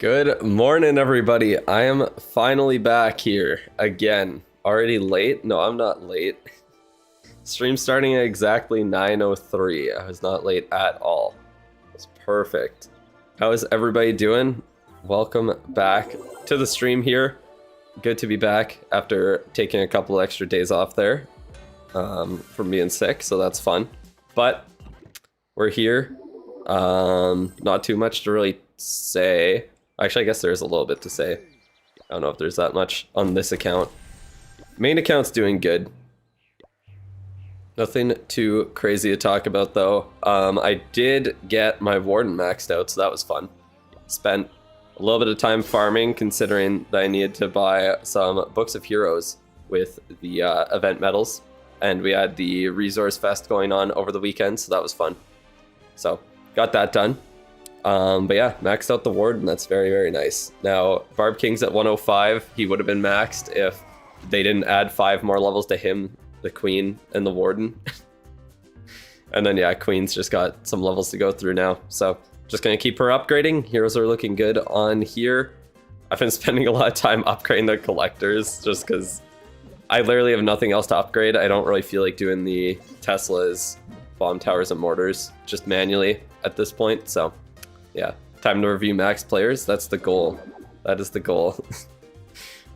Good morning, everybody. I am finally back here again. Already late? No, I'm not late. Stream starting at exactly 9:03. I was not late at all. It's perfect. How is everybody doing? Welcome back to the stream here. Good to be back after taking a couple extra days off there from being sick, so that's fun. But we're here. Not too much to really say. Actually, I guess there's a little bit to say. I don't know if there's that much on this account. Main account's doing good. Nothing too crazy to talk about, though. I did get my Warden maxed out, so that was fun. Spent a little bit of time farming, considering that I needed to buy some Books of Heroes with the event medals. And we had the Resource Fest going on over the weekend, so that was fun. So, got that done. But yeah, maxed out the Warden. That's very, very nice. Now, Barb King's at 105. He would have been maxed if they didn't add 5 more levels to him, the Queen, and the Warden. And then, yeah, Queen's just got some levels to go through now. So, just going to keep her upgrading. Heroes are looking good on here. I've been spending a lot of time upgrading the collectors just because I literally have nothing else to upgrade. I don't really feel like doing the Teslas, bomb towers, and mortars just manually at this point. So, yeah, time to review max players. That's the goal. That is the goal.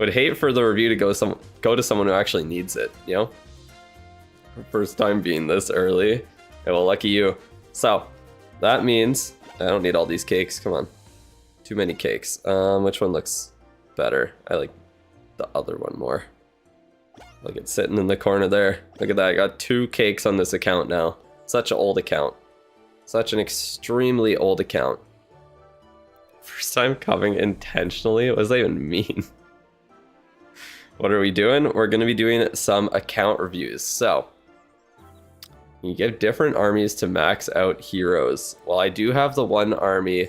Would hate for the review to go to someone who actually needs it, you know? First time being this early. Yeah, well, lucky you. So, that means I don't need all these cakes. Come on. Too many cakes. Which one looks better? I like the other one more. Look, it's sitting in the corner there. Look at that. I got 2 cakes on this account now. Such an old account. Such an extremely old account. First time coming intentionally? What does that even mean? What are we doing? We're going to be doing some account reviews. So, you give different armies to max out heroes. Well, I do have the one army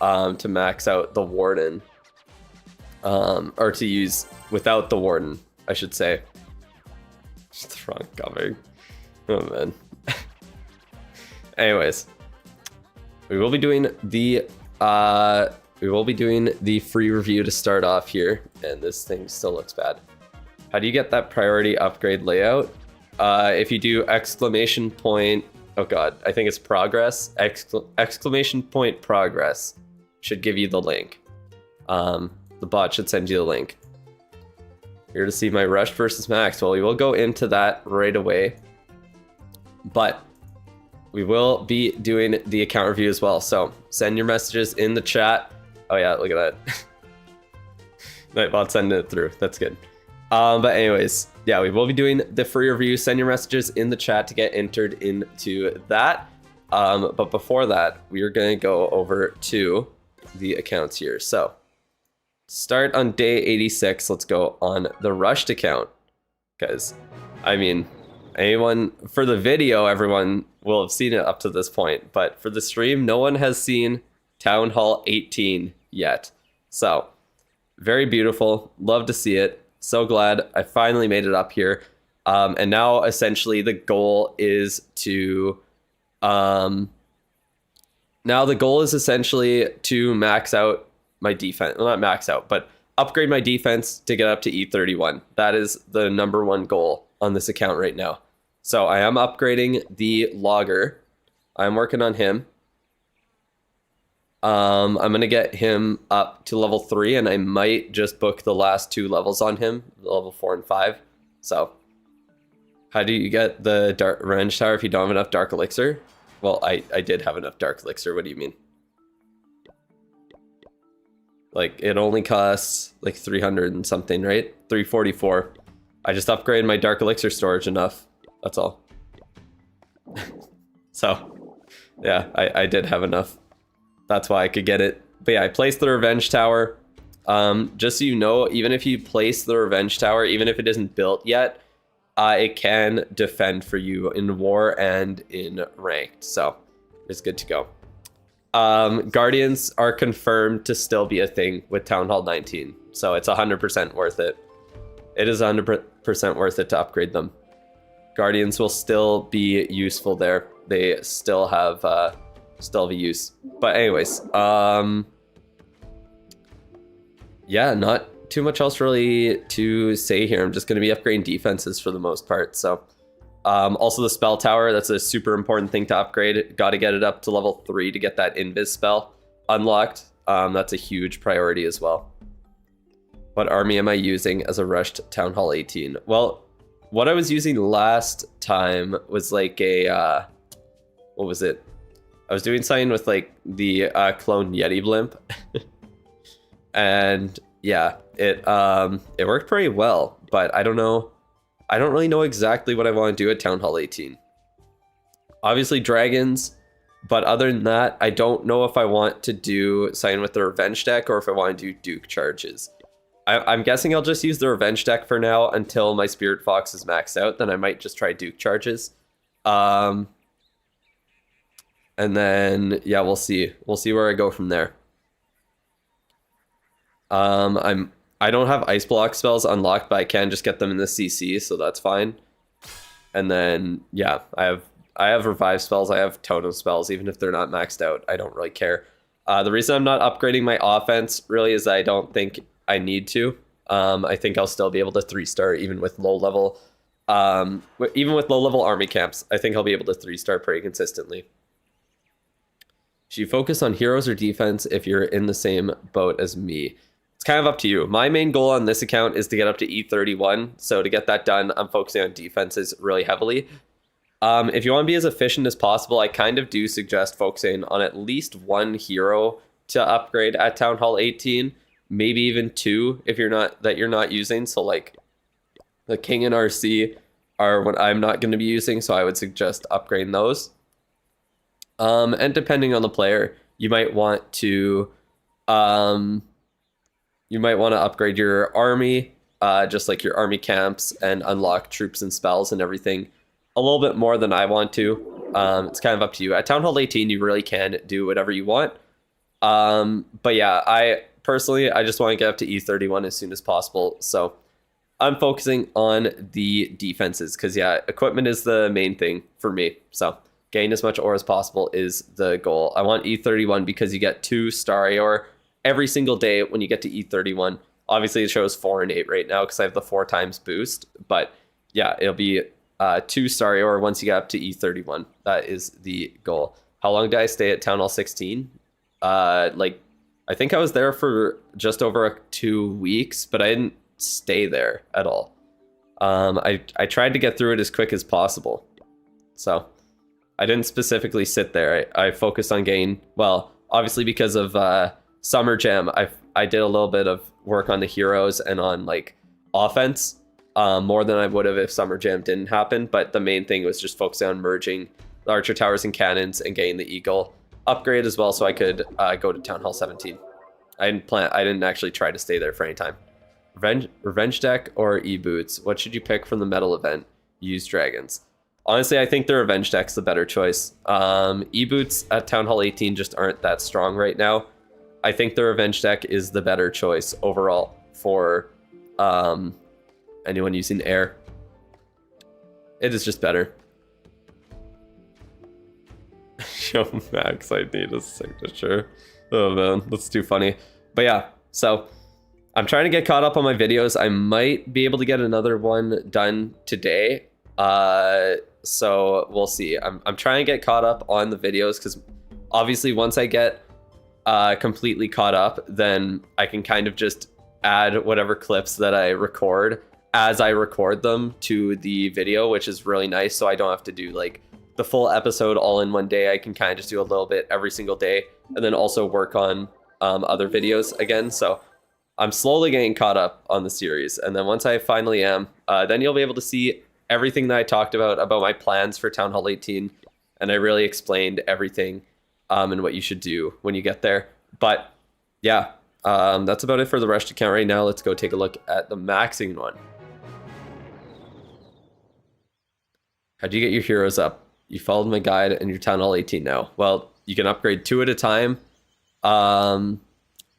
to max out the Warden. Or to use without the Warden, I should say. Just the wrong coming. Oh, man. Anyways, we will be doing the free review to start off here, and this thing still looks bad. How do you get that priority upgrade layout? If you do exclamation point, oh god, I think it's progress. Exclamation point progress should give you the link. The bot should send you the link. Here to see my rush versus max. Well, we will go into that right away, but we will be doing the account review as well. So send your messages in the chat. Oh yeah, look at that. Nightbot sending it through. That's good. But anyways, yeah, we will be doing the free review. Send your messages in the chat to get entered into that. But before that, we are going to go over to the accounts here. So start on day 86. Let's go on the rushed account. Because, I mean, anyone for the video, everyone will have seen it up to this point, but for the stream, no one has seen Town Hall 18 yet. So, very beautiful. Love to see it. So glad I finally made it up here. And now, essentially, the goal is to... now, the goal is essentially to max out my defense. Well, not max out, but upgrade my defense to get up to E31. That is the #1 goal on this account right now. So I am upgrading the logger. I'm working on him. I'm going to get him up to level 3, and I might just book the last 2 levels on him, level 4 and 5. So, how do you get the Revenge Tower if you don't have enough Dark Elixir? Well, I did have enough Dark Elixir. What do you mean? Like, it only costs like 300 and something, right? 344. I just upgraded my Dark Elixir storage enough. That's all. So, yeah, I did have enough. That's why I could get it. But yeah, I placed the Revenge Tower. Just so you know, even if you place the Revenge Tower, even if it isn't built yet, it can defend for you in war and in ranked. So, it's good to go. Guardians are confirmed to still be a thing with Town Hall 19. So, it's 100% worth it. It is 100% worth it to upgrade them. Guardians will still be useful there. They still have use. But anyways, yeah, not too much else really to say here. I'm just going to be upgrading defenses for the most part. So also the spell tower, that's a super important thing to upgrade. Got to get it up to level 3 to get that invis spell unlocked. That's a huge priority as well. What army am I using as a rushed Town Hall 18? Well, what I was using last time was like a, what was it? I was doing something with like the clone Yeti blimp. And yeah, it worked pretty well, but I don't know. I don't really know exactly what I want to do at Town Hall 18. Obviously dragons, but other than that, I don't know if I want to do something with the revenge deck or if I want to do Duke charges. I'm guessing I'll just use the revenge deck for now until my Spirit Fox is maxed out. Then I might just try Duke charges. And then, yeah, we'll see. We'll see where I go from there. I don't have ice block spells unlocked, but I can just get them in the CC, so that's fine. And then, yeah, I have revive spells, I have totem spells, even if they're not maxed out. I don't really care. The reason I'm not upgrading my offense really is I don't think I need to. I think I'll still be able to 3-star even with low level army camps. I think I'll be able to 3-star pretty consistently. Should you focus on heroes or defense if you're in the same boat as me? It's kind of up to you. My main goal on this account is to get up to E31. So to get that done, I'm focusing on defenses really heavily. If you want to be as efficient as possible, I kind of do suggest focusing on at least one hero to upgrade at Town Hall 18. Maybe even 2 if you're not using. So like the King and RC are what I'm not going to be using. So I would suggest upgrading those. And depending on the player, you might want to upgrade your army, just like your army camps, and unlock troops and spells and everything a little bit more than I want to. It's kind of up to you. At Town Hall 18, you really can do whatever you want. But yeah, I just want to get up to E31 as soon as possible. So I'm focusing on the defenses because, yeah, equipment is the main thing for me. So gain as much ore as possible is the goal. I want E31 because you get 2 Starry Ore every single day when you get to E31. Obviously, it shows 4 and 8 right now because I have the 4 times boost. But yeah, it'll be 2 Starry Ore once you get up to E31. That is the goal. How long did I stay at Town Hall 16? I think I was there for just over 2 weeks, but I didn't stay there at all. I tried to get through it as quick as possible. So I didn't specifically sit there. I focused on getting, well, obviously because of Summer Jam, I did a little bit of work on the heroes and on like offense, more than I would have if Summer Jam didn't happen. But the main thing was just focusing on merging the archer towers and cannons and getting the eagle upgrade as well, so I could go to Town Hall 17. I didn't actually try to stay there for any time. Revenge deck or e-boots? What should you pick from the medal event? Use dragons. Honestly, I think the revenge deck's the better choice. E-boots at Town Hall 18 just aren't that strong right now. I think the revenge deck is the better choice overall for anyone using air. It is just better. Yo, Max, I need a signature. Oh man, that's too funny. But yeah, so I'm trying to get caught up on my videos. I might be able to get another one done today. So we'll see. I'm trying to get caught up on the videos because obviously once I get completely caught up, then I can kind of just add whatever clips that I record as I record them to the video, which is really nice. So I don't have to do like the full episode all in one day. I can kind of just do a little bit every single day and then also work on other videos again. So I'm slowly getting caught up on the series. And then once I finally am, then you'll be able to see everything that I talked about my plans for Town Hall 18. And I really explained everything and what you should do when you get there. But yeah, that's about it for the rushed account right now. Let's go take a look at the maxing one. How'd you get your heroes up? You followed my guide and you're Town Hall 18 now. Well, you can upgrade 2 at a time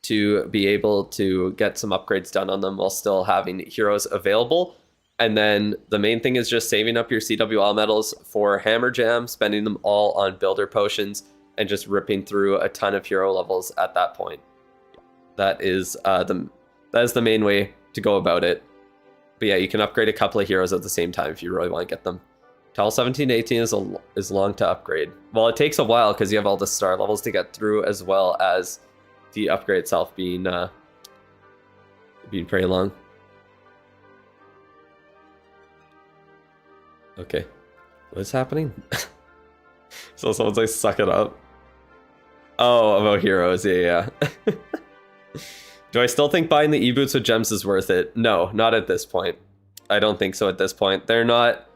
to be able to get some upgrades done on them while still having heroes available. And then the main thing is just saving up your CWL medals for Hammer Jam, spending them all on builder potions, and just ripping through a ton of hero levels at that point. That is the That is the main way to go about it. But yeah, you can upgrade a couple of heroes at the same time if you really want to get them. Tower 17 to 18 is long to upgrade. Well, it takes a while because you have all the star levels to get through, as well as the upgrade itself being pretty long. Okay, what's happening? So someone's like, suck it up. Oh, about heroes, yeah. Do I still think buying the e-boots with gems is worth it? No, not at this point. I don't think so at this point. They're not...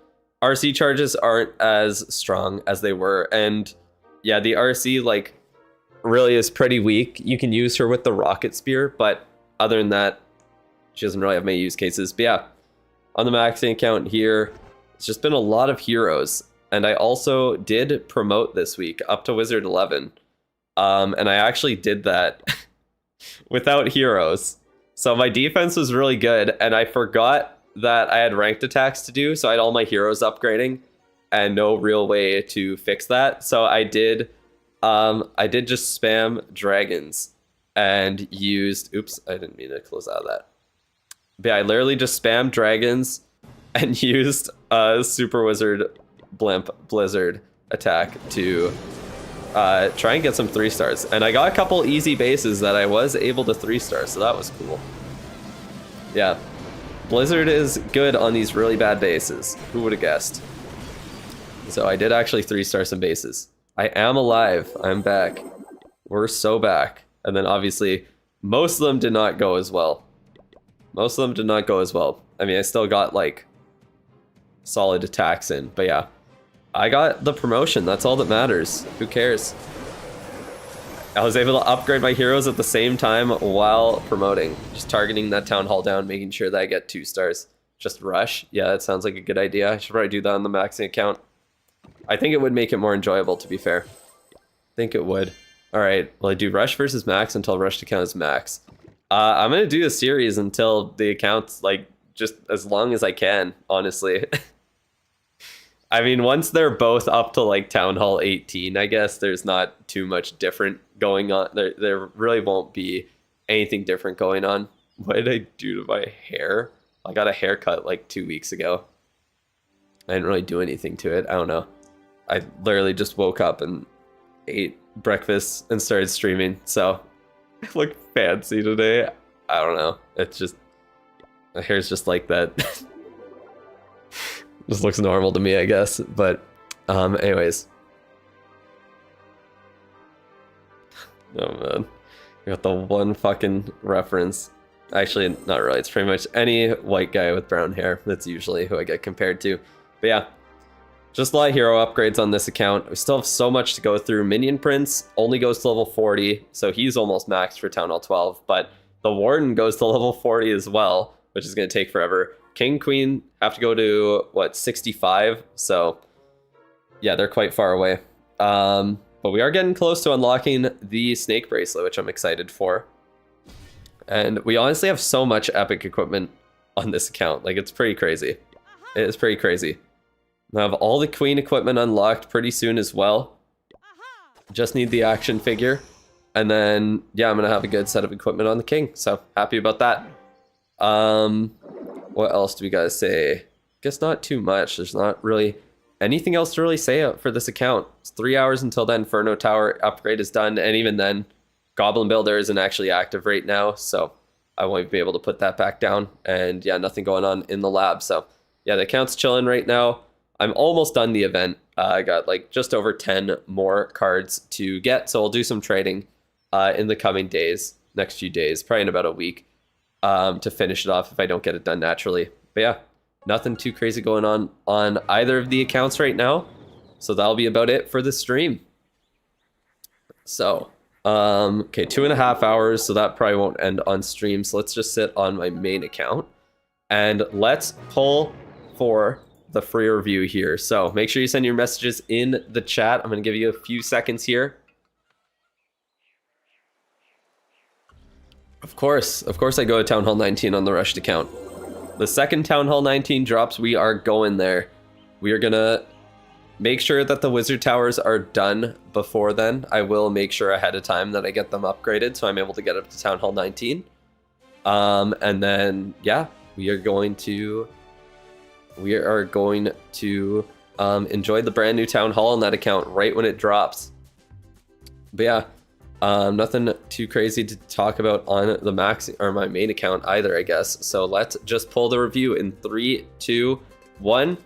RC charges aren't as strong as they were. And yeah, the RC, like, really is pretty weak. You can use her with the rocket spear, but other than that, she doesn't really have many use cases. But yeah, on the maxing account here, it's just been a lot of heroes. And I also did promote this week up to Wizard 11. And I actually did that without heroes. So my defense was really good, and I forgot that I had ranked attacks to do, so I had all my heroes upgrading and no real way to fix that. So I did just spam dragons and used, oops, I didn't mean to close out of that. But yeah, I literally just spammed dragons and used a Super Wizard Blimp Blizzard attack to try and get some 3-stars. And I got a couple easy bases that I was able to 3-star, so that was cool. Yeah, Blizzard is good on these really bad bases. Who would have guessed? So I did actually 3-star some bases. I am alive. I'm back. We're so back. And then obviously, most of them did not go as well. Most of them did not go as well. I mean, I still got like solid attacks in, but yeah. I got the promotion. That's all that matters. Who cares? I was able to upgrade my heroes at the same time while promoting. Just targeting that town hall down, making sure that I get 2 stars. Just rush. Yeah, that sounds like a good idea. I should probably do that on the maxing account. I think it would make it more enjoyable, to be fair. I think it would. Alright, well, I do rush versus max until rush to count as max. I'm going to do a series until the account's, like, just as long as I can, honestly. I mean, once they're both up to, like, Town Hall 18, I guess, there's not too much different going on. There really won't be anything different going on. What did I do to my hair? I got a haircut, like, 2 weeks ago. I didn't really do anything to it. I don't know. I literally just woke up and ate breakfast and started streaming, so I look fancy today. I don't know. It's just... my hair's just like that. Just looks normal to me, I guess. But, anyways. Oh, man. I got the one fucking reference. Actually, not really. It's pretty much any white guy with brown hair. That's usually who I get compared to. But yeah. Just a lot of hero upgrades on this account. We still have so much to go through. Minion Prince only goes to level 40, so he's almost maxed for Town Hall 12. But the Warden goes to level 40 as well, which is going to take forever. King, Queen have to go to, what, 65? So, yeah, they're quite far away. But we are getting close to unlocking the Snake Bracelet, which I'm excited for. And we honestly have so much epic equipment on this account. Like, it's pretty crazy. It is pretty crazy. I have all the Queen equipment unlocked pretty soon as well. Just need the action figure. And then, yeah, I'm going to have a good set of equipment on the King. So, happy about that. What else do we gotta say? Guess not too much. There's not really anything else to really say for this account. It's 3 hours until the Inferno Tower upgrade is done. And even then, Goblin Builder isn't actually active right now. So, I won't be able to put that back down. And yeah, nothing going on in the lab. So, yeah, the account's chilling right now. I'm almost done the event. I got like just over 10 more cards to get, so I'll do some trading in the coming days, next few days, probably in about a week, to finish it off if I don't get it done naturally. But yeah, nothing too crazy going on either of the accounts right now, so that'll be about it for the stream. So, okay, 2.5 hours, so that probably won't end on stream, so let's just sit on my main account, and let's pull for the free review here. So make sure you send your messages in the chat. I'm going to give you a few seconds here. Of course I go to Town Hall 19 on the rushed account. The second Town Hall 19 drops, we are going there. We are going to make sure that the Wizard Towers are done before then. I will make sure ahead of time that I get them upgraded so I'm able to get up to Town Hall 19. And then yeah, we are going to enjoy the brand new town hall on that account right when it drops. But yeah, nothing too crazy to talk about on the max or my main account either, I guess. So let's just pull the review in 3, 2, 1.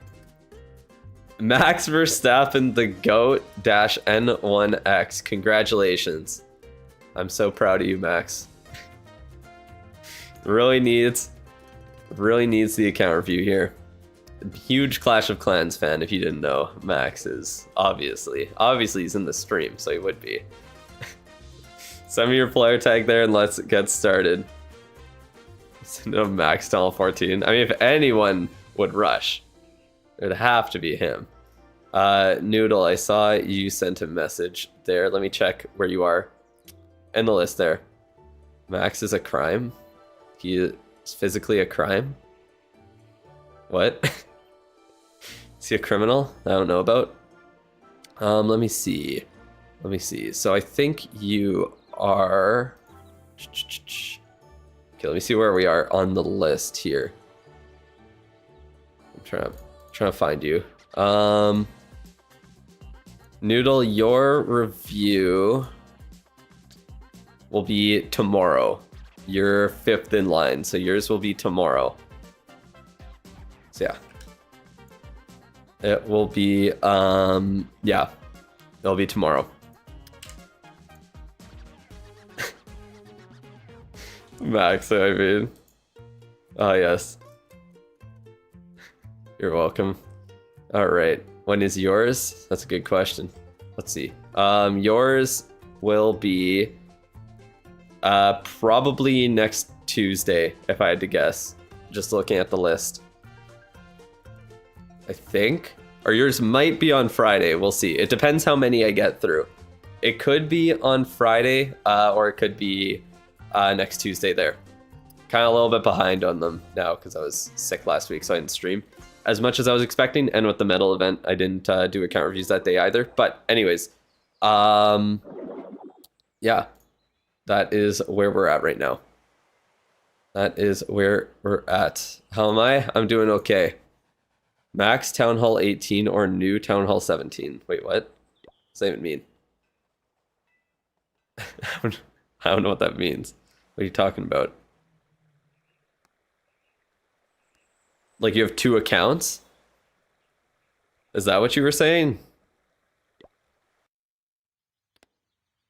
Max Verstappen, the GOAT-N1X. Congratulations. I'm so proud of you, Max. really needs the account review here. Huge Clash of Clans fan, if you didn't know. Max is obviously he's in the stream, so he would be. Send me your player tag there and let's get started. Send a Max Tunnel 14. I mean, if anyone would rush, it would have to be him. Noodle, I saw you sent a message there. Let me check where you are in the list there. Max is a crime? He is physically a crime? What? Is he a criminal I don't know about? Let me see. So I think you are... Okay, let me see where we are on the list here. I'm trying to find you. Noodle, your review will be tomorrow. You're 5th in line, so yours will be tomorrow. So yeah. It will be, yeah. It'll be tomorrow. Max, I mean. Oh, yes. You're welcome. Alright. When is yours? That's a good question. Let's see. Yours will be probably next Tuesday, if I had to guess. Just looking at the list. I think. Or yours might be on Friday. We'll see. It depends how many I get through. It could be on Friday, or it could be next Tuesday there. Kind of a little bit behind on them now because I was sick last week, so I didn't stream as much as I was expecting. And with the medal event, I didn't do account reviews that day either. But anyways, yeah, that is where we're at right now. That is where we're at. How am I? I'm doing okay. Max Town Hall 18 or new Town Hall 17. Wait, what? Does that even mean? I don't know what that means. What are you talking about? Like you have 2 accounts? Is that what you were saying?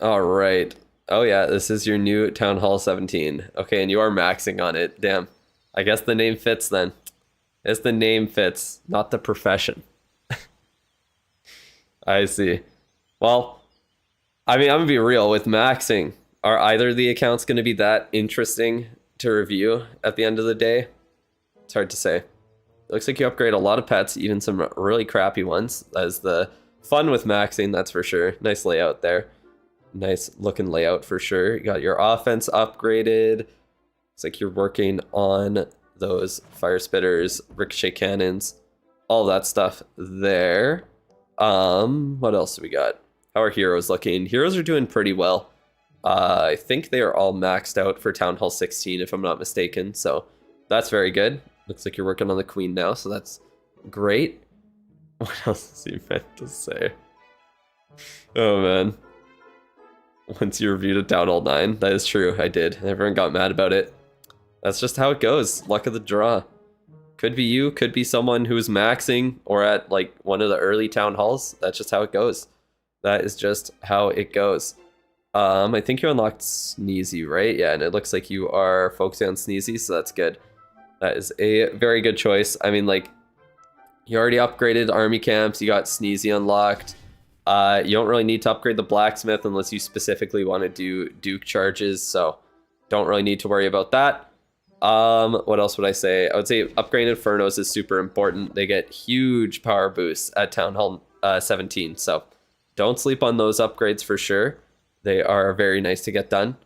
All right. Oh yeah, this is your new Town Hall 17. Okay, and you are maxing on it. Damn. I guess the name fits then. It's the name fits, not the profession. I see. Well, I mean, I'm gonna be real with maxing. Are either of the accounts gonna be that interesting to review at the end of the day? It's hard to say. It looks like you upgrade a lot of pets, even some really crappy ones. That is the fun with maxing, that's for sure. Nice layout there. Nice looking layout for sure. You got your offense upgraded. It's like you're working on those fire spitters, ricochet cannons, all that stuff there. What else do we got? How are heroes looking? Heroes are doing pretty well. I think they are all maxed out for Town Hall 16 if I'm not mistaken, so that's very good. Looks like you're working on the queen now, so that's great. What else is he meant to say? Oh man. Once you reviewed a Town Hall 9, that is true, I did. Everyone got mad about it. That's just how it goes. Luck of the draw. Could be you, could be someone who's maxing or at like one of the early town halls. That's just how it goes. That is just how it goes. I think you unlocked Sneezy, right? Yeah, and it looks like you are focusing on Sneezy, so that's good. That is a very good choice. I mean, like, you already upgraded army camps, you got Sneezy unlocked. You don't really need to upgrade the blacksmith unless you specifically want to do Duke charges, so don't really need to worry about that. What else would I say? I would say upgrading Infernos is super important. They get huge power boosts at Town Hall 17, so don't sleep on those upgrades for sure. They are very nice to get done.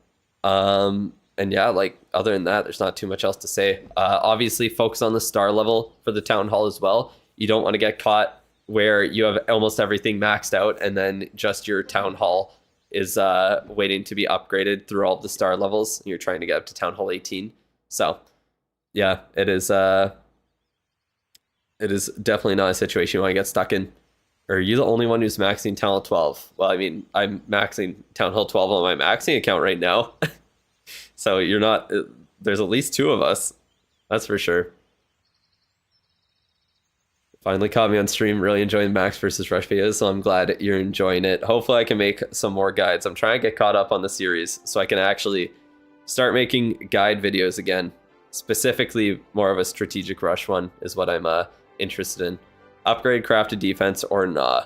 And yeah, like, other than that, there's not too much else to say. Obviously, focus on the star level for the Town Hall as well. You don't want to get caught where you have almost everything maxed out and then just your Town Hall is waiting to be upgraded through all of the star levels. And you're trying to get up to Town Hall 18. So yeah, it is definitely not a situation you want to get stuck in. Or are you the only one who's maxing Town Hall 12? Well, I mean, I'm maxing Town Hall 12 on my maxing account right now. So you're not, there's at least two of us. That's for sure. Finally caught me on stream, really enjoying Max versus Rush videos, so I'm glad you're enjoying it. Hopefully I can make some more guides. I'm trying to get caught up on the series so I can actually start making guide videos again. Specifically, more of a strategic rush one is what I'm interested in. Upgrade crafted defense or nah.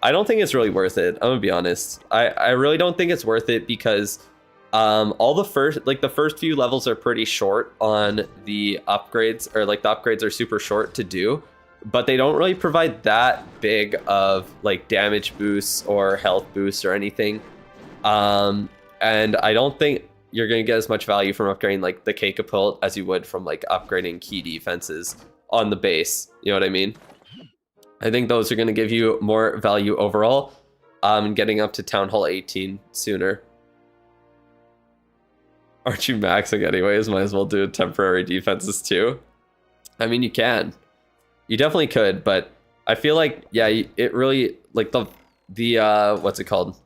I don't think it's really worth it. I'm gonna be honest. I really don't think it's worth it because all the first few levels are pretty short on the upgrades, or like the upgrades are super short to do, but they don't really provide that big of like damage boosts or health boosts or anything. And I don't think you're going to get as much value from upgrading like the K-Catapult as you would from like upgrading key defenses on the base. You know what I mean? I think those are going to give you more value overall, getting up to Town Hall 18 sooner. Aren't you maxing anyways? Might as well do temporary defenses too. I mean, you can. You definitely could, but I feel like, yeah, it really, like the what's it called?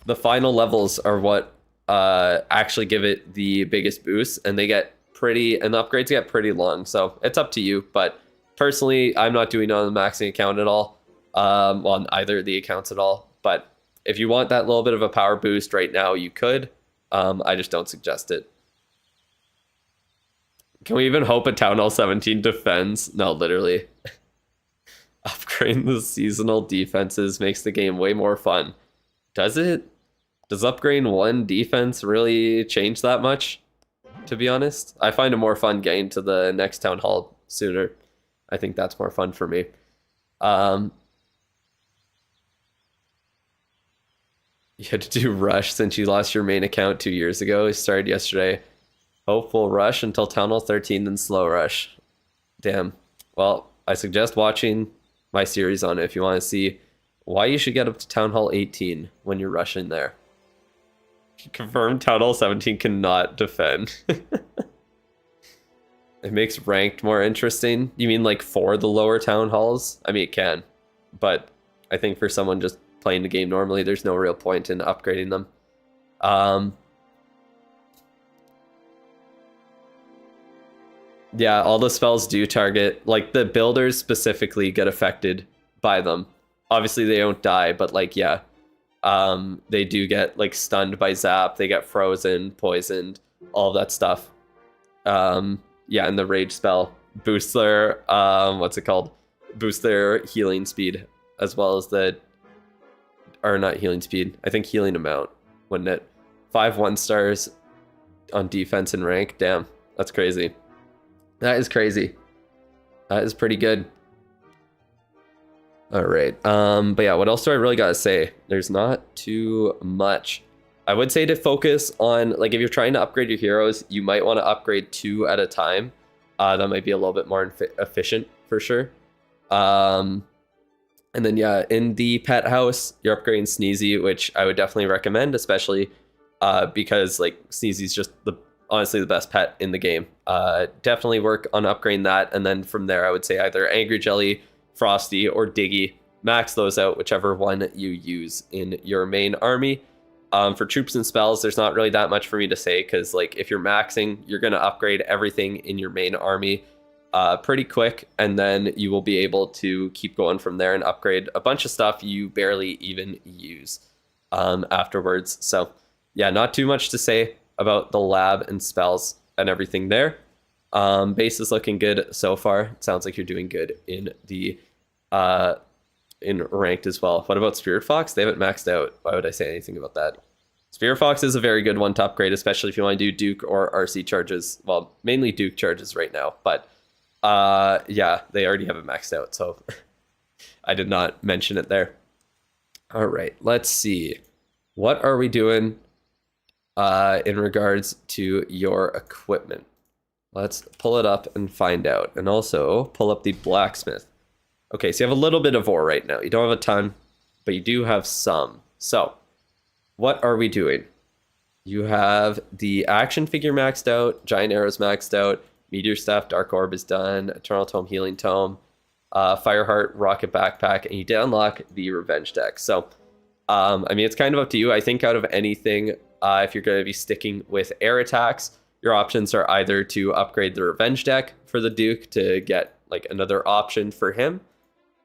The final levels are what actually give it the biggest boost, and they get pretty, and the upgrades get pretty long, so it's up to you. But personally, I'm not doing it on the maxing account at all, on either of the accounts at all. But if you want that little bit of a power boost right now, you could. I just don't suggest it. Can we even hope a Town Hall 17 defends? No, literally. Upgrading the seasonal defenses makes the game way more fun. Does it? Does upgrading one defense really change that much? To be honest, I find it more fun getting to the next Town Hall sooner. I think that's more fun for me. You had to do Rush since you lost your main account 2 years ago. It started yesterday. Hopeful Rush until Town Hall 13, then slow Rush. Damn. Well, I suggest watching my series on it if you want to see why you should get up to Town Hall 18 when you're rushing there. Confirmed Town Hall 17 cannot defend. It makes ranked more interesting. You mean like for the lower town halls? I mean, it can. But I think for someone just playing the game normally, there's no real point in upgrading them. Yeah, all the spells do target, like the builders specifically get affected by them. Obviously they don't die, but like, yeah, they do get like stunned by zap, they get frozen, poisoned, all of that stuff. Yeah, and the rage spell boosts their, what's it called? Boosts their healing speed, as well as the, or not healing speed, I think healing amount, wouldn't it? 5 1-stars on defense and rank, damn, that's crazy. That is crazy. That is pretty good. All right. But yeah, what else do I really gotta say? There's not too much. I would say to focus on, like, if you're trying to upgrade your heroes, you might want to upgrade 2 at a time. That might be a little bit more efficient for sure. And then yeah, in the pet house, you're upgrading Sneezy, which I would definitely recommend, especially because like Sneezy's just honestly the best pet in the game. Definitely work on upgrading that, and then from there I would say either Angry Jelly, Frosty, or Diggy. Max those out, whichever one you use in your main army. For troops and spells, there's not really that much for me to say, because like if you're maxing, you're going to upgrade everything in your main army pretty quick, and then you will be able to keep going from there and upgrade a bunch of stuff you barely even use afterwards. So yeah, not too much to say about the lab and spells and everything there. Base is looking good so far. It sounds like you're doing good in the in ranked as well. What about Spirit Fox? They haven't maxed out. Why would I say anything about that? Spirit Fox is a very good one to upgrade, especially if you want to do Duke or RC charges. Well, mainly Duke charges right now, but yeah, they already have it maxed out, so I did not mention it there. All right, let's see. What are we doing in regards to your equipment? Let's pull it up and find out. And also pull up the blacksmith. Okay, so you have a little bit of ore right now. You don't have a ton, but you do have some. So what are we doing? You have the action figure maxed out, giant arrows maxed out, meteor staff, dark orb is done, eternal tome, healing tome, fireheart, rocket backpack, and you did unlock the revenge deck. So, I mean, it's kind of up to you. I think out of anything, if you're going to be sticking with air attacks, your options are either to upgrade the revenge deck for the Duke to get like another option for him,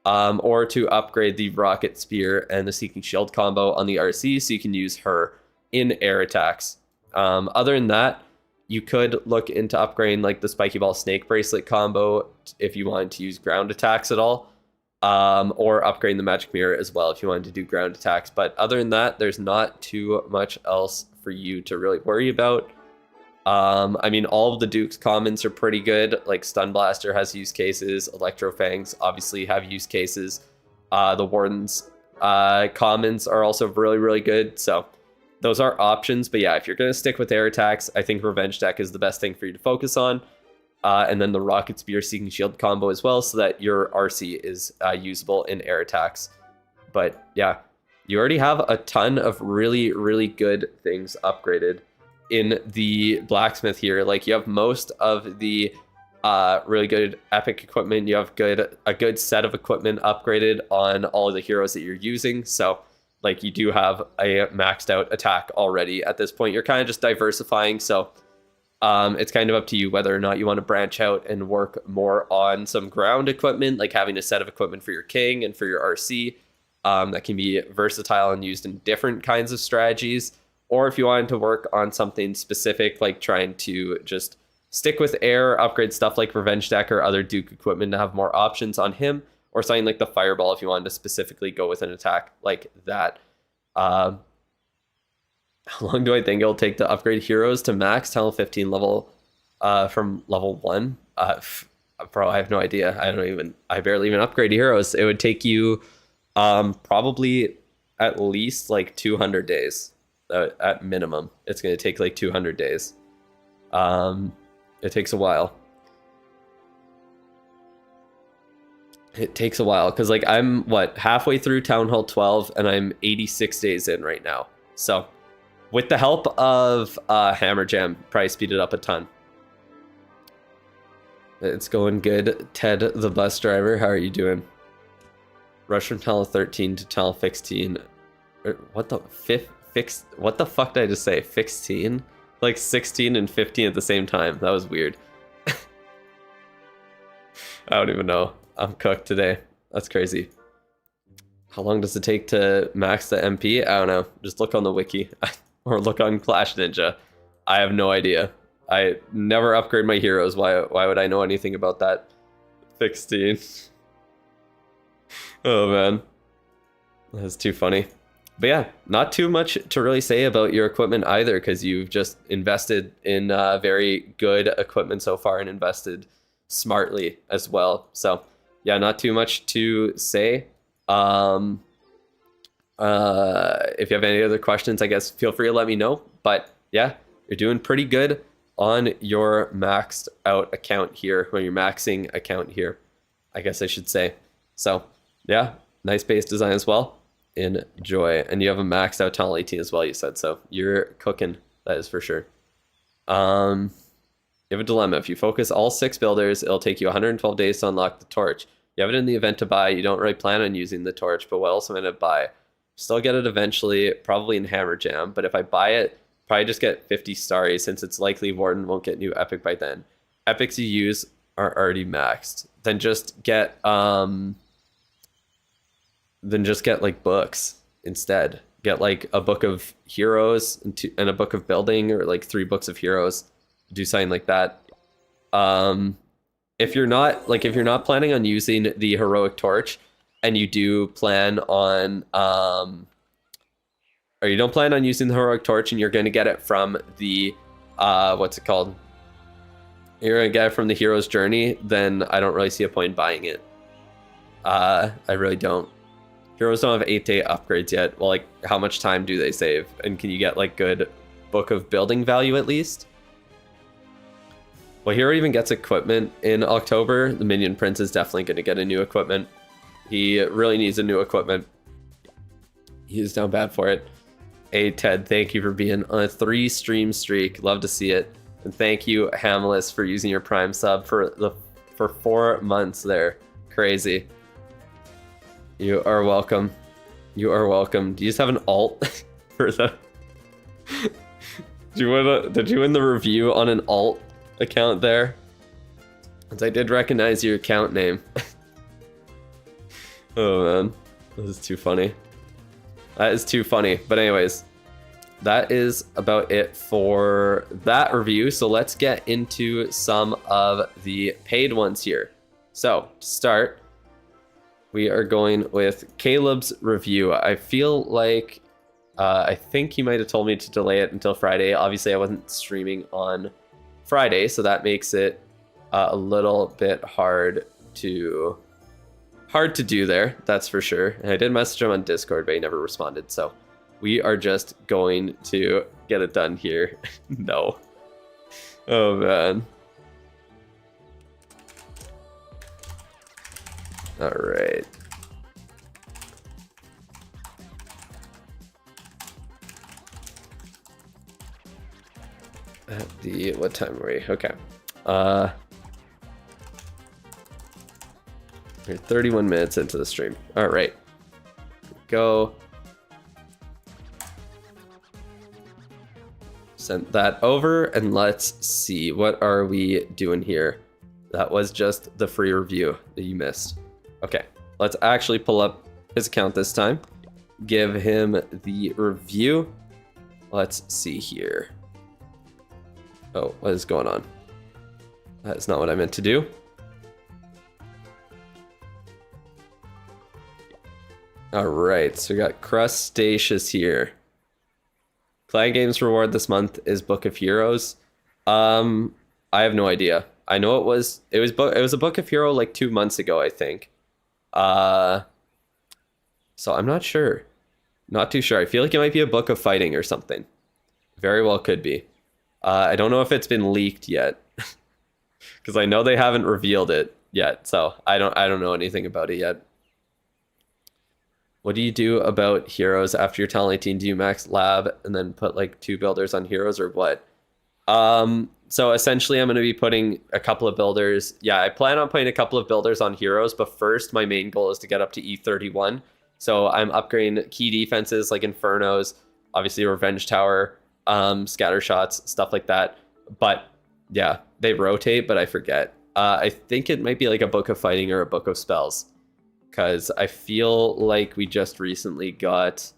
or to upgrade the rocket spear and the seeking shield combo on the RC so you can use her in air attacks. Other than that, you could look into upgrading like the spiky ball snake bracelet combo if you wanted to use ground attacks at all, or upgrading the magic mirror as well if you wanted to do ground attacks. But other than that, there's not too much else for you to really worry about. I mean, all of the Duke's commons are pretty good. Like Stun Blaster has use cases, Electro Fangs obviously have use cases. The Warden's commons are also really, really good. So those are options, but yeah, if you're going to stick with air attacks, I think Revenge Deck is the best thing for you to focus on. And then the Rocket Spear Seeking Shield combo as well, so that your RC is usable in air attacks. But yeah, you already have a ton of really, really good things upgraded in the Blacksmith here. Like, you have most of the really good epic equipment. You have a good set of equipment upgraded on all of the heroes that you're using. So like, you do have a maxed out attack already at this point. You're kind of just diversifying. So it's kind of up to you whether or not you want to branch out and work more on some ground equipment, like having a set of equipment for your king and for your RC that can be versatile and used in different kinds of strategies. Or if you wanted to work on something specific, like trying to just stick with air, upgrade stuff like Revenge Deck or other Duke equipment to have more options on him, or something like the Fireball if you wanted to specifically go with an attack like that. How long do I think it'll take to upgrade heroes to max Tunnel 15 level from level 1? Bro, I have no idea. I barely even upgrade heroes. It would take you probably at least like 200 days. At minimum, it's going to take like 200 days. It takes a while. It takes a while because like I'm halfway through Town Hall 12 and I'm 86 days in right now. So with the help of Hammer Jam, probably speed it up a ton. It's going good. Ted the bus driver, how are you doing? Rush from Tunnel 13 to Tunnel 16. What the what the fuck did I just say? 16? Like 16 and 15 at the same time. That was weird. I don't even know. I'm cooked today. That's crazy. How long does it take to max the MP? I don't know. Just look on the wiki or look on Clash Ninja. I have no idea. I never upgrade my heroes. Why would I know anything about that? 16. Oh man. That's too funny. But yeah, not too much to really say about your equipment either, because you've just invested in very good equipment so far and invested smartly as well. So yeah, not too much to say. If you have any other questions, I guess feel free to let me know. But yeah, you're doing pretty good on your maxed out account here, or your maxing account here, I guess I should say. So yeah, nice base design as well. Enjoy. And you have a maxed out Tunnel 18 as well, you said, so you're cooking, that is for sure. You have a dilemma. If you focus all 6 builders, it'll take you 112 days to unlock the torch. You have it in the event to buy. You don't really plan on using the torch, but what else am I going to buy? Still get it eventually, probably in Hammer Jam, but if I buy it, probably just get 50 starries since it's likely Warden won't get new epic by then. Epics you use are already maxed. Then just get like books instead. Get like a book of heroes and a book of building, or like 3 books of heroes. Do something like that. If you're not planning on using the heroic torch, and you do plan on or you don't plan on using the heroic torch, and you're going to get it from the what's it called? You're going to get it from the hero's journey, then I don't really see a point in buying it. I really don't. Heroes don't have 8-day upgrades yet. Well, like, how much time do they save? And can you get, like, good book of building value at least? Well, Hero even gets equipment in October. The Minion Prince is definitely going to get a new equipment. He really needs a new equipment. He's down bad for it. Hey Ted, thank you for being on a 3-stream streak. Love to see it. And thank you, Hamlet, for using your Prime sub for 4 months there. Crazy. You are welcome. You are welcome. Do you just have an alt for the... Did you win the review on an alt account there? Because I did recognize your account name. Oh man, this is too funny. That is too funny. But anyways, that is about it for that review. So let's get into some of the paid ones here. So to start, we are going with Caleb's review. I feel like, I think he might have told me to delay it until Friday. Obviously I wasn't streaming on Friday, so that makes it a little bit hard to do there, that's for sure. And I did message him on Discord, but he never responded. So we are just going to get it done here. No. Oh man. All right. What time are we? Okay. We're 31 minutes into the stream. All right. Go. Send that over and let's see. What are we doing here? That was just the free review that you missed. Okay. Let's actually pull up his account this time. Give him the review. Let's see here. Oh, what is going on? That is not what I meant to do. All right, so we got Crustaceous here. Clan Games reward this month is Book of Heroes. I have no idea. I know it was a Book of Hero like 2 months ago, I think. So I'm not sure. Not too sure. I feel like it might be a Book of Fighting or something. Very well could be. I don't know if it's been leaked yet. Because I know they haven't revealed it yet, so I don't know anything about it yet. What do you do about heroes after your talent 18? Do you max lab and then put like 2 builders on heroes or what? So essentially I'm going to be putting a couple of builders. Yeah, I plan on putting a couple of builders on heroes, but first my main goal is to get up to E31. So I'm upgrading key defenses like Infernos, obviously Revenge Tower, scatter shots, stuff like that. But yeah, they rotate, but I forget. I think it might be like a Book of Fighting or a Book of Spells. Because I feel like we just recently got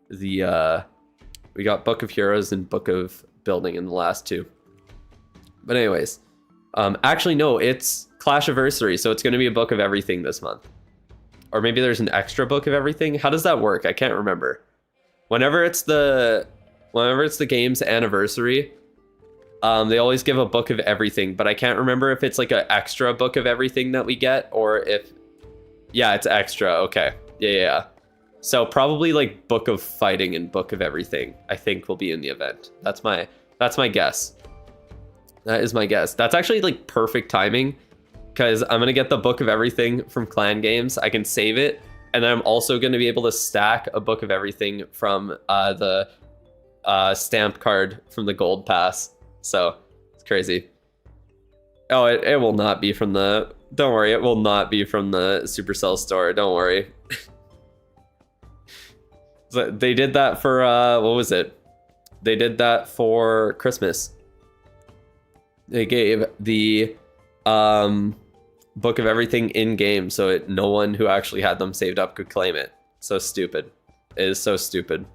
the we got Book of Heroes and Book of Building in the last 2. But anyways, actually no, it's Clashiversary, so it's going to be a Book of Everything this month. Or maybe there's an extra Book of Everything. How does that work? I can't remember. Whenever it's the game's anniversary, they always give a Book of Everything, but I can't remember if it's like an extra Book of Everything that we get or if... Yeah, it's extra. Okay. Yeah. So probably like Book of Fighting and Book of Everything, I think, will be in the event. That's my guess. That is my guess. That's actually like perfect timing because I'm going to get the Book of Everything from Clan Games. I can save it. And then I'm also going to be able to stack a Book of Everything from the stamp card from the Gold Pass. So it's crazy. Oh, it will not be from the... Don't worry, it will not be from the Supercell store. Don't worry. So they did that for, what was it? They did that for Christmas. They gave the Book of Everything in-game so no one who actually had them saved up could claim it. So stupid. It is so stupid.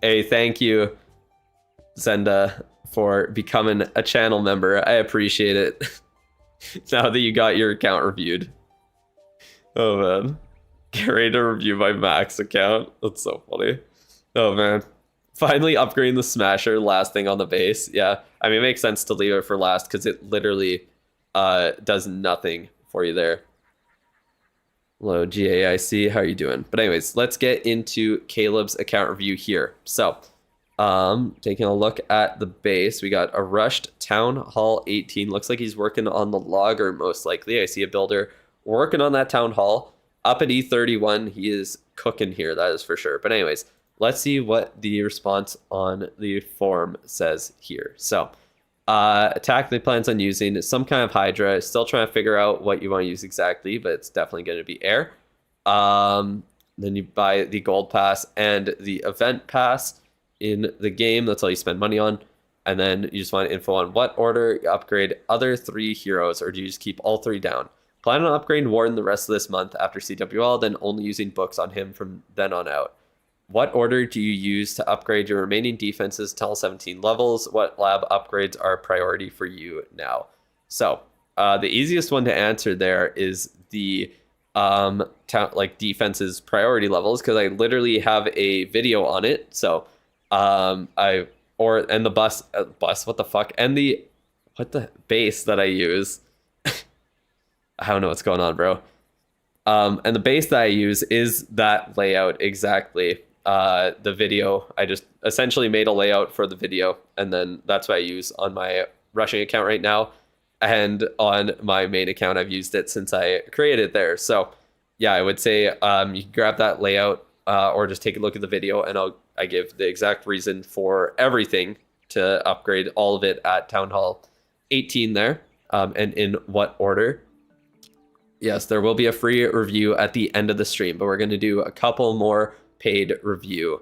Hey, thank you, Zenda, for becoming a channel member. I appreciate it. Now that you got your account reviewed. Oh man. Get ready to review my Max account. That's so funny. Oh man. Finally upgrading the Smasher, last thing on the base. Yeah. I mean, it makes sense to leave it for last because it literally does nothing for you there. Hello, GAIC. How are you doing? But anyways, let's get into Caleb's account review here. So, taking a look at the base, we got a rushed Town Hall 18. Looks like he's working on the logger most likely. I see a builder working on that Town Hall. Up at E31, he is cooking here, that is for sure. But anyways, let's see what the response on the forum says here. So, attack that he plans on using is some kind of Hydra. Still trying to figure out what you want to use exactly, but it's definitely going to be air. Then you buy the gold pass and the event pass in the game. That's all you spend money on. And then you just want info on what order you upgrade other 3 heroes, or do you just keep all 3 down? Plan on upgrading Warden the rest of this month after CWL, then only using books on him from then on out. What order do you use to upgrade your remaining defenses till 17 levels? What lab upgrades are a priority for you now? So the easiest one to answer there is the defenses priority levels, because I literally have a video on it. So and the bus, what the fuck? And the base that I use. I don't know what's going on, bro. And the base that I use is that layout exactly. The video, I just essentially made a layout for the video, and then that's what I use on my rushing account right now. And on my main account, I've used it since I created it there. So yeah, I would say you can grab that layout or just take a look at the video, and I give the exact reason for everything to upgrade all of it at Town Hall 18 there, and in what order. Yes, there will be a free review at the end of the stream, but we're going to do a couple more paid reviews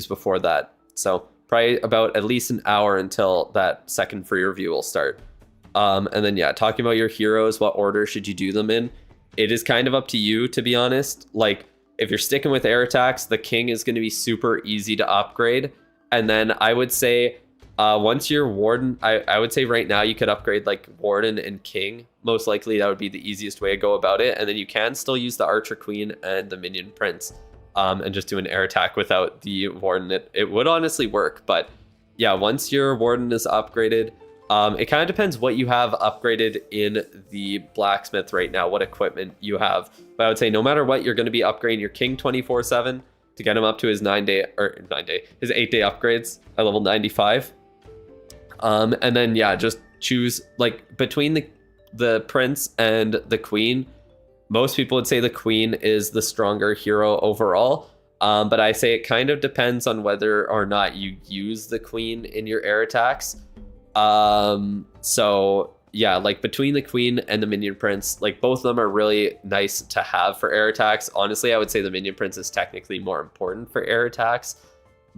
before that. So probably about at least an hour until that second free review will start. And then yeah, talking about your heroes, what order should you do them in? It is kind of up to you, to be honest. Like, if you're sticking with air attacks, the king is going to be super easy to upgrade. And then I would say once you're warden, I would say right now you could upgrade like warden and king. Most likely that would be the easiest way to go about it. And then you can still use the archer queen and the minion prince and just do an air attack without the warden. It would honestly work. But yeah, once your warden is upgraded, it kind of depends what you have upgraded in the blacksmith right now, what equipment you have. But I would say no matter what, you're going to be upgrading your king 24/7 to get him up to his his 8-day upgrades at level 95. And then yeah, just choose like between the prince and the queen. Most people would say the queen is the stronger hero overall. But I say it kind of depends on whether or not you use the queen in your air attacks. So yeah, like between the queen and the minion prince, like both of them are really nice to have for air attacks. Honestly, I would say the minion prince is technically more important for air attacks,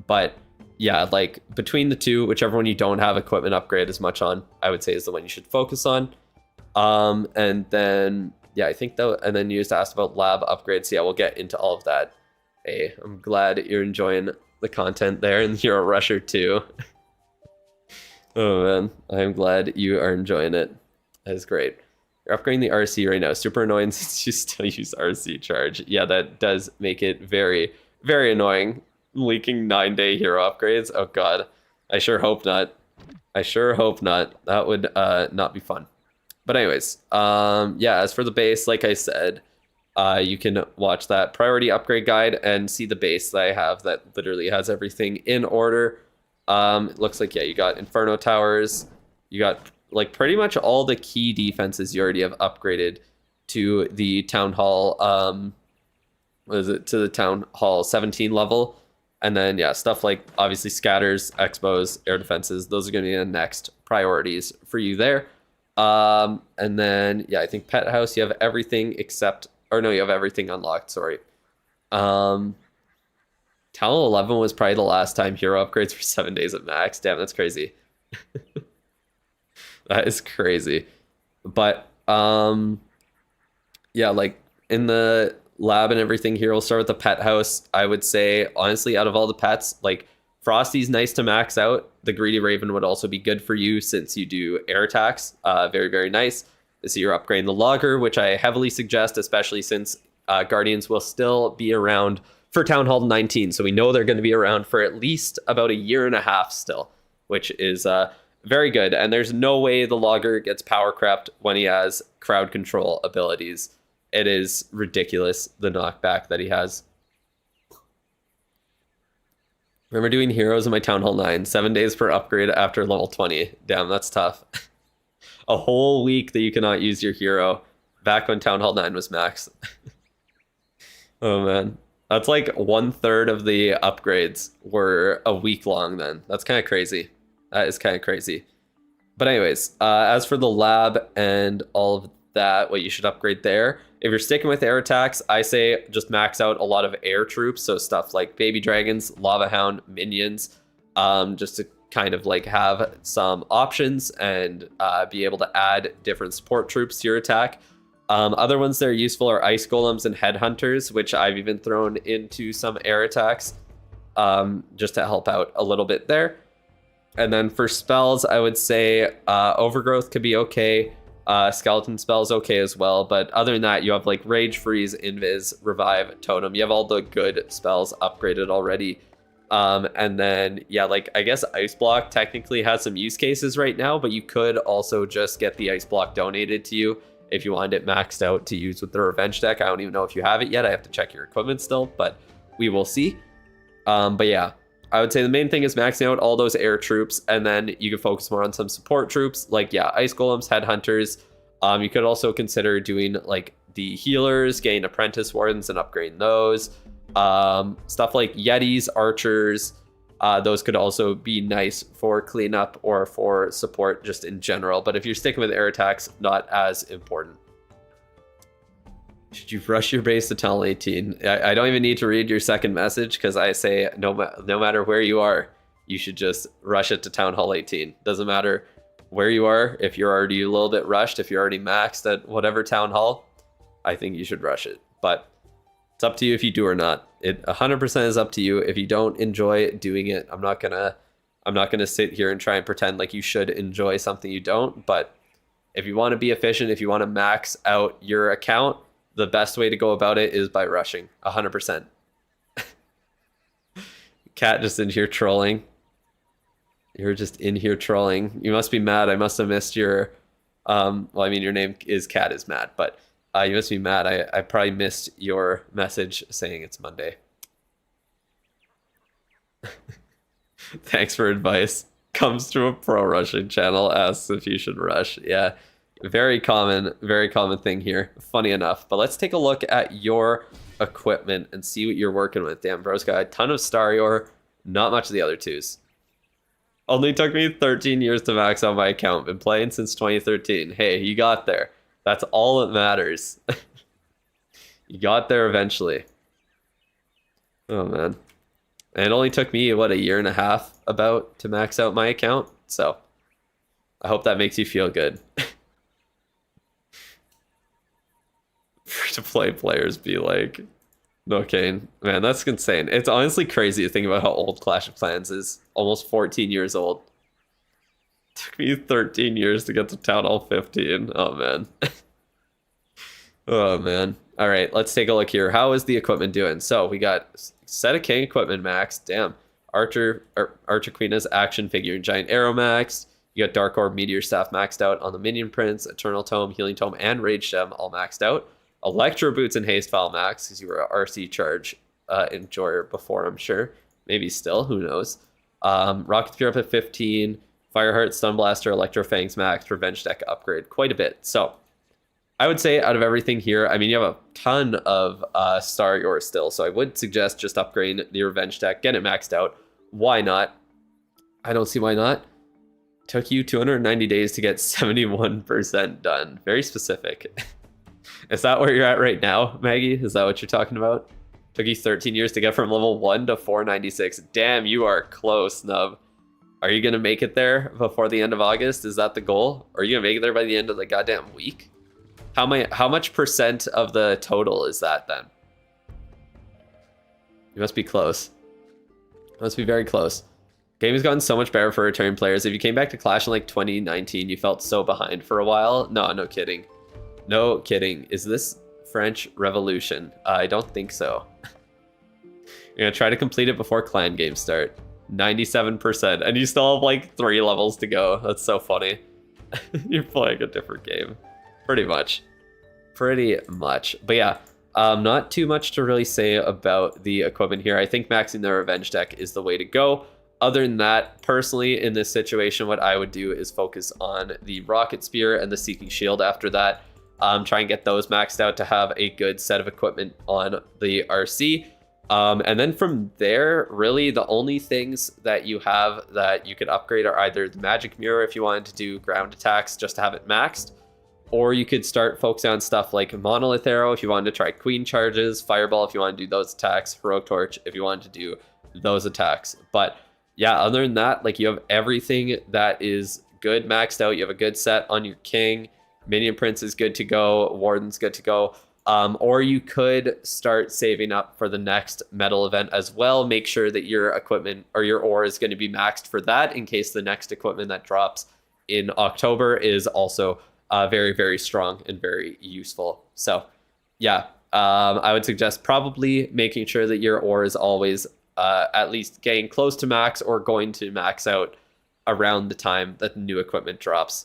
but yeah, like between the two, whichever one you don't have equipment upgrade as much on, I would say is the one you should focus on. And then yeah, I think that, and then you just asked about lab upgrades. Yeah, we'll get into all of that. Hey, I'm glad you're enjoying the content there, and you're a rusher too. Oh man, I'm glad you are enjoying it. That is great. You're upgrading the RC right now. Super annoying since you still use RC charge. Yeah, that does make it very, very annoying. Leaking 9-day hero upgrades. Oh god. I sure hope not. I sure hope not. That would not be fun. But anyways, yeah, as for the base, like I said, you can watch that priority upgrade guide and see the base that I have that literally has everything in order. It looks like, yeah, you got Inferno Towers. You got like pretty much all the key defenses you already have upgraded to the Town Hall, to the Town Hall 17 level. And then, yeah, stuff like obviously scatters, expos, air defenses. Those are going to be the next priorities for you there. And then, yeah, I think Pet House, you have everything except, or no, you have everything unlocked, sorry. Town Hall 11 was probably the last time hero upgrades for 7 days at max. Damn, that's crazy. That is crazy. But, yeah, like in the lab and everything here, we'll start with the Pet House. I would say, honestly, out of all the pets, like Frosty's nice to max out. The Greedy Raven would also be good for you since you do air attacks. Very, very nice. So you're upgrading the Logger, which I heavily suggest, especially since Guardians will still be around for Town Hall 19. So we know they're going to be around for at least about a year and a half still, which is very good. And there's no way the Logger gets power crept when he has crowd control abilities. It is ridiculous, the knockback that he has. Remember doing heroes in my Town Hall 9, 7 days per upgrade after level 20. Damn, that's tough. A whole week that you cannot use your hero back when Town Hall 9 was max. Oh man. That's like 1/3 of the upgrades were a week long then. That's kind of crazy. That is kind of crazy. But anyways, as for the lab and all of that, what you should upgrade there. If you're sticking with air attacks, I say just max out a lot of air troops. So stuff like baby dragons, lava hound, minions, just to kind of like have some options and be able to add different support troops to your attack. Other ones that are useful are ice golems and headhunters, which I've even thrown into some air attacks just to help out a little bit there. And then for spells, I would say overgrowth could be okay. Skeleton spells okay as well. But other than that, you have like rage, freeze, invis, revive, totem. You have all the good spells upgraded already. And then, yeah, like I guess ice block technically has some use cases right now, but you could also just get the ice block donated to you if you wanted it maxed out to use with the revenge deck. I don't even know if you have it yet. I have to check your equipment still, but we will see. But yeah, I would say the main thing is maxing out all those air troops, and then you can focus more on some support troops like, yeah, ice golems, headhunters. You could also consider doing like the healers, getting apprentice wardens and upgrading those. Stuff like yetis, archers, those could also be nice for cleanup or for support just in general. But if you're sticking with air attacks, not as important. Should you rush your base to Tunnel 18? I don't even need to read your second message because I say no matter where you are, you should just rush it to Town Hall 18. Doesn't matter where you are. If you're already a little bit rushed, if you're already maxed at whatever Town Hall, I think you should rush it. But it's up to you if you do or not. It 100% is up to you. If you don't enjoy doing it, I'm not gonna sit here and try and pretend like you should enjoy something you don't. But if you want to be efficient, if you want to max out your account, the best way to go about it is by rushing 100%. Cat just in here trolling. You're just in here trolling. You must be mad. I must have missed your well, I mean, your name is Cat is mad, but you must be mad. I probably missed your message saying it's Monday. Thanks for advice. Comes to a pro rushing channel, asks if you should rush. Yeah, very common thing here. Funny enough. But let's take a look at your equipment and see what you're working with. Damn, bro's got a ton of Starior, not much of the other twos. Only took me 13 years to max out my account. Been playing since 2013. Hey, you got there. That's all that matters. You got there eventually. Oh, man. And it only took me, what, a year and a half about to max out my account? So, I hope that makes you feel good. Free-to-play players be like, okay, man, that's insane. It's honestly crazy to think about how old Clash of Clans is. Almost 14 years old. Took me 13 years to get to Town Hall 15. Oh, man. Oh, man. All right, let's take a look here. How is the equipment doing? So we got Set of King equipment max. Damn. Archer Queen's action figure. Giant Arrow maxed. You got Dark Orb Meteor Staff maxed out on the Minion Prince. Eternal Tome, Healing Tome, and Rage Gem all maxed out. Electro Boots and Haste File max because you were a RC Charge enjoyer before, I'm sure. Maybe still, who knows. Rocket Spear up at 15. Fireheart, Stun Blaster, Electro Fangs max, Revenge Deck upgrade quite a bit. So I would say out of everything here, I mean, you have a ton of Starior still, so I would suggest just upgrading the Revenge Deck, get it maxed out. Why not? I don't see why not. Took you 290 days to get 71% done. Very specific. Is that where you're at right now, Maggie? Is that what you're talking about? Took you 13 years to get from level 1 to 496. Damn, you are close, Nub. Are you going to make it there before the end of August? Is that the goal? Or are you going to make it there by the end of the goddamn week? How much percent of the total is that then? You must be close. Must be very close. Game has gotten so much better for returning players. If you came back to Clash in like 2019, you felt so behind for a while. No, no kidding. No kidding. Is this French Revolution? I don't think so. You're going to try to complete it before clan games start. 97%. And you still have like 3 levels to go. That's so funny. You're playing a different game. Pretty much. Pretty much. But yeah, not too much to really say about the equipment here. I think maxing the Revenge Deck is the way to go. Other than that, personally, in this situation, what I would do is focus on the Rocket Spear and the Seeking Shield after that. Try and get those maxed out to have a good set of equipment on the RC. And then from there, really the only things that you have that you could upgrade are either the magic mirror if you wanted to do ground attacks just to have it maxed, or you could start focusing on stuff like monolith arrow if you wanted to try queen charges, fireball if you want to do those attacks, heroic torch if you wanted to do those attacks. But yeah, other than that, like, you have everything that is good maxed out. You have a good set on your king. Minion Prince is good to go. Warden's good to go. Or you could start saving up for the next medal event as well. Make sure that your equipment or your ore is going to be maxed for that in case the next equipment that drops in October is also very, very strong and very useful. So yeah, I would suggest probably making sure that your ore is always at least getting close to max or going to max out around the time that the new equipment drops.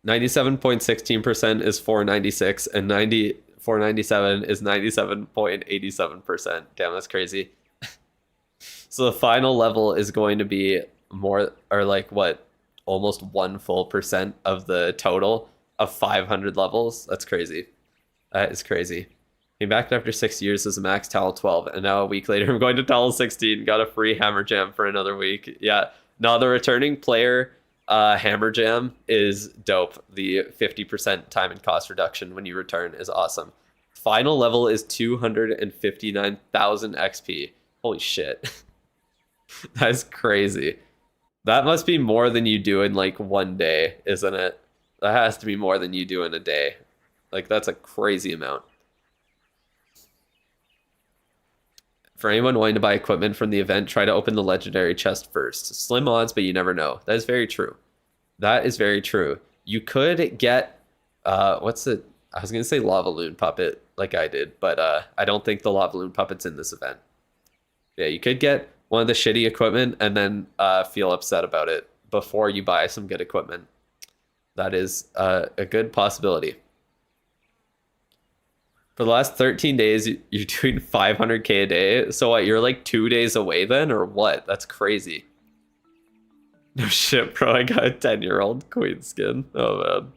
97.16% is 496 and 497 is 97.87%. Damn, that's crazy. So the final level is going to be more, or like what, almost 1 full percent of the total of 500 levels. That's crazy. That is crazy. Came back after 6 years as a max Talon 12, and now a week later I'm going to Talon 16. Got a free Hammer Jam for another week. Yeah, no, the returning player Hammer Jam is dope. The 50% time and cost reduction when you return is awesome. Final level is 259,000 XP. Holy shit. That's crazy. That must be more than you do in like one day, isn't it? That has to be more than you do in a day. Like, that's a crazy amount. For anyone wanting to buy equipment from the event, try to open the legendary chest first. Slim odds, but you never know. That is very true. That is very true. You could get, what's it? I was going to say Lava Loon Puppet, like I did, but I don't think the Lava Loon Puppet's in this event. Yeah, you could get one of the shitty equipment and then feel upset about it before you buy some good equipment. That is a good possibility. For the last 13 days, you're doing 500k a day. So what, you're like 2 days away then, or what? That's crazy. No shit, bro. I got a 10-year-old queen skin. Oh, man.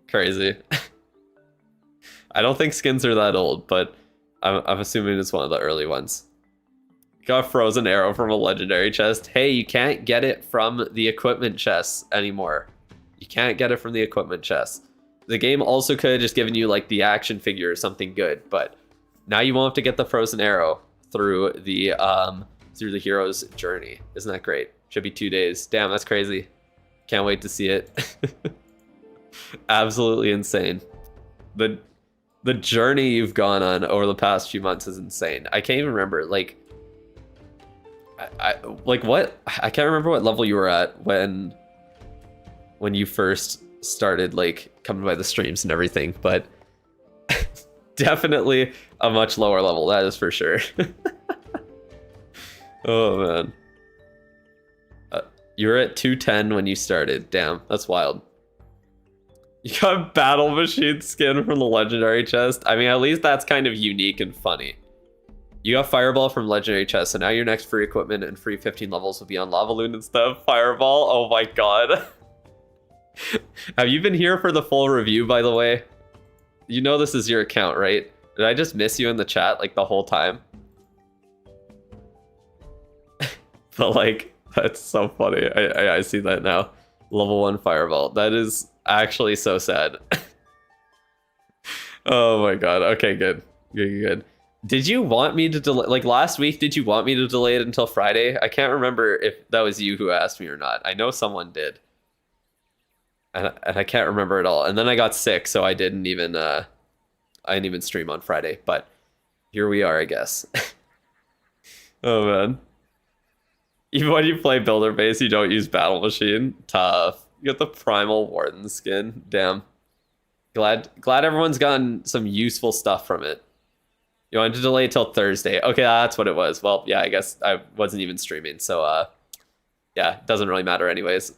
Crazy. I don't think skins are that old, but I'm assuming it's one of the early ones. Got a frozen arrow from a legendary chest. Hey, you can't get it from the equipment chests anymore. You can't get it from the equipment chests. The game also could have just given you like the action figure or something good, but now you won't have to get the frozen arrow through the hero's journey. Isn't that great? Should be 2 days. Damn, that's crazy. Can't wait to see it. Absolutely insane. The journey you've gone on over the past few months is insane. I can't even remember, like, I like what? I can't remember what level you were at when you first started like coming by the streams and everything, but definitely a much lower level, that is for sure. Oh man, you were at 210 when you started. Damn, that's wild. You got Battle Machine skin from the legendary chest. I mean, at least that's kind of unique and funny. You got Fireball from legendary chest, so now your next free equipment and free 15 levels will be on Lava Loon instead of Fireball. Oh my god. Have you been here for the full review, by the way? You know this is your account, right? Did I just miss you in the chat like the whole time? But like, that's so funny. I see that now. Level 1 Fireball. That is actually so sad. Oh my god. Okay, good. Good. Did you want me to delay, like last week, did you want me to delay it until Friday? I can't remember if that was you who asked me or not. I know someone did. And I can't remember at all. And then I got sick, so I didn't even stream on Friday. But here we are, I guess. Oh man. Even when you play Builder Base, you don't use Battle Machine. Tough. You got the Primal Warden skin. Damn. Glad everyone's gotten some useful stuff from it. You wanted to delay till Thursday. Okay, that's what it was. Well, yeah, I guess I wasn't even streaming, so yeah, doesn't really matter anyways.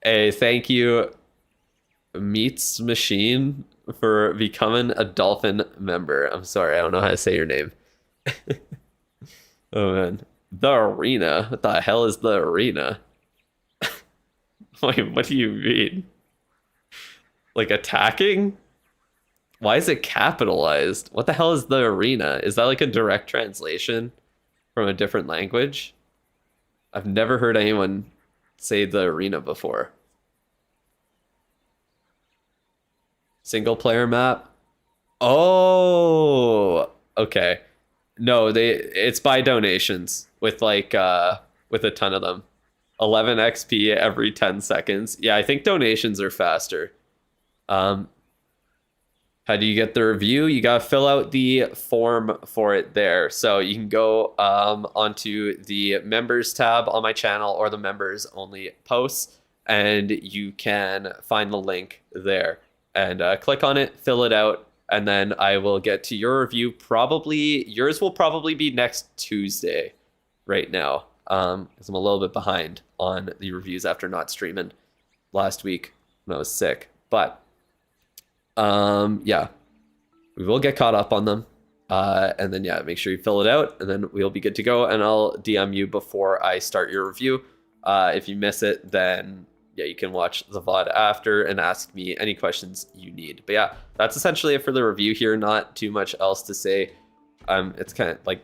Hey, thank you, Meats Machine, for becoming a Dolphin member. I'm sorry, I don't know how to say your name. Oh man. The Arena? What the hell is the Arena? Wait, what do you mean? Like attacking? Why is it capitalized? What the hell is the arena? Is that like a direct translation from a different language? I've never heard anyone say the arena before. Single player map? Oh, okay. No, it's by donations with like with a ton of them. 11 XP every 10 seconds. Yeah, I think donations are faster. Um, how do you get the review? You gotta fill out the form for it there. So you can go onto the members tab on my channel or the members only posts, and you can find the link there and click on it, fill it out, and then I will get to your review. Probably yours will probably be next Tuesday right now, because I'm a little bit behind on the reviews after not streaming last week when I was sick. But yeah, we will get caught up on them. And then, yeah, make sure you fill it out, and then we'll be good to go. And I'll DM you before I start your review. If you miss it, then yeah, you can watch the VOD after and ask me any questions you need. But yeah, that's essentially it for the review here. Not too much else to say. It's kind of like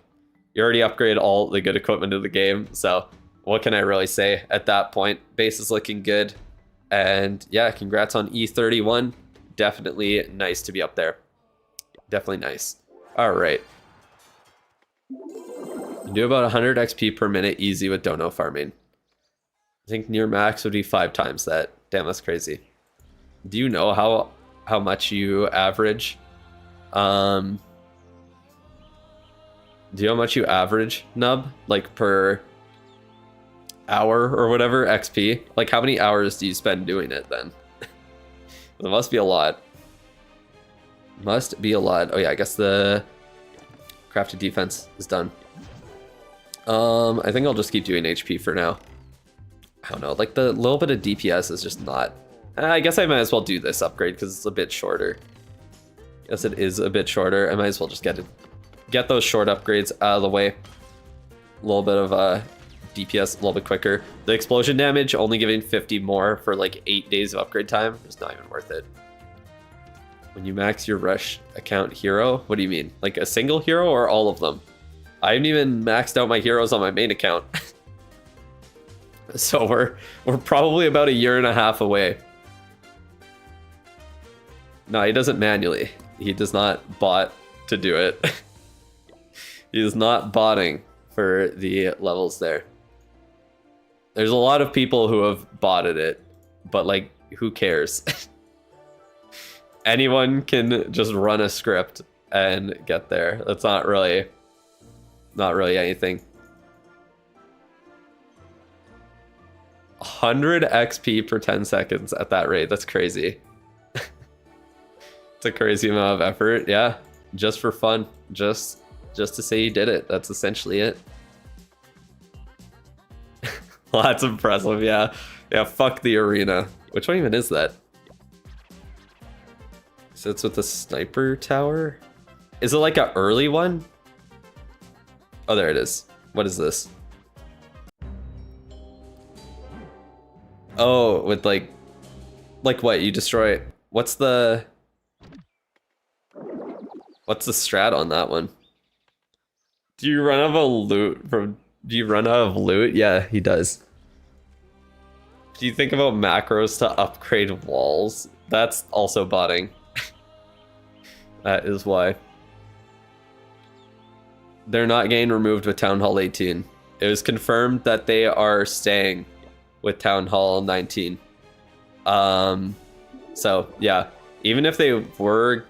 you already upgraded all the good equipment of the game. So what can I really say at that point? Base is looking good. And yeah, congrats on E31. Definitely nice to be up there. Definitely nice. All right. You do about 100 XP per minute easy with dono farming. I think near max would be 5 times that. Damn, that's crazy. Do you know how much you average? Do you know how much you average, Nub? Like per hour or whatever, XP? Like how many hours do you spend doing it then? It must be a lot. Must be a lot. Oh yeah, I guess the crafted defense is done. I think I'll just keep doing HP for now. I don't know, like the little bit of DPS is just not... I guess I might as well do this upgrade because it's a bit shorter. Yes, it is a bit shorter. I might as well just get those short upgrades out of the way. A little bit of DPS, a little bit quicker. The explosion damage only giving 50 more for like 8 days of upgrade time is not even worth it. When you max your rush account hero, what do you mean? Like a single hero or all of them? I haven't even maxed out my heroes on my main account. So we're probably about 1.5 years away. No, he doesn't manually. He does not bot to do it. He is not botting for the levels there. There's a lot of people who have botted it, but like, who cares? Anyone can just run a script and get there. That's not really anything. 100 XP per 10 seconds at that rate. That's crazy. It's a crazy amount of effort. Yeah, just for fun. Just to say you did it. That's essentially it. Well, that's impressive. Yeah. Yeah, fuck the arena. Which one even is that? Sits with the sniper tower? Is it like an early one? Oh, there it is. What is this? Oh, with like what? You destroy it. What's the strat on that one? Do you run out of loot from... Do you run out of loot? Yeah, he does. Do you think about macros to upgrade walls? That's also botting. That is why. They're not getting removed with Town Hall 18. It was confirmed that they are staying with Town Hall 19. So yeah, even if they were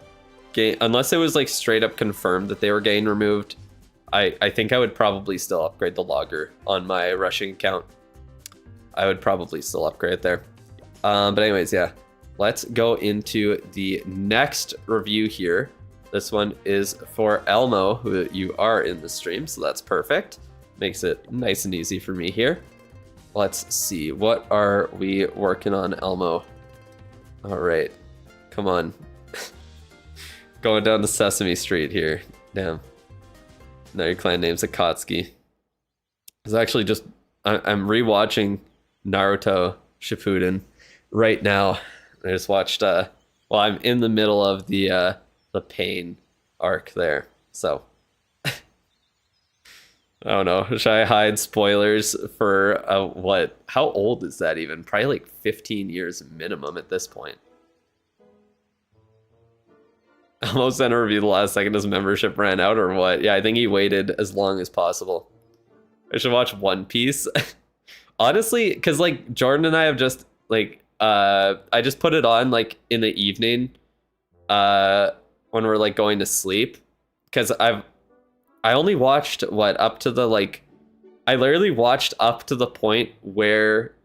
unless it was like straight up confirmed that they were getting removed, I think I would probably still upgrade the logger on my rushing account. I would probably still upgrade it there. But anyways, yeah, let's go into the next review here. This one is for Elmo, who you are in the stream, so that's perfect. Makes it nice and easy for me here. Let's see, what are we working on, Elmo? All right, come on. Going down to Sesame Street here. Damn. Now your clan name's Akatsuki. It's actually just, I'm rewatching Naruto Shippuden right now. I just watched, well, I'm in the middle of the the pain arc there. So I don't know. Should I hide spoilers for what? How old is that even? Probably like 15 years minimum at this point. Almost sent a review the last second his membership ran out or what? Yeah, I think he waited as long as possible. I should watch One Piece. Honestly, because like Jordan and I have just like I just put it on like in the evening when we're like going to sleep. Because I only watched what up to the like I literally watched up to the point where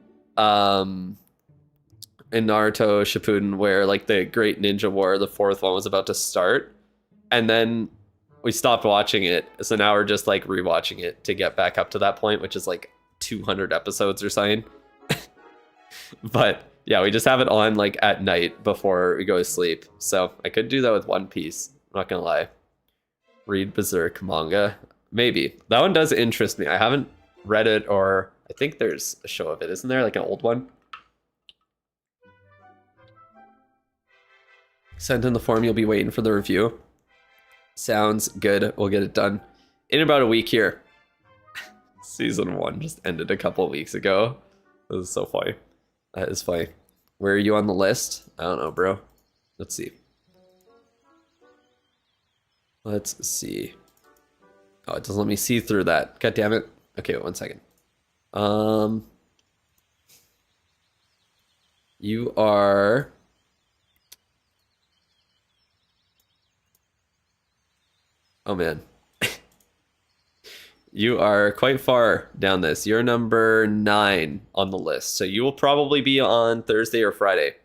in Naruto Shippuden where like the Great Ninja War, the fourth one was about to start, and then we stopped watching it. So now we're just like rewatching it to get back up to that point, which is like 200 episodes or something. But yeah, we just have it on like at night before we go to sleep. So I could do that with One Piece. I'm not gonna lie. Read Berserk manga. Maybe. That one does interest me. I haven't read it, or I think there's a show of it. Isn't there like an old one? Send in the form, you'll be waiting for the review. Sounds good. We'll get it done in about a week here. Season 1 just ended a couple of weeks ago. This is so funny. That is funny. Where are you on the list? I don't know, bro. Let's see. Let's see. Oh, it doesn't let me see through that. God damn it. Okay, wait, 1 second. You are... Oh, man. You are quite far down this. You're number 9 on the list. So you will probably be on Thursday or Friday.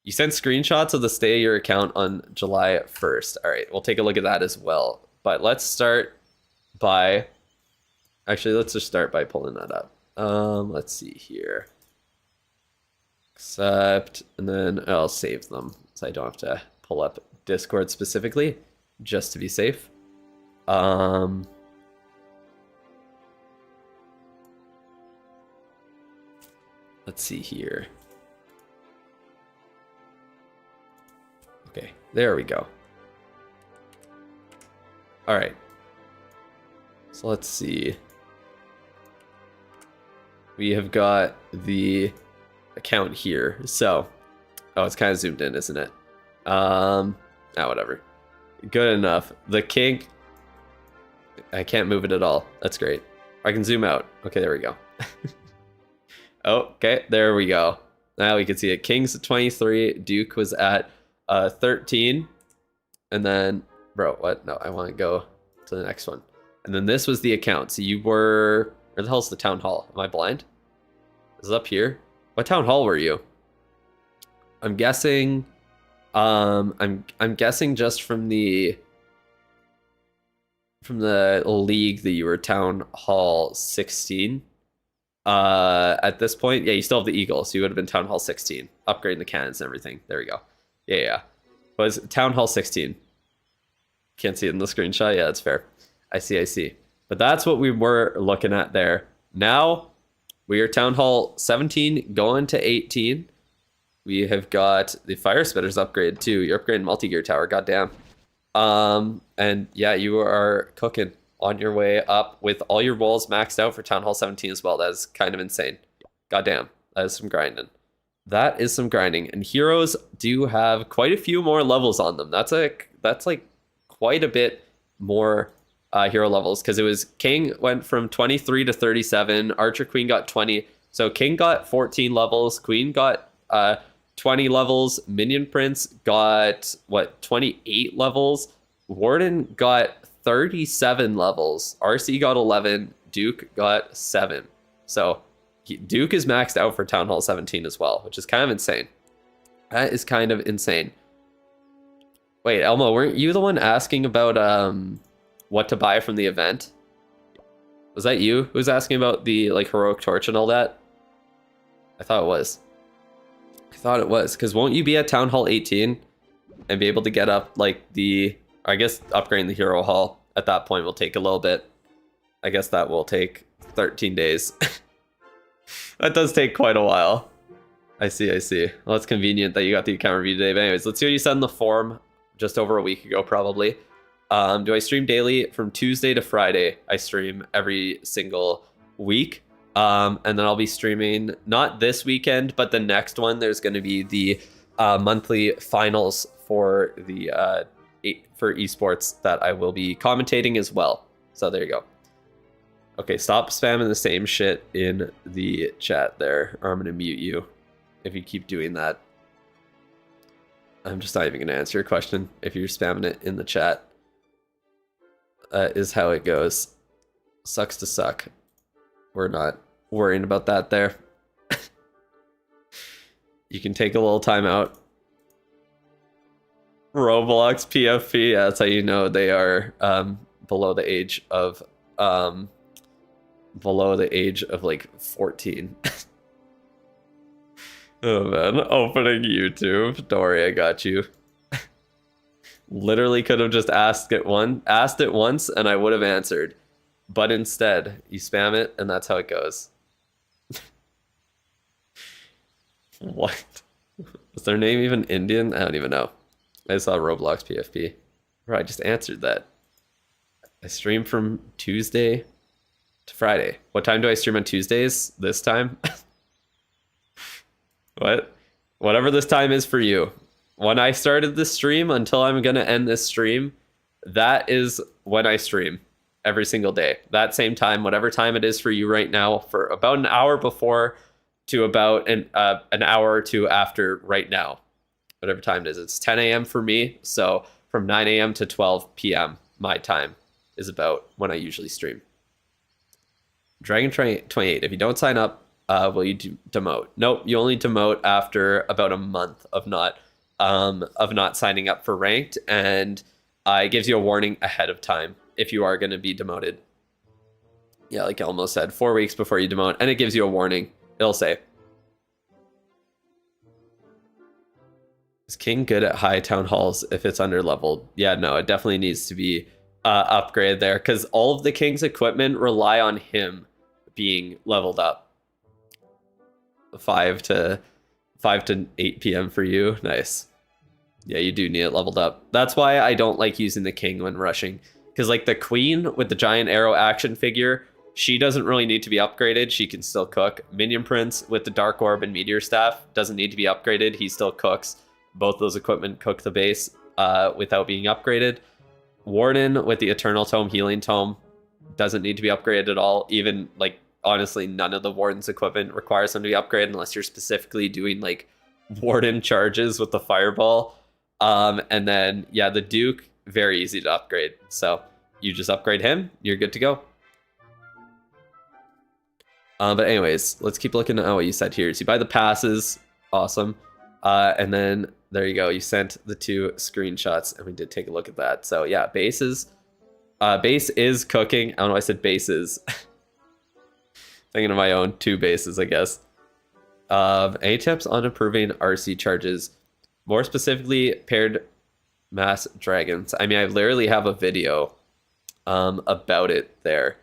You sent screenshots of the stay of your account on July 1st. All right, we'll take a look at that as well. But let's start by... Actually, let's just start by pulling that up. Let's see here. Accept, and then I'll save them so I don't have to pull up Discord specifically, just to be safe. Let's see here. Okay, there we go. All right. So let's see. We have got the account here. So, oh, it's kind of zoomed in, isn't it? Whatever. Good enough. The king. I can't move it at all. That's great. I can zoom out. Okay, there we go. Okay, there we go. Now we can see it. King's at 23. Duke was at 13. And then, bro, what? No, I want to go to the next one. And then this was the account. So you were... Where the hell's the town hall? Am I blind? Is it up here? What town hall were you? I'm guessing... I'm guessing just from the league that you were town hall 16. At this point, yeah, you still have the eagle, so you would have been town hall 16, upgrading the cannons and everything. There we go. Yeah. But it's town hall 16. Can't see it in the screenshot. Yeah, that's fair. I see. But that's what we were looking at there. Now we are town hall 17 going to 18. We have got the fire spitters upgrade too. You're upgrading multi-gear tower. Goddamn. And yeah, you are cooking on your way up with all your walls maxed out for town hall 17 as well. That is kind of insane. Goddamn. That is some grinding. That is some grinding. And heroes do have quite a few more levels on them. That's like quite a bit more hero levels, because it was King went from 23 to 37. Archer Queen got 20. So King got 14 levels. Queen got 20 levels. Minion Prince got 28 levels. Warden got 37 levels. RC got 11. Duke got 7. So Duke is maxed out for Town Hall 17 as well, which is kind of insane. That is kind of insane. Wait, Elmo, weren't you the one asking about what to buy from the event? Was that you who was asking about the heroic torch and all that? I thought it was. Because won't you be at Town Hall 18 and be able to get up I guess upgrading the hero hall at that point will take a little bit. I guess that will take 13 days. That does take quite a while. I see. Well, it's convenient that you got the account review today. But anyways, let's see what you said in the forum just over a week ago, probably. Do I stream daily? From Tuesday to Friday, I stream every single week. And then I'll be streaming not this weekend, but the next one. There's going to be the monthly finals for the for esports that I will be commentating as well. So there you go. Okay, stop spamming the same shit in the chat there, or I'm going to mute you if you keep doing that. I'm just not even going to answer your question if you're spamming it in the chat. Is how it goes. Sucks to suck. We're not worrying about that there. You can take a little time out. Roblox PFP, yeah, that's how you know they are below the age of like 14. Oh man, opening YouTube. Don't worry, I got you. Literally could have just asked it once and I would have answered. But instead, you spam it and that's how it goes. What? Was their name even Indian? I don't even know. I saw Roblox PFP. Right, I just answered that. I stream from Tuesday to Friday. What time do I stream on Tuesdays? This time? What? Whatever this time is for you. When I started this stream until I'm going to end this stream, that is when I stream every single day. That same time, whatever time it is for you right now, for about an hour before to about an hour or two after right now. Whatever time it is. It's 10 a.m. for me, so from 9 a.m. to 12 p.m. my time is about when I usually stream. Dragon 28, if you don't sign up, will you demote? Nope, you only demote after about a month of not signing up for ranked, and it gives you a warning ahead of time if you are going to be demoted. Yeah, like Elmo said, 4 weeks before you demote, and it gives you a warning. It'll say, is King good at high town halls if it's under leveled? Yeah, no, it definitely needs to be upgraded there, because all of the King's equipment rely on him being leveled up. 5 to 8 p.m. for you. Nice. Yeah, you do need it leveled up. That's why I don't like using the King when rushing, because like the Queen with the giant arrow action figure, she doesn't really need to be upgraded. She can still cook. Minion Prince with the Dark Orb and Meteor Staff doesn't need to be upgraded. He still cooks. Both those equipment cook the base without being upgraded. Warden with the Eternal Tome, Healing Tome doesn't need to be upgraded at all. Even like honestly, none of the Warden's equipment requires them to be upgraded unless you're specifically doing like Warden charges with the Fireball. And then yeah, the Duke, very easy to upgrade. So you just upgrade him, you're good to go. But anyways, let's keep looking at what you said here. So you buy the passes, awesome. And then there you go. You sent the 2 screenshots, and we did take a look at that. So yeah, bases. Base is cooking. I don't know why I said bases. Thinking of my own 2 bases, I guess. Any tips on improving RC charges? More specifically, paired mass dragons. I mean, I literally have a video about it there.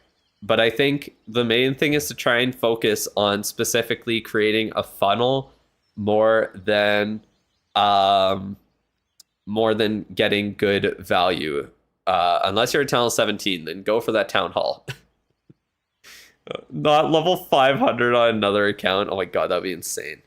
But I think the main thing is to try and focus on specifically creating a funnel more than getting good value. Unless you're at Town Hall 17, then go for that Town Hall. Not level 500 on another account. Oh my god, that'd be insane.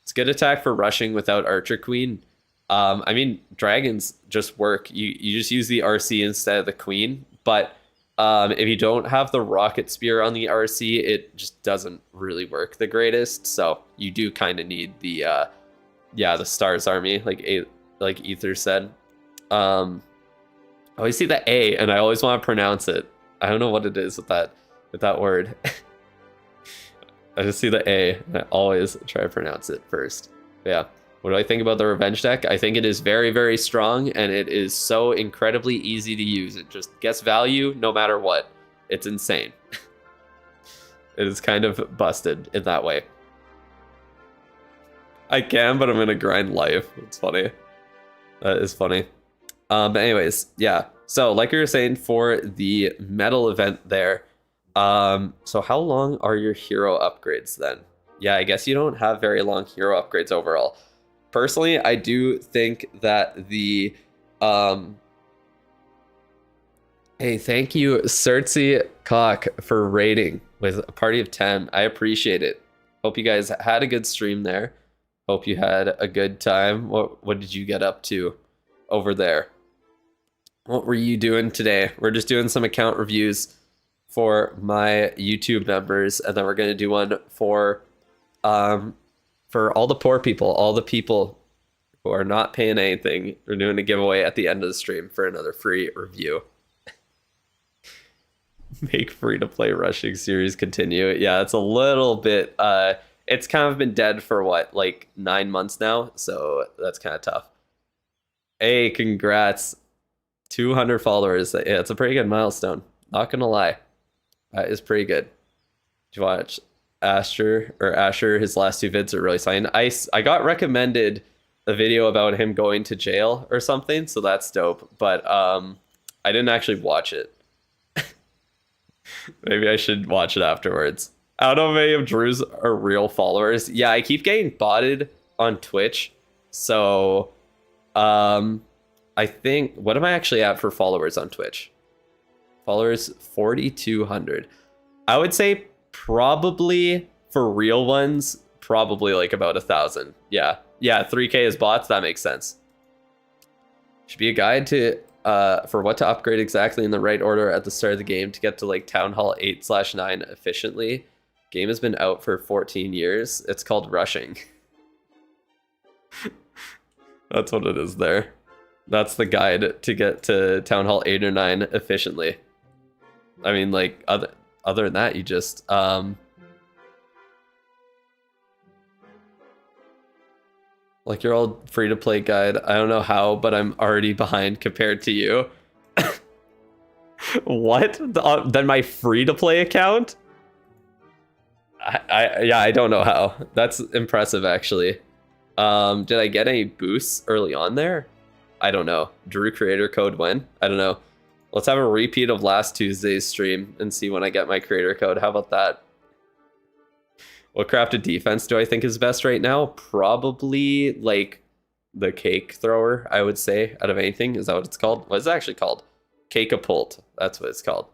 It's good attack for rushing without Archer Queen. I mean, dragons just work. You just use the RC instead of the Queen. But if you don't have the Rocket Spear on the RC, it just doesn't really work the greatest. So you do kind of need the the Stars Army, like Ether said. I always see the A, and I always want to pronounce it. I don't know what it is with that word. I just see the A, and I always try to pronounce it first. But yeah. What do I think about the Revenge deck? I think it is very, very strong, and it is so incredibly easy to use. It just gets value no matter what. It's insane. It is kind of busted in that way. I can, but I'm going to grind life. It's funny. That is funny. But anyways, yeah. So like you were saying for the medal event there, so how long are your hero upgrades then? Yeah, I guess you don't have very long hero upgrades overall. Personally, I do think that the Um, hey, thank you, Cersei Cock, for rating with a party of 10. I appreciate it. Hope you guys had a good stream there. Hope you had a good time. What did you get up to over there? What were you doing today? We're just doing some account reviews for my YouTube members, and then we're gonna do one for all the poor people, all the people who are not paying anything. We're doing a giveaway at the end of the stream for another free review. Make free-to-play rushing series continue. Yeah, it's a little bit it's kind of been dead for what, like 9 months now, so that's kind of tough. Hey, congrats. 200 followers. Yeah, it's a pretty good milestone. Not gonna lie. That is pretty good. Did you watch Asher? His last 2 vids are really fine. I got recommended a video about him going to jail or something, so that's dope. But I didn't actually watch it. Maybe I should watch it afterwards. I don't know if any of Drew's are real followers. Yeah, I keep getting botted on Twitch. So I think, what am I actually at for followers on Twitch? Followers 4,200. I would say probably for real ones, probably like about 1,000. Yeah, 3K is bots. That makes sense. Should be a guide to for what to upgrade exactly in the right order at the start of the game to get to like Town Hall 8/9 efficiently. Game has been out for 14 years. It's called rushing. That's what it is there. That's the guide to get to Town Hall 8 or 9 efficiently. I mean, like, other than that, you just like your old free-to-play guide. I don't know how, but I'm already behind compared to you. What? Then my free-to-play account? I don't know how. That's impressive, actually. Did I get any boosts early on there? I don't know. Drew creator code when? I don't know. Let's have a repeat of last Tuesday's stream and see when I get my creator code. How about that? What crafted defense do I think is best right now? Probably like the cake thrower, I would say, out of anything. Is that what it's called? What is it actually called? Cake-a-pult. That's what it's called.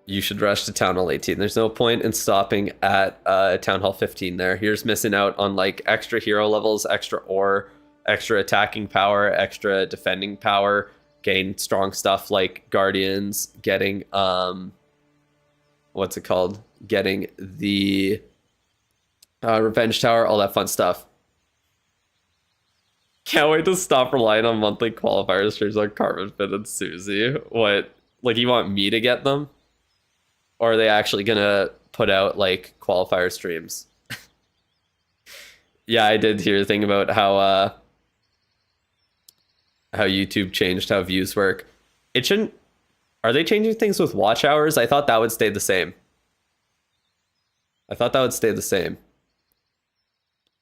You should rush to Town Hall 18. There's no point in stopping at Town Hall 15 there. You're just missing out on like extra hero levels, extra ore, extra attacking power, extra defending power, gain strong stuff like Guardians, getting what's it called? Getting the Revenge Tower, all that fun stuff. Can't wait to stop relying on monthly qualifier streams like Carbon Fit and Susie. What? Like, you want me to get them? Or are they actually gonna put out like qualifier streams? Yeah, I did hear a thing about how YouTube changed how views work. It shouldn't. Are they changing things with watch hours? I thought that would stay the same.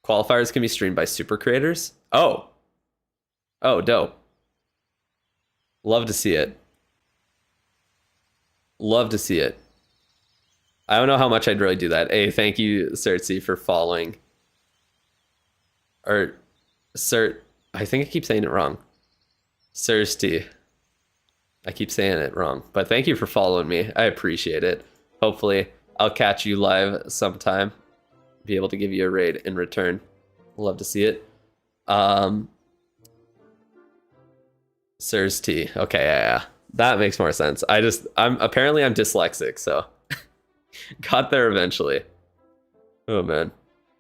Qualifiers can be streamed by super creators. Oh, dope. Love to see it. I don't know how much I'd really do that. Hey, thank you, Cersei, for following. Or, I think I keep saying it wrong. Cersei. I keep saying it wrong. But thank you for following me. I appreciate it. Hopefully, I'll catch you live sometime. Be able to give you a raid in return. Love to see it. Cersei. Okay, yeah. That makes more sense. I'm dyslexic, so got there eventually. Oh man.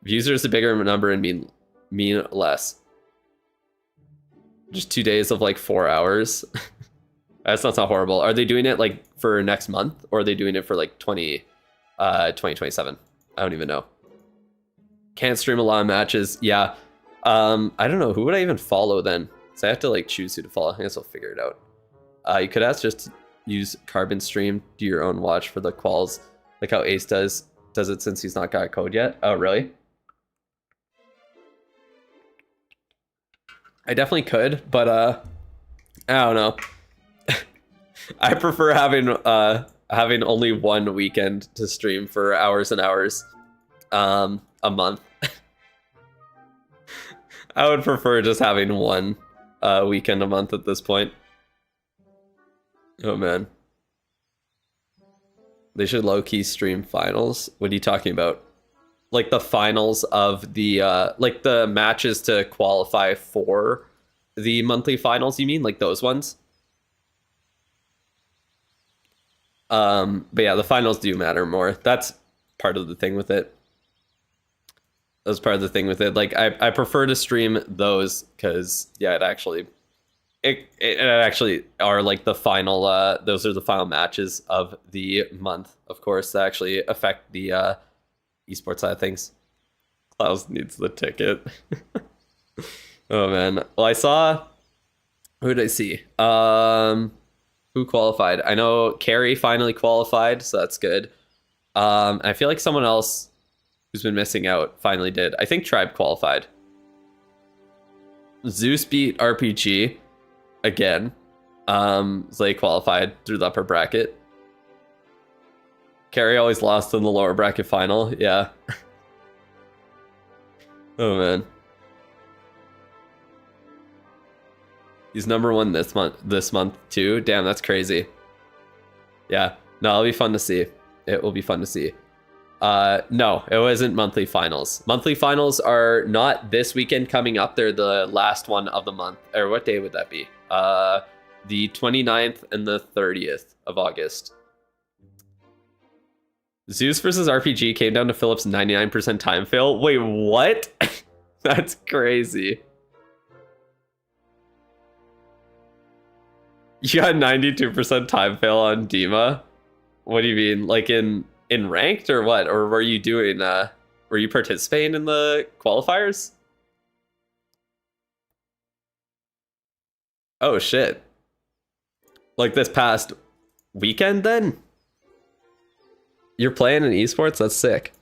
Views are just a bigger number and mean less. Just 2 days of like 4 hours. That's not so horrible. Are they doing it like for next month, or are they doing it for like 2027? I don't even know. Can't stream a lot of matches. Yeah. I don't know. Who would I even follow then? So I have to like choose who to follow. I guess I'll figure it out. You could ask just use Carbon Stream, do your own watch for the quals, like how Ace does it since he's not got a code yet. Oh, really? I definitely could, but I don't know. I prefer having only one weekend to stream for hours and hours a month. I would prefer just having one weekend a month at this point. Oh man. They should low-key stream finals. What are you talking about? Like the finals of the like the matches to qualify for the monthly finals, you mean? Like those ones? But yeah, the finals do matter more. That's part of the thing with it. That's part of the thing with it. Like I prefer to stream those because yeah, it actually are like the final those are the final matches of the month, of course, that actually affect the esports side of things. Klaus needs the ticket. Oh man. Well, I saw, who did I see? Who qualified? I know Carrie finally qualified, so that's good. I feel like someone else who's been missing out finally did. I think Tribe qualified. Zeus beat RPG again. So they qualified through the upper bracket. Carrie always lost in the lower bracket final. Yeah. Oh man. He's #1 this month too. Damn, that's crazy. Yeah. No, it'll be fun to see. It will be fun to see. No, it wasn't monthly finals. Monthly finals are not this weekend coming up. They're the last one of the month. Or what day would that be? The 29th and the 30th of August. Zeus versus RPG came down to Philip's 99% time fail. Wait, what? That's crazy. You got 92% time fail on Dima? What do you mean? Like in ranked or what? Or were you doing were you participating in the qualifiers? Oh shit. Like this past weekend then? You're playing in esports? That's sick.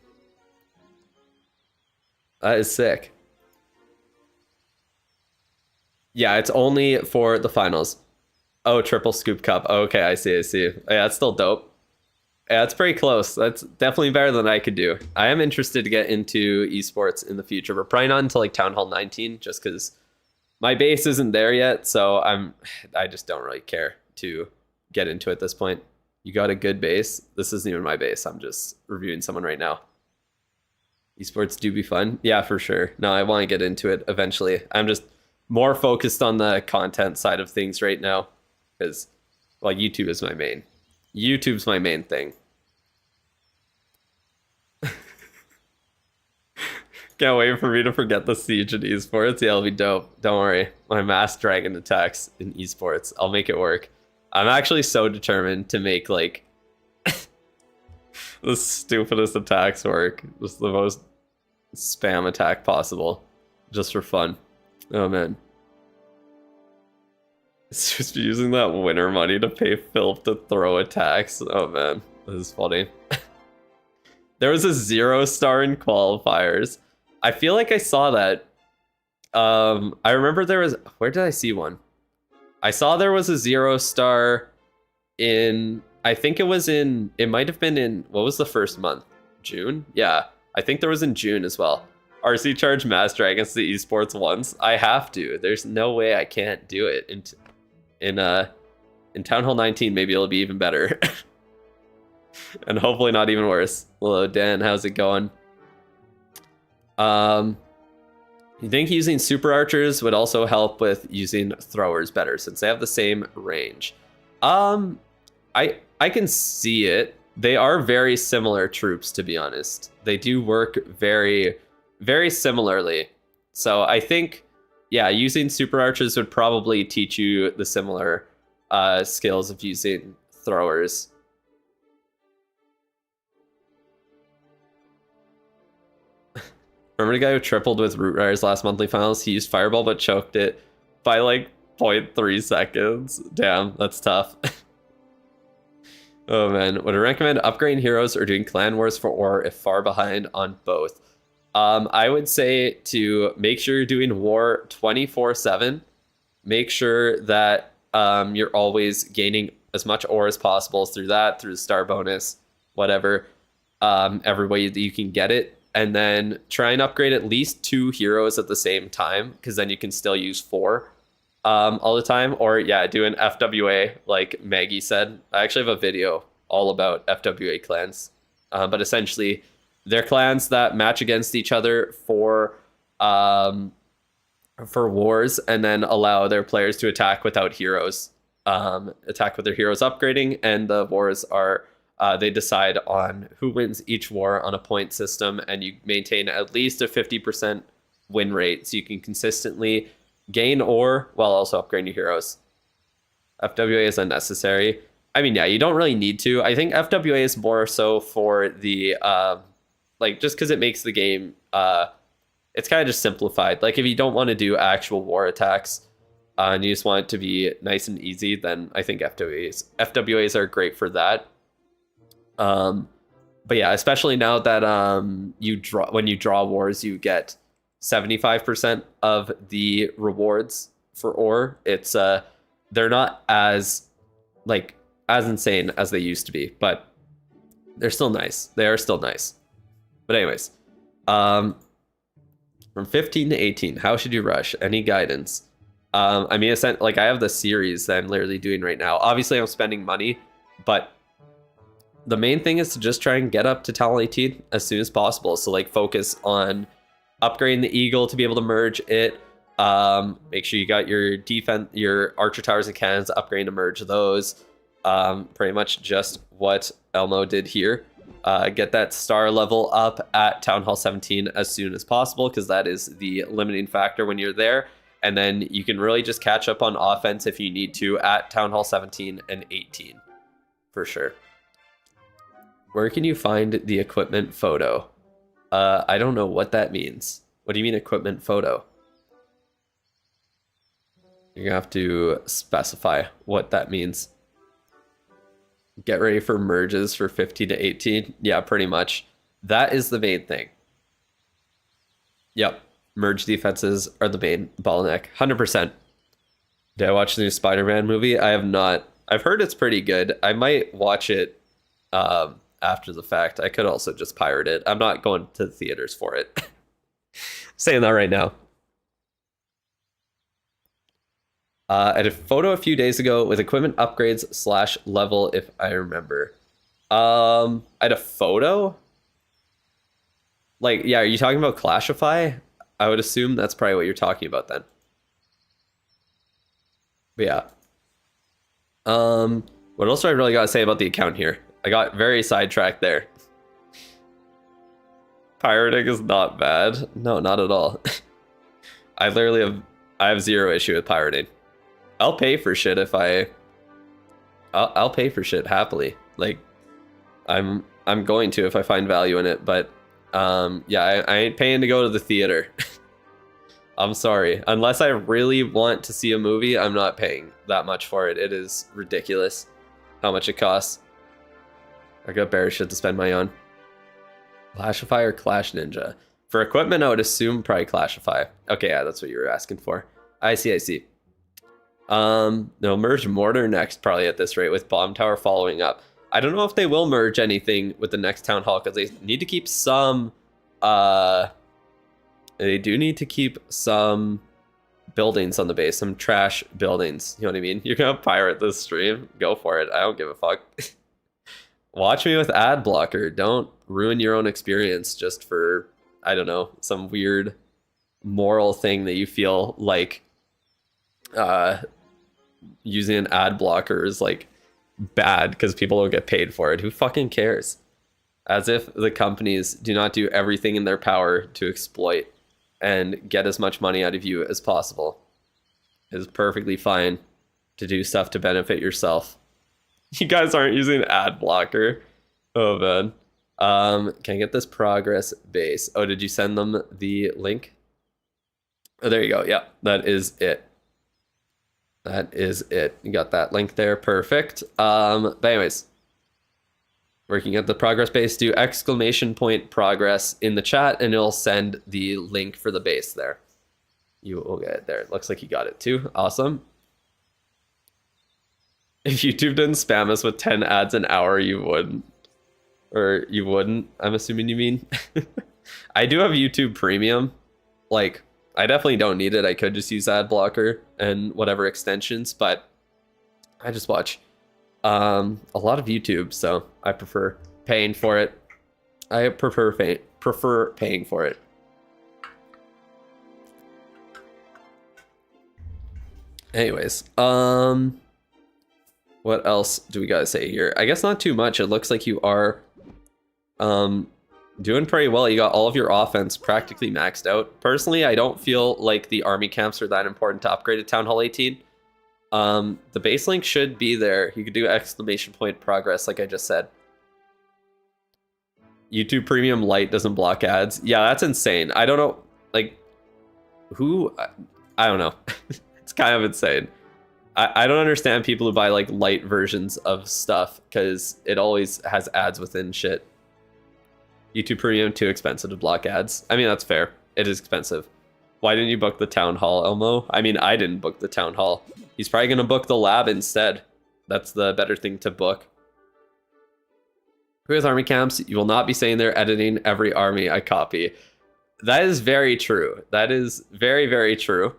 That is sick. Yeah, it's only for the finals. Oh, triple scoop cup. Oh, okay, I see. Yeah, that's still dope. Yeah, it's pretty close. That's definitely better than I could do. I am interested to get into esports in the future, but probably not until like Town Hall 19, just because my base isn't there yet. So I just don't really care to get into it at this point. You got a good base. This isn't even my base. I'm just reviewing someone right now. Esports do be fun. Yeah, for sure. No, I want to get into it eventually. I'm just more focused on the content side of things right now. Because, well, YouTube is my main. YouTube's my main thing. Can't wait for me to forget the siege in esports. Yeah, it'll be dope. Don't worry. My mass dragon attacks in esports. I'll make it work. I'm actually so determined to make, like, the stupidest attacks work. Just the most spam attack possible. Just for fun. Oh, man. It's just using that winner money to pay Philip to throw attacks. Oh man, this is funny. There was a 0-star in qualifiers. I feel like I saw that. I remember there was, where did I see one? I saw there was a 0-star in, I think it was in, it might have been in, what was the first month? June? Yeah, I think there was in June as well. RC charge Mass Dragons to esports once. I have to. There's no way I can't do it. In Town Hall 19, maybe it'll be even better. And hopefully not even worse. Hello, Dan. How's it going? You think using super archers would also help with using throwers better since they have the same range? I can see it. They are very similar troops, to be honest. They do work very, very similarly. So I think, yeah, using super archers would probably teach you the similar skills of using throwers. Remember the guy who tripled with Root Riders last monthly finals? He used Fireball but choked it by like 0.3 seconds. Damn, that's tough. Oh man, would I recommend upgrading heroes or doing clan wars for or if far behind on both? I would say to make sure you're doing war 24/7. Make sure that you're always gaining as much ore as possible through that, through the star bonus, whatever. Every way that you can get it. and then try and upgrade at least 2 heroes at the same time, because then you can still use 4 all the time. Or yeah, do an FWA like Maggie said. I actually have a video all about FWA clans, but essentially they're clans that match against each other for wars, and then allow their players to attack without heroes, attack with their heroes upgrading, and the wars are they decide on who wins each war on a point system, and you maintain at least a 50% win rate so you can consistently gain ore while also upgrading your heroes. FWA is unnecessary. I mean, yeah, you don't really need to. I think FWA is more so for the like, just because it makes the game it's kind of just simplified. Like if you don't want to do actual war attacks and you just want it to be nice and easy, then I think FWAs are great for that. But yeah, especially now that when you draw wars, you get 75% of the rewards for ore. It's they're not as insane as they used to be, but they're still nice. They are still nice. But anyways, from 15 to 18, how should you rush? Any guidance? I mean, like I have the series that I'm literally doing right now. Obviously, I'm spending money, but the main thing is to just try and get up to Talent 18 as soon as possible. So like focus on upgrading the Eagle to be able to merge it. Make sure you got your defense, your archer towers and cannons, upgrading to merge those. Pretty much just what Elmo did here. Get that star level up at Town Hall 17 as soon as possible, because that is the limiting factor when you're there. And then you can really just catch up on offense if you need to at Town Hall 17 and 18 for sure. Where can you find the equipment photo? I don't know what that means. What do you mean equipment photo? You're gonna have to specify what that means. Get ready for merges for 15 to 18. Yeah, pretty much. That is the main thing. Yep. Merge defenses are the main bottleneck. 100%. Did I watch the new Spider-Man movie? I have not. I've heard it's pretty good. I might watch it after the fact. I could also just pirate it. I'm not going to the theaters for it. Saying that right now. I had a photo a few days ago with equipment upgrades / level, if I remember. I had a photo? Like, yeah, are you talking about Clashify? I would assume that's probably what you're talking about then. But yeah. What else do I really got to say about the account here? I got very sidetracked there. Pirating is not bad. No, not at all. I have zero issue with pirating. I'll pay for shit if I'll pay for shit happily. Like, I'm going to if I find value in it, but yeah, I ain't paying to go to the theater. I'm sorry. Unless I really want to see a movie, I'm not paying that much for it. It is ridiculous how much it costs. I got better shit to spend money on. Clashify or Clash Ninja? For equipment, I would assume probably Clashify. Okay, yeah, that's what you were asking for. I see. They'll merge Mortar next, probably at this rate, with Bomb Tower following up. I don't know if they will merge anything with the next Town Hall, because they need to keep some, they do need to keep some buildings on the base, some trash buildings. You know what I mean? You're gonna pirate this stream? Go for it. I don't give a fuck. Watch me with ad blocker. Don't ruin your own experience just for, I don't know, some weird moral thing that you feel like using an ad blocker is like bad because people don't get paid for it. Who fucking cares? As if the companies do not do everything in their power to exploit and get as much money out of you as possible. It is perfectly fine to do stuff to benefit yourself. You guys aren't using ad blocker. Oh man. Can I get this progress base? Oh, did you send them the link? Oh, there you go. Yeah, that is it. That is it. You got that link there. Perfect. But anyways, working at the progress base, do !point progress in the chat and it'll send the link for the base there. You will get it there. It looks like you got it too. Awesome. If YouTube didn't spam us with 10 ads an hour, you wouldn't. Or you wouldn't, I'm assuming you mean. I do have YouTube Premium. Like, I definitely don't need it. I could just use ad blocker and whatever extensions, but I just watch a lot of YouTube, so I prefer paying for it. I prefer paying for it. Anyways, what else do we gotta say here? I guess not too much. It looks like you are doing pretty well. You got all of your offense practically maxed out. Personally, I don't feel like the army camps are that important to upgrade to Town Hall 18. The base link should be there. You could do exclamation point progress, like I just said. YouTube Premium Lite doesn't block ads. Yeah, that's insane. I don't know, like, who? I don't know. It's kind of insane. I don't understand people who buy like light versions of stuff because it always has ads within shit. YouTube Premium too expensive to block ads. I mean, that's fair. It is expensive. Why didn't you book the Town Hall, Elmo? I mean, I didn't book the Town Hall. He's probably going to book the lab instead. That's the better thing to book. Who has army camps? You will not be saying they're editing every army I copy. That is very true. That is very, very true.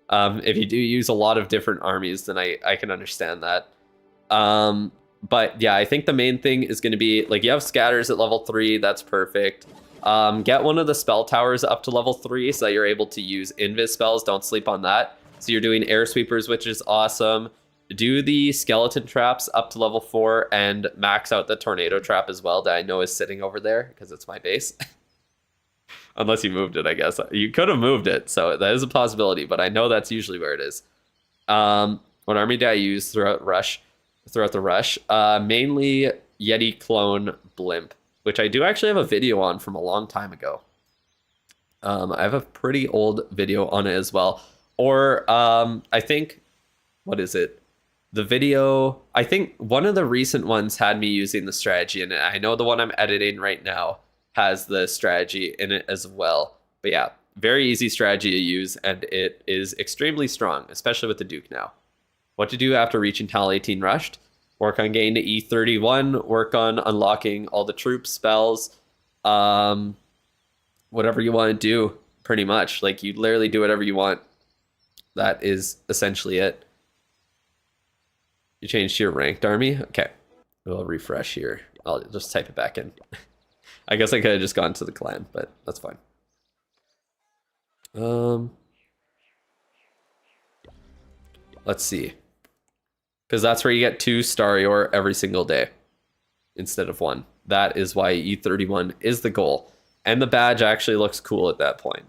If you do use a lot of different armies, then I can understand that. But yeah, I think the main thing is going to be, like, you have scatters at level 3. That's perfect. Get one of the spell towers up to level 3 so that you're able to use invis spells. Don't sleep on that. So you're doing air sweepers, which is awesome. Do the skeleton traps up to level 4 and max out the tornado trap as well that I know is sitting over there because it's my base. Unless you moved it, I guess. You could have moved it, so that is a possibility, but I know that's usually where it is. What army did I use throughout the rush? Mainly Yeti Clone Blimp, which I do actually have a video on from a long time ago. I have a pretty old video on it as well. Or I think, what is it? The video, I think one of the recent ones had me using the strategy, and I know the one I'm editing right now has the strategy in it as well. But yeah, very easy strategy to use, and it is extremely strong, especially with the Duke now. What to do after reaching Town 18 rushed? Work on getting to E31, work on unlocking all the troop spells, whatever you want to do, pretty much. Like, you literally do whatever you want. That is essentially it. You changed to your ranked army? Okay. We'll refresh here. I'll just type it back in. I guess I could have just gone to the clan, but that's fine. Let's see. Because that's where you get 2 Starior every single day instead of 1. That is why E31 is the goal. And the badge actually looks cool at that point.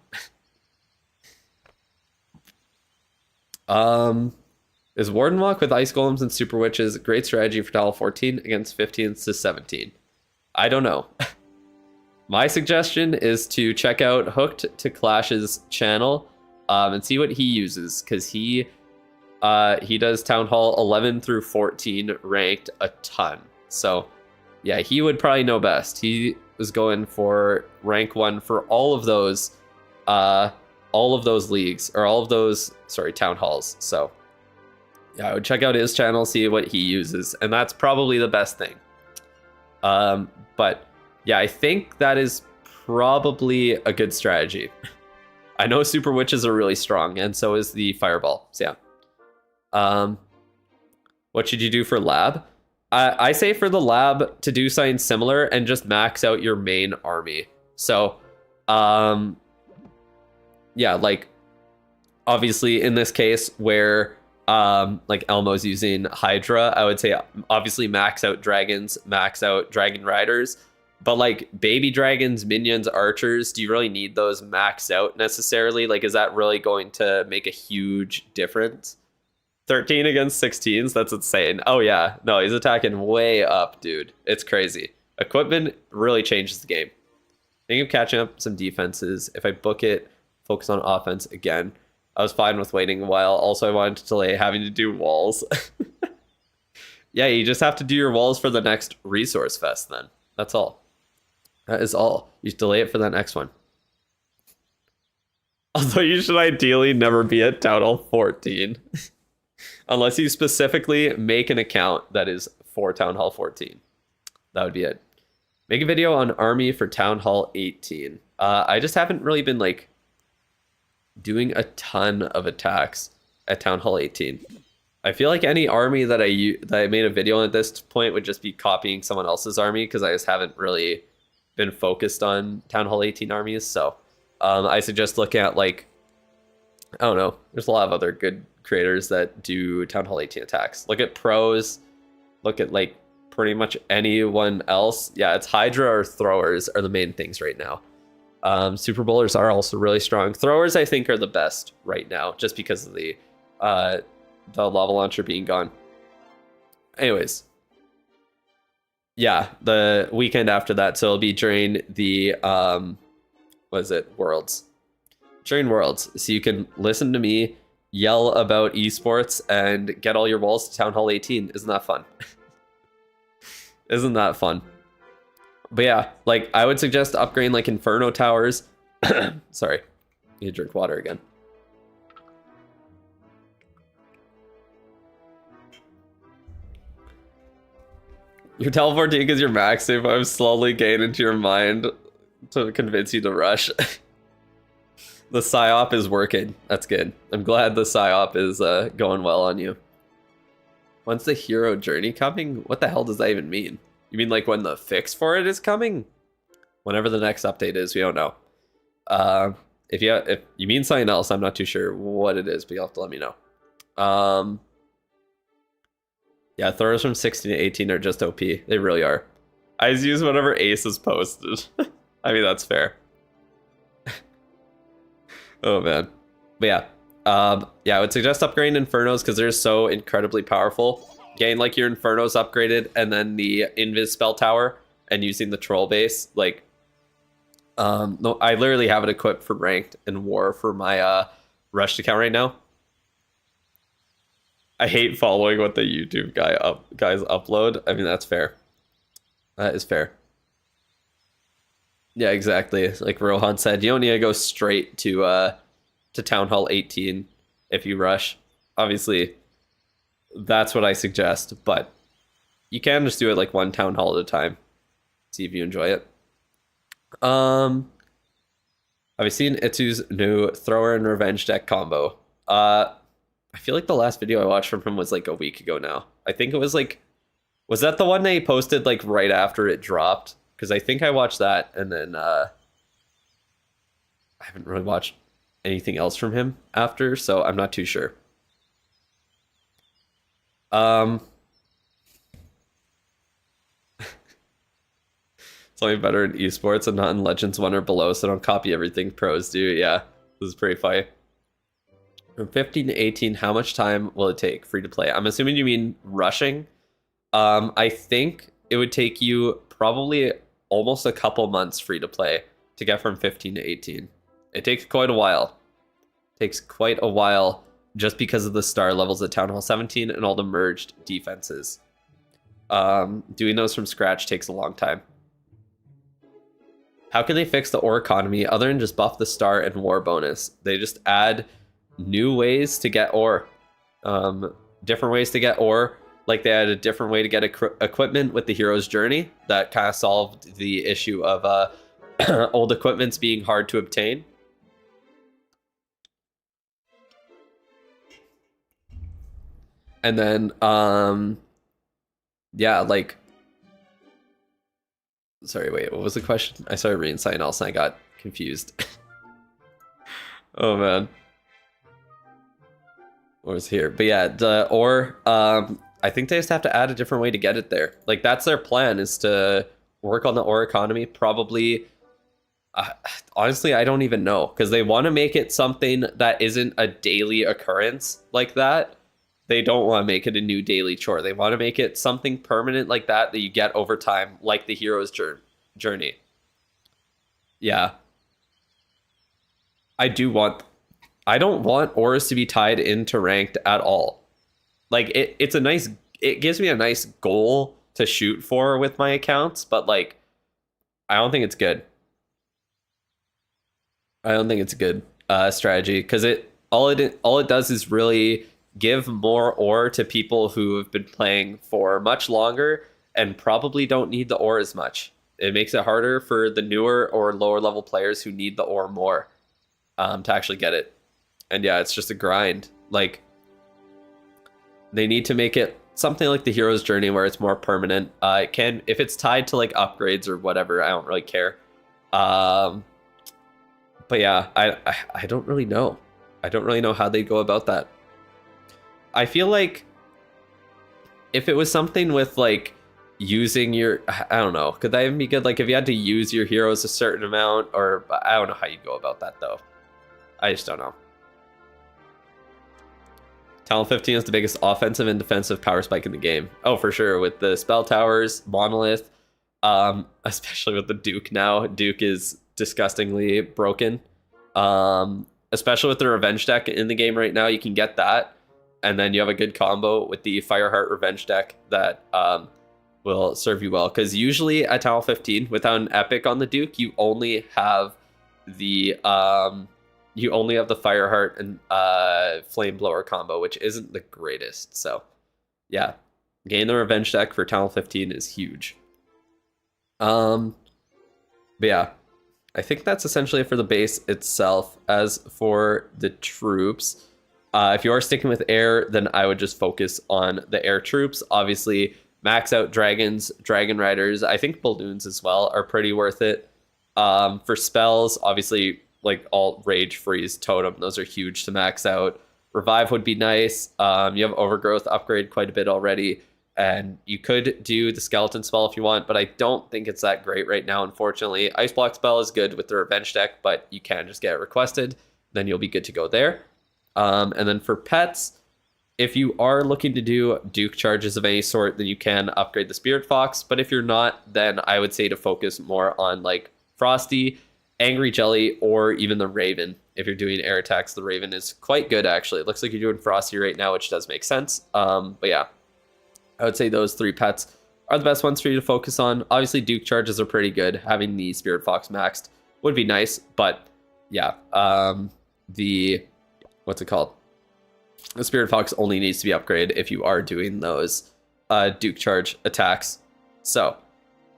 Is Warden Walk with Ice Golems and Super Witches a great strategy for Town 14 against 15 to 17? I don't know. My suggestion is to check out Hooked to Clash's channel and see what he uses, because he does Town Hall 11 through 14 ranked a ton. So yeah, he would probably know best. He was going for rank 1 for all of those leagues, or all of those, sorry, Town Halls. So yeah, I would check out his channel, see what he uses, and that's probably the best thing. But yeah, I think that is probably a good strategy. I know Super Witches are really strong, and so is the Fireball. So yeah. What should you do for lab? I say for the lab to do something similar and just max out your main army. So, yeah, like, obviously in this case where like Elmo's using Hydra, I would say obviously max out dragons, max out dragon riders. But like baby dragons, minions, archers, do you really need those maxed out necessarily? Like, is that really going to make a huge difference? 13 against 16s, that's insane. Oh yeah, no, he's attacking way up, dude. It's crazy. Equipment really changes the game. Think of catching up some defenses. If I book it, focus on offense again. I was fine with waiting a while. Also, I wanted to delay having to do walls. Yeah, you just have to do your walls for the next resource fest then. That's all. That is all. You delay it for the next one. Although you should ideally never be at Town Hall 14. Unless you specifically make an account that is for Town Hall 14. That would be it. Make a video on army for Town Hall 18. I just haven't really been like doing a ton of attacks at Town Hall 18. I feel like any army that I made a video on at this point would just be copying someone else's army because I just haven't really been focused on Town Hall 18 armies. So I suggest looking at like, I don't know, there's a lot of other good creators that do Town Hall 18 attacks. Look at pros, look at like pretty much anyone else. Yeah, it's Hydra or throwers are the main things right now. Super Bowlers are also really strong. Throwers, I think, are the best right now, just because of the lava launcher being gone. Anyways, yeah, the weekend after that, so it'll be during the what is it, Worlds? During Worlds, so you can listen to me yell about esports and get all your walls to Town Hall 18. Isn't that fun? Isn't that fun? But yeah, like I would suggest upgrading like Inferno Towers. Sorry, need to drink water again. Your teleport because your max save. I'm slowly getting into your mind to convince you to rush. The psyop is working. That's good. I'm glad the psyop is going well on you. When's the hero journey coming? What the hell does that even mean? You mean like when the fix for it is coming? Whenever the next update is, we don't know. If you mean something else, I'm not too sure what it is, but you'll have to let me know. Yeah, throws from 16 to 18 are just OP. They really are. I just use whatever Ace has posted. I mean, that's fair. Oh man. But yeah. Yeah, I would suggest upgrading Infernos because they're so incredibly powerful. Getting like your Infernos upgraded and then the Invis spell tower and using the troll base. Like no, I literally have it equipped for ranked and war for my rushed account right now. I hate following what the YouTube guys upload. I mean, that's fair. That is fair. Yeah, exactly. Like Rohan said, you don't need to go straight to Town Hall 18 if you rush. Obviously, that's what I suggest, but you can just do it like one Town Hall at a time. See if you enjoy it. Have you seen Itsu's new Thrower and Revenge deck combo? I feel like the last video I watched from him was like a week ago now. I think it was like, was that the one that he posted like right after it dropped? Because I think I watched that and then I haven't really watched anything else from him after, so I'm not too sure. It's only better in esports and not in Legends 1 or below, so don't copy everything pros do. Yeah, this is pretty funny. From 15 to 18, how much time will it take free to play? I'm assuming you mean rushing. I think it would take you probably almost a couple months free to play to get from 15 to 18. It takes quite a while. It takes quite a while just because of the star levels at Town Hall 17 and all the merged defenses. Doing those from scratch takes a long time. How can they fix the ore economy other than just buff the star and war bonus? They just add new ways to get ore, different ways to get ore. Like they had a different way to get equipment with the hero's journey that kind of solved the issue of old equipments being hard to obtain. And then yeah, like, sorry, wait, what was the question? I started reading something else and I got confused. Oh man, what was here? But yeah, the ore, I think they just have to add a different way to get it there. Like that's their plan, is to work on the ore economy. Probably, honestly, I don't even know, because they want to make it something that isn't a daily occurrence like that. They don't want to make it a new daily chore. They want to make it something permanent like that you get over time, like the hero's journey. Yeah. I don't want ores to be tied into ranked at all. Like it gives me a nice goal to shoot for with my accounts, but like I don't think it's good. I don't think it's a good strategy, because all it does is really give more ore to people who have been playing for much longer and probably don't need the ore as much. it makes it harder for the newer or lower level players who need the ore more to actually get it. And yeah, it's just a grind. Like, they need to make it something like the hero's journey where it's more permanent. It can, if it's tied to like upgrades or whatever, I don't really care. But yeah, I don't really know. I don't really know how they go about that. I feel like if it was something with like using your, I don't know, could that even be good? Like if you had to use your heroes a certain amount, or I don't know how you go about that though. I just don't know. Talent 15 is the biggest offensive and defensive power spike in the game. Oh, for sure. With the spell towers, monolith, especially with the Duke now. Duke is disgustingly broken. Especially with the revenge deck in the game right now, you can get that. And then you have a good combo with the Fireheart revenge deck that will serve you well. Because usually at Talent 15, without an epic on the Duke, you only have the Fireheart and Flameblower combo, which isn't the greatest. So yeah, getting the revenge deck for Talent 15 is huge. But yeah, I think that's essentially it for the base itself. As for the troops, if you are sticking with air, then I would just focus on the air troops. Obviously, max out dragons, dragon riders. I think balloons as well are pretty worth it. For spells, obviously, like alt, rage, freeze, totem, those are huge to max out. Revive would be nice. You have overgrowth upgrade quite a bit already, and you could do the skeleton spell if you want, but I don't think it's that great right now, unfortunately. Ice block spell is good with the revenge deck, but you can just get it requested, then you'll be good to go there. And then for pets, if you are looking to do Duke charges of any sort, then you can upgrade the Spirit Fox, but if you're not, then I would say to focus more on like Frosty, Angry Jelly, or even the Raven. If you're doing air attacks, the Raven is quite good, actually. It looks like you're doing Frosty right now, which does make sense. But yeah, I would say those three pets are the best ones for you to focus on. Obviously, Duke charges are pretty good. Having the Spirit Fox maxed would be nice, but yeah, what's it called? The Spirit Fox only needs to be upgraded if you are doing those Duke charge attacks. So,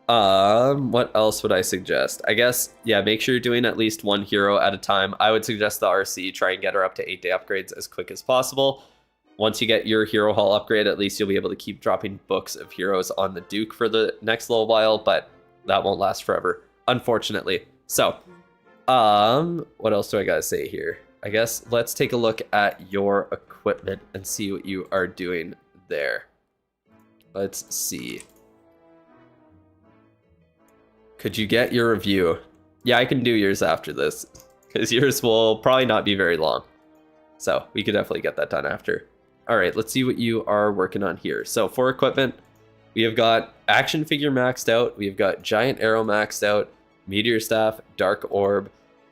what else would I suggest? I guess, yeah, make sure you're doing at least one hero at a time. I would suggest the RC, try and get her up to 8-day upgrades as quick as possible. Once you get your hero hall upgrade, at least you'll be able to keep dropping books of heroes on the Duke for the next little while, but that won't last forever, unfortunately. So, what else do I gotta say here? I guess let's take a look at your equipment and see what you are doing there. Let's see. Could you get your review? Yeah, I can do yours after this, because yours will probably not be very long. So we could definitely get that done after. All right, let's see what you are working on here. So for equipment, we have got action figure maxed out. We've got giant arrow maxed out, meteor staff, dark orb.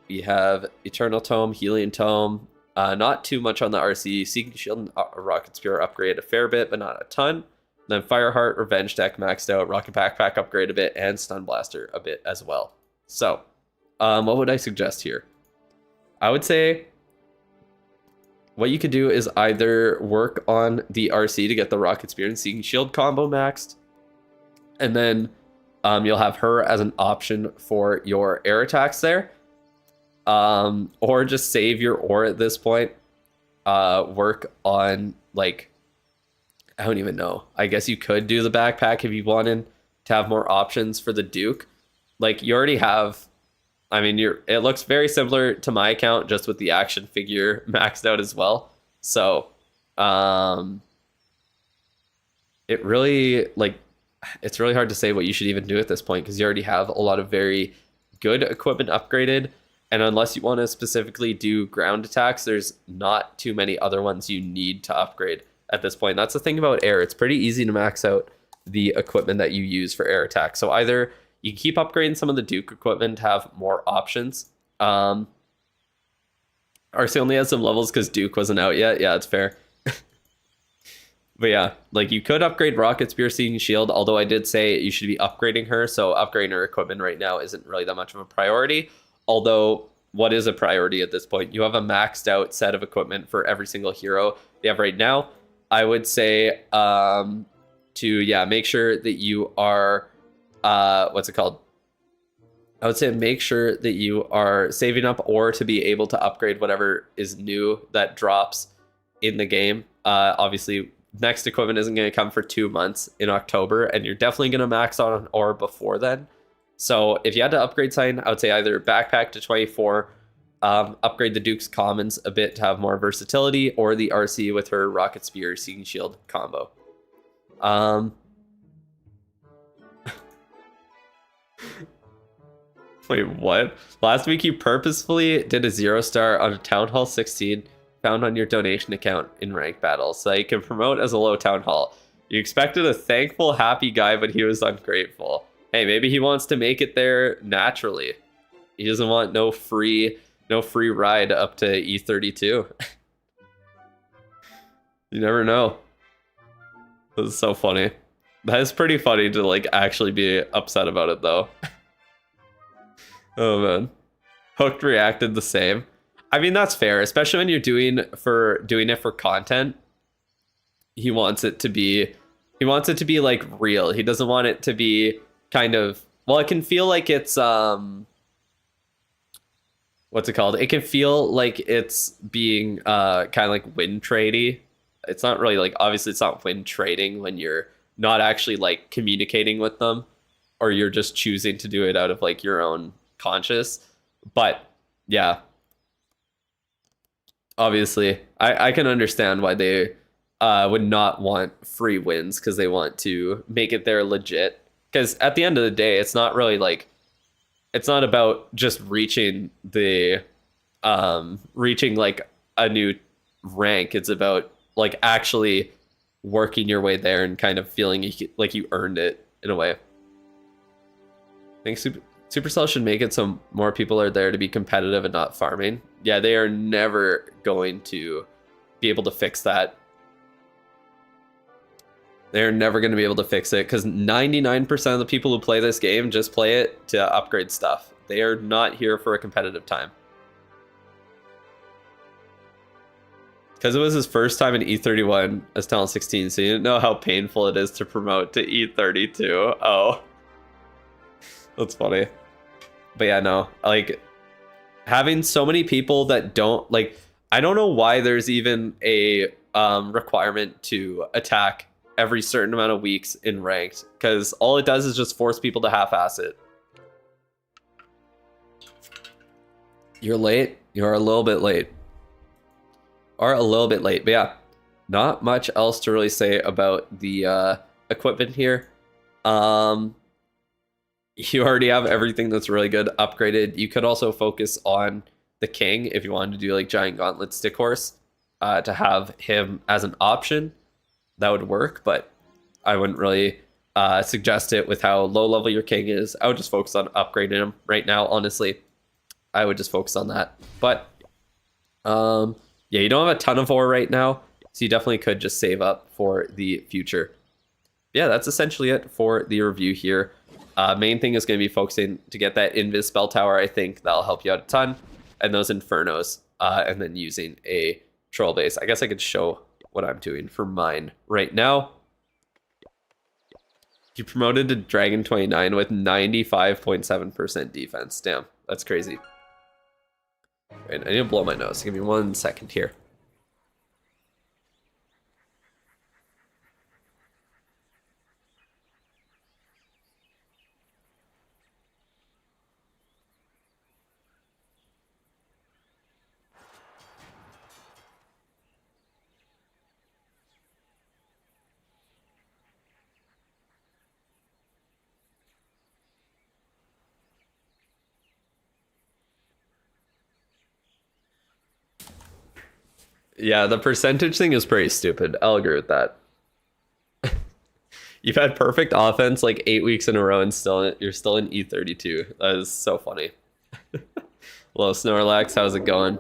We have eternal tome, Helion tome. Not too much on the RC. Seeking shield and rocket spear upgrade a fair bit, but not a ton. Then Fireheart revenge deck maxed out, rocket backpack upgrade a bit, and stun blaster a bit as well. So, what would I suggest here? I would say what you could do is either work on the RC to get the rocket spear and seeking shield combo maxed, and then you'll have her as an option for your air attacks there. Or just save your ore at this point. Work on, like, I don't even know. I guess you could do the backpack if you wanted to have more options for the Duke. Like, you already have, I mean, it looks very similar to my account, just with the action figure maxed out as well. So, it really, like, it's really hard to say what you should even do at this point, because you already have a lot of very good equipment upgraded. And unless you want to specifically do ground attacks, there's not too many other ones you need to upgrade at this point. That's the thing about air. It's pretty easy to max out the equipment that you use for air attack. So either you keep upgrading some of the Duke equipment to have more options. RC only has some levels because Duke wasn't out yet. Yeah, it's fair. But yeah, like you could upgrade Rocket Spear, Seeking Shield, although I did say you should be upgrading her. So upgrading her equipment right now isn't really that much of a priority. Although, what is a priority at this point? You have a maxed out set of equipment for every single hero you have right now. I would say to, yeah, make sure that you are, I would say make sure that you are saving up or to be able to upgrade whatever is new that drops in the game. Obviously, next equipment isn't going to come for 2 months in October, and you're definitely going to max out on ore before then. So if you had to upgrade something, I would say either backpack to 24, upgrade the Duke's Commons a bit to have more versatility, or the RC with her Rocket Spear Seeking Shield combo. Wait, what? Last week you purposefully did a 0-star on a Town Hall 16 found on your donation account in ranked battles so that you can promote as a low Town Hall. You expected a thankful, happy guy, but he was ungrateful. Hey, maybe he wants to make it there naturally. He doesn't want no free ride up to E32. You never know. This is so funny. That is pretty funny to like actually be upset about it though. Oh man. Hooked reacted the same. I mean, that's fair, especially when you're doing it for content. He wants it to be like real. He doesn't want it to be kind of, well, it can feel like it's what's it called? It can feel like it's being kind of like win tradey. It's not really like, obviously it's not win trading when you're not actually like communicating with them, or you're just choosing to do it out of like your own conscious. But yeah, obviously I can understand why they would not want free wins, because they want to make it there legit. Because at the end of the day, it's not really like, it's not about just reaching the reaching like a new rank. It's about like actually working your way there and kind of feeling like you earned it in a way. I think Supercell should make it so more people are there to be competitive and not farming. Yeah, they are never going to be able to fix that. They're never going to be able to fix it, because 99% of the people who play this game just play it to upgrade stuff. They are not here for a competitive time. Because it was his first time in E31 as Talent 16, so you didn't know how painful it is to promote to E32. Oh. That's funny. But yeah, no, like having so many people that don't like, I don't know why there's even a requirement to attack every certain amount of weeks in ranked, because all it does is just force people to half-ass it. You're late. You're a little bit late. But yeah, not much else to really say about the equipment here. You already have everything that's really good upgraded. You could also focus on the king if you wanted to do like Giant Gauntlet Stick Horse to have him as an option. That would work, but I wouldn't really suggest it with how low level your king is. I would just focus on upgrading him right now, honestly. I would just focus on that. But yeah, you don't have a ton of ore right now, so you definitely could just save up for the future. Yeah, that's essentially it for the review here. Main thing is going to be focusing to get that Invis Spell Tower. I think that'll help you out a ton. And those Infernos. And then using a Troll Base. I guess I could show what I'm doing for mine right now. You promoted to Dragon 29 with 95.7% defense. Damn, that's crazy. Wait, I need to blow my nose. Give me 1 second here. Yeah, the percentage thing is pretty stupid. I'll agree with that. You've had perfect offense like 8 weeks in a row and you're still in E32. That is so funny. Hello, Snorlax. How's it going?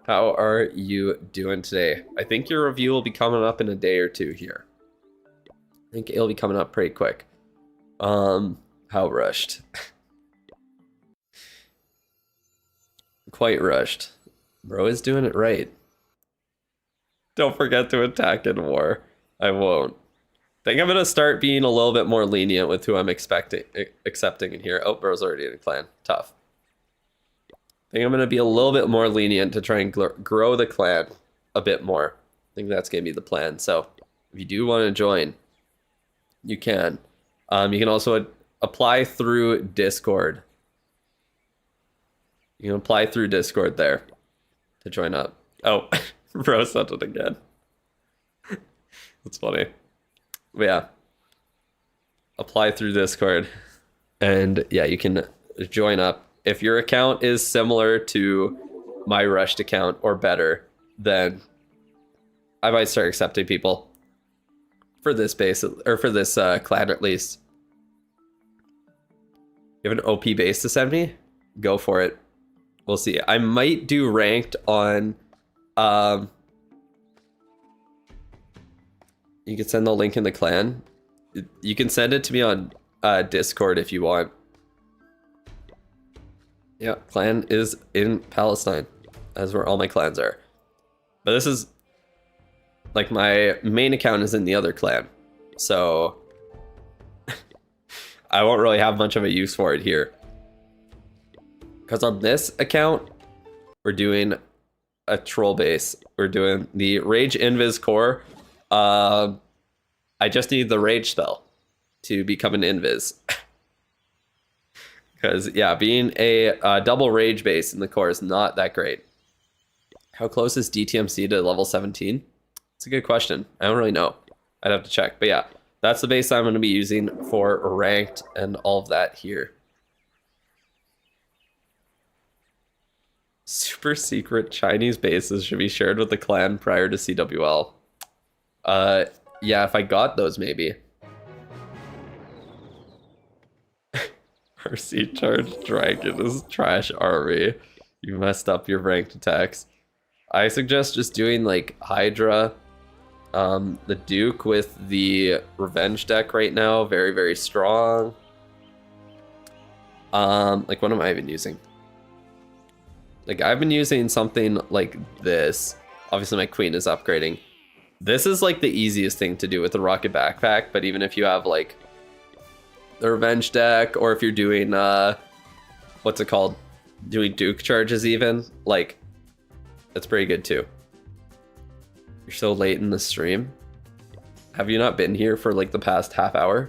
How are you doing today? I think your review will be coming up in a day or two here. I think it'll be coming up pretty quick. How rushed? Quite rushed. Bro is doing it right. Don't forget to attack in war. I won't. think I'm gonna start being a little bit more lenient with who I'm accepting in here. Oh, bro's already in a clan. Tough. I think I'm gonna be a little bit more lenient to try and grow the clan a bit more. I think that's gonna be the plan. So if you do want to join, you can. You can also apply through Discord. You can apply through Discord there to join up. Oh, bro sent it again. That's funny. But yeah, apply through Discord, and yeah, you can join up. If your account is similar to my Rushed account or better, then I might start accepting people for this base, or for this clan at least. You have an OP base to send me? Go for it. We'll see. I might do ranked on... you can send the link in the clan. You can send it to me on Discord if you want. Yeah, clan is in Palestine. That's where all my clans are. But this is... like, my main account is in the other clan. So... I won't really have much of a use for it here. Because on this account, we're doing a troll base. We're doing the Rage Invis core. I just need the Rage spell to become an Invis. Because, yeah, being a double Rage base in the core is not that great. How close is DTMC to level 17? It's a good question. I don't really know. I'd have to check. But yeah, that's the base I'm going to be using for ranked and all of that here. Super secret Chinese bases should be shared with the clan prior to CWL. Yeah, if I got those, maybe. RC charge dragon is trash RV. You messed up your ranked attacks. I suggest just doing like Hydra, the Duke with the Revenge deck right now. Very, very strong. Like what am I even using? Like I've been using something like this. Obviously my queen is upgrading. This is like the easiest thing to do with the rocket backpack, but even if you have like the Revenge deck, or if you're doing what's it called? Doing Duke charges even, like that's pretty good too. You're so late in the stream. Have you not been here for like the past half hour?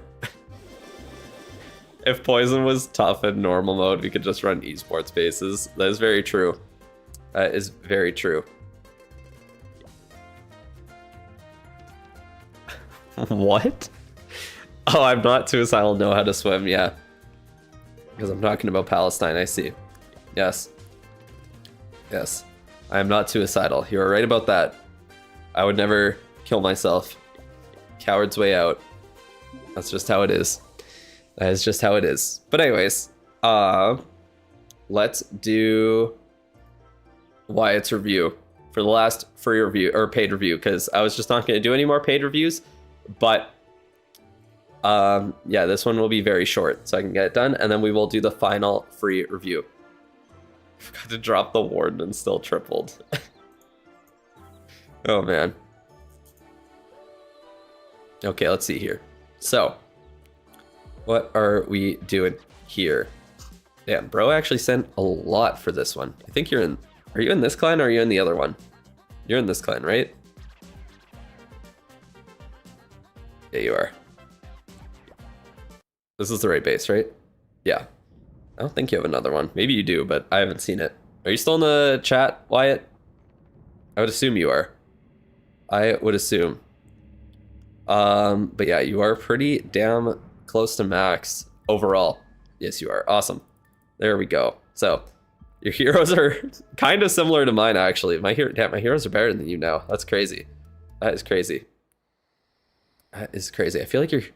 If Poison was tough in normal mode, we could just run esports bases. That is very true. That is very true. What? Oh, I'm not suicidal, know how to swim, yeah. Because I'm talking about Palestine, I see. Yes. Yes. I am not suicidal. You are right about that. I would never kill myself. Coward's way out. That's just how it is. That is just how it is. But anyways, let's do Wyatt's review for the last free review, or paid review, because I was just not going to do any more paid reviews. But yeah, this one will be very short, so I can get it done, and then we will do the final free review. Forgot to drop the warden and still tripled. Oh man. Okay, let's see here. So, what are we doing here? Damn, bro actually sent a lot for this one. I think you're in... Are you in this clan or are you in the other one? You're in this clan, right? Yeah, you are. This is the right base, right? Yeah. I don't think you have another one. Maybe you do, but I haven't seen it. Are you still in the chat, Wyatt? I would assume you are. I would assume. But yeah, you are pretty damn close to max overall. Yes, you are. Awesome. There we go. So, your heroes are kind of similar to mine, actually. My heroes are better than you now. That's crazy. That is crazy. That is crazy. I feel like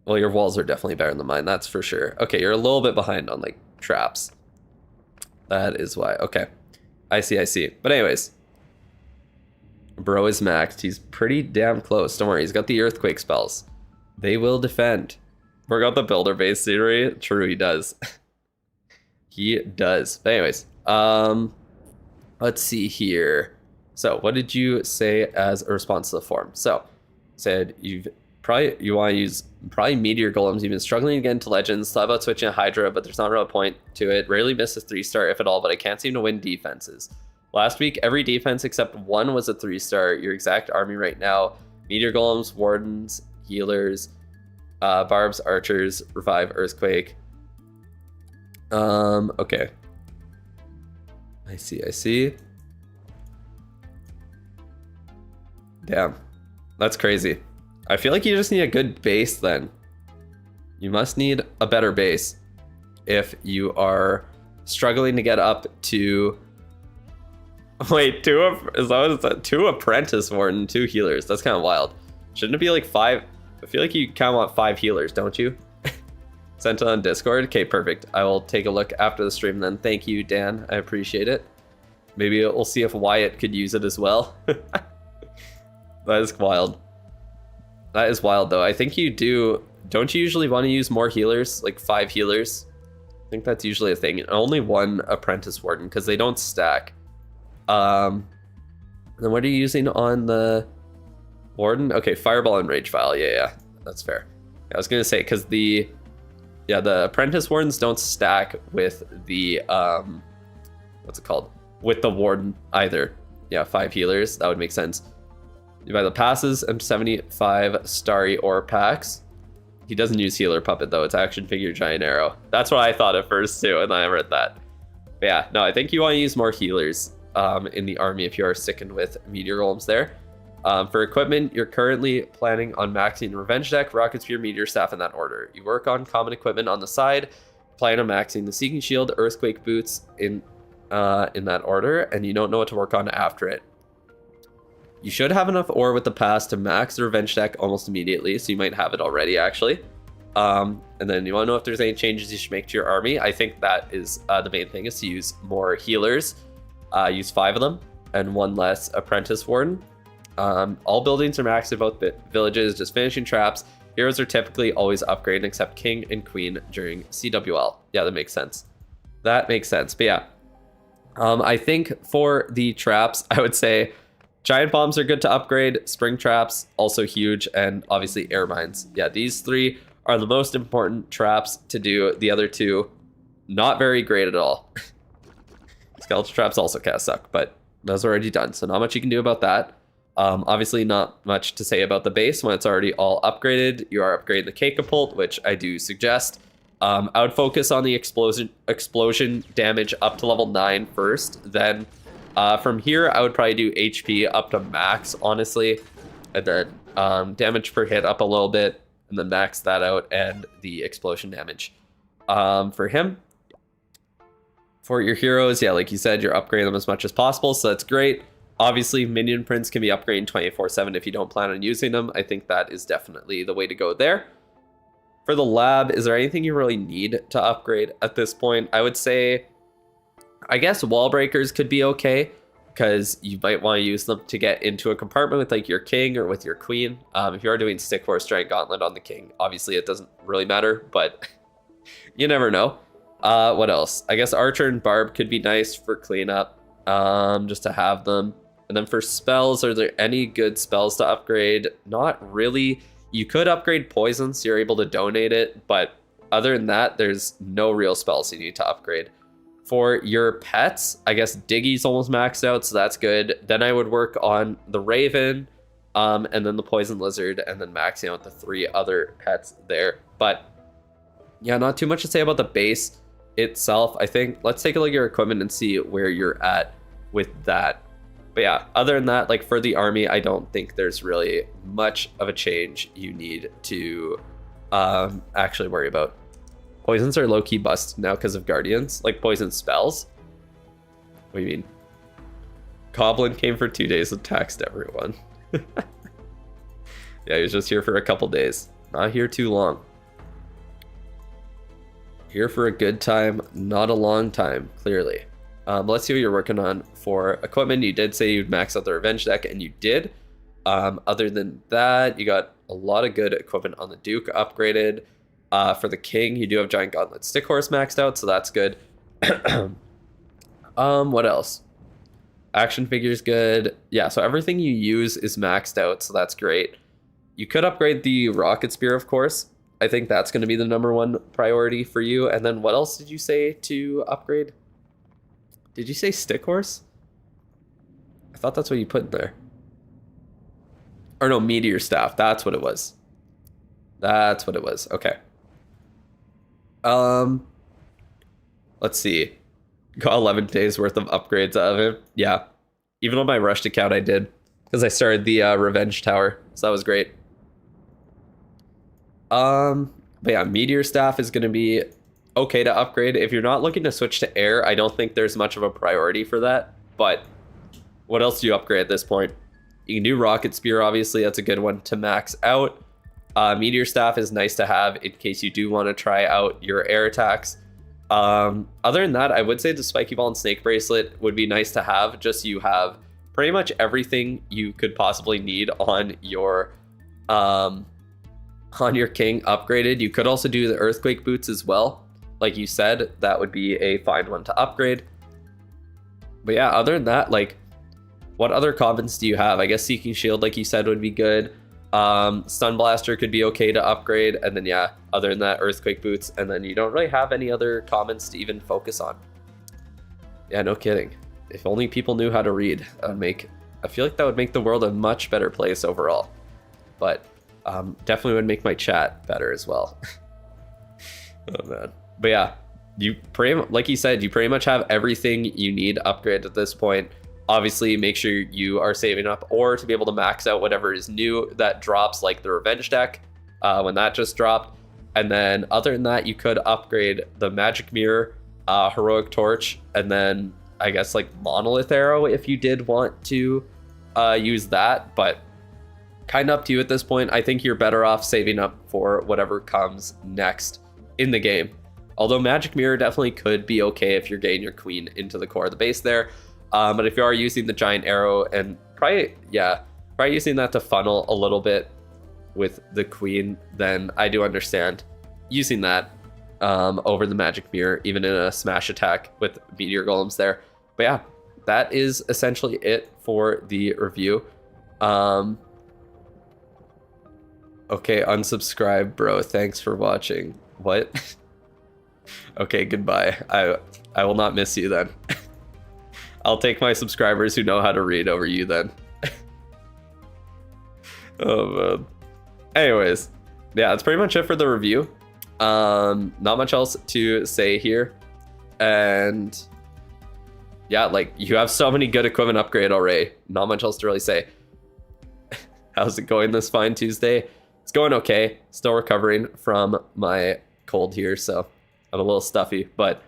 well, your walls are definitely better than mine. That's for sure. Okay, you're a little bit behind on, like, traps. That is why. Okay. I see, I see. But anyways. Bro is maxed. He's pretty damn close. Don't worry. He's got the earthquake spells. They will defend. Bro got the builder base theory. True, he does. He does. But anyways. Let's see here. So, what did you say as a response to the form? So, said you've Probably you want to use probably Meteor Golems. You've been struggling to get into Legends. Thought about switching to Hydra, but there's not a real point to it. Rarely miss a 3-star if at all, but I can't seem to win defenses. Last week, every defense except one was a 3-star. Your exact army right now: Meteor Golems, Wardens, Healers, Barbs, Archers, Revive, Earthquake. Okay. I see. Damn. That's crazy. I feel like you just need a good base then. You must need a better base if you are struggling to get up to... Wait, two Apprentice Warden, 2 healers. That's kind of wild. Shouldn't it be like 5? I feel like you kind of want 5 healers, don't you? Sent it on Discord. Okay, perfect. I will take a look after the stream then. Thank you, Dan. I appreciate it. Maybe we'll see if Wyatt could use it as well. That is wild. That is wild, though. I think you do... Don't you usually want to use more healers? Like 5 healers? I think that's usually a thing. Only 1 Apprentice Warden, because they don't stack. Then what are you using on the Warden? Okay, Fireball and Rage Vial. Yeah. That's fair. I was going to say, because the Apprentice Wardens don't stack with the... what's it called? With the Warden either. Yeah, 5 healers. That would make sense. You buy the passes and 75 Starry Ore packs. He doesn't use Healer Puppet though. It's Action Figure Giant Arrow. That's what I thought at first too, and then I read that. But yeah, no, I think you want to use more healers in the army if you are sticking with Meteor Golems there. For equipment, you're currently planning on maxing Revenge Deck, Rocket Spear, Meteor Staff in that order. You work on common equipment on the side, plan on maxing the Seeking Shield, Earthquake Boots in that order, and you don't know what to work on after it. You should have enough ore with the pass to max the Revenge Deck almost immediately, so you might have it already, actually. And then you want to know if there's any changes you should make to your army. I think that is the main thing, is to use more healers. Use 5 of them, and 1 less Apprentice Warden. All buildings are maxed at both villages, just finishing traps. Heroes are typically always upgraded, except King and Queen during CWL. Yeah, that makes sense. But yeah. I think for the traps, I would say... Giant bombs are good to upgrade, spring traps also huge, and obviously air mines. Yeah, these 3 are the most important traps to do. The other 2, not very great at all. Skeleton traps also kind of suck, but those are already done, so not much you can do about that. Obviously not much to say about the base when it's already all upgraded. You are upgrading the K-Catapult, which I do suggest. I would focus on the explosion damage up to level 9 first, then... from here, I would probably do HP up to max, honestly, and then damage per hit up a little bit, and then max that out, and the explosion damage. For him, for your heroes, yeah, like you said, you're upgrading them as much as possible, so that's great. Obviously, minion prints can be upgraded 24/7 if you don't plan on using them. I think that is definitely the way to go there. For the lab, is there anything you really need to upgrade at this point? I would say... I guess wall breakers could be okay, because you might want to use them to get into a compartment with like your king or with your queen. If you are doing Stick Horse Giant Gauntlet on the king, obviously it doesn't really matter, but you never know. What else? I guess Archer and Barb could be nice for cleanup, just to have them. And then for spells, are there any good spells to upgrade? Not really. You could upgrade poison, so you're able to donate it, but other than that, there's no real spells you need to upgrade. For your pets, I guess Diggy's almost maxed out, so that's good. Then I would work on the Raven, and then the Poison Lizard, and then maxing out the 3 other pets there. But yeah, not too much to say about the base itself. I think let's take a look at your equipment and see where you're at with that. But yeah, other than that, like for the army, I don't think there's really much of a change you need to actually worry about. Poisons are low-key busted now because of Guardians, like poison spells. What do you mean? Goblin came for 2 days and taxed everyone. Yeah, he was just here for a couple days. Not here too long. Here for a good time, not a long time, clearly. Let's see what you're working on for equipment. You did say you'd max out the Revenge Deck, and you did. Other than that, you got a lot of good equipment on the Duke upgraded. For the King, you do have Giant Gauntlet Stick Horse maxed out, so that's good. What else? Action figures good. Yeah, so everything you use is maxed out, so that's great. You could upgrade the rocket spear, of course. I think that's going to be the #1 priority for you. And then what else did you say to upgrade? Did you say stick horse? I thought that's what you put in there. Or no, meteor staff. That's what it was. That's what it was. Okay. Let's see. Got 11 days worth of upgrades out of it. Yeah. Even on my rushed account, I did. Because I started the revenge tower. So that was great. But yeah, meteor staff is going to be okay to upgrade. If you're not looking to switch to air, I don't think there's much of a priority for that. But what else do you upgrade at this point? You can do rocket spear, obviously. That's a good one to max out. Meteor staff is nice to have in case you do want to try out your air attacks. Other than that, I would say the spiky ball and snake bracelet would be nice to have, just so you have pretty much everything you could possibly need on your king upgraded. You could also do the earthquake boots as well. Like you said, that would be a fine one to upgrade. But yeah, other than that, like, what other commons do you have? I guess Seeking Shield, like you said, would be good. Stun Blaster could be okay to upgrade. And then yeah, other than that, earthquake boots. And then you don't really have any other commons to even focus on. Yeah, no kidding. If only people knew how to read, that would I feel like that would make the world a much better place overall. But definitely would make my chat better as well. Oh man. But yeah, like you said, you pretty much have everything you need upgraded at this point. Obviously, make sure you are saving up or to be able to max out whatever is new that drops, like the revenge deck when that just dropped. And then other than that, you could upgrade the magic mirror, heroic torch, and then I guess like monolith arrow if you did want to use that. But kind of up to you at this point. I think you're better off saving up for whatever comes next in the game. Although magic mirror definitely could be okay if you're getting your queen into the core of the base there. But if you are using the giant arrow and probably using that to funnel a little bit with the queen, then I do understand using that over the magic mirror, even in a smash attack with meteor golems there. But yeah, that is essentially it for the review. Okay, unsubscribe, bro. Thanks for watching. What? Okay, goodbye. I will not miss you then. I'll take my subscribers who know how to read over you then. Oh man. Anyways, yeah, that's pretty much it for the review. Not much else to say here. And yeah, like, you have so many good equipment upgrade already. Not much else to really say. How's it going this fine Tuesday? It's going okay. Still recovering from my cold here, so I'm a little stuffy, but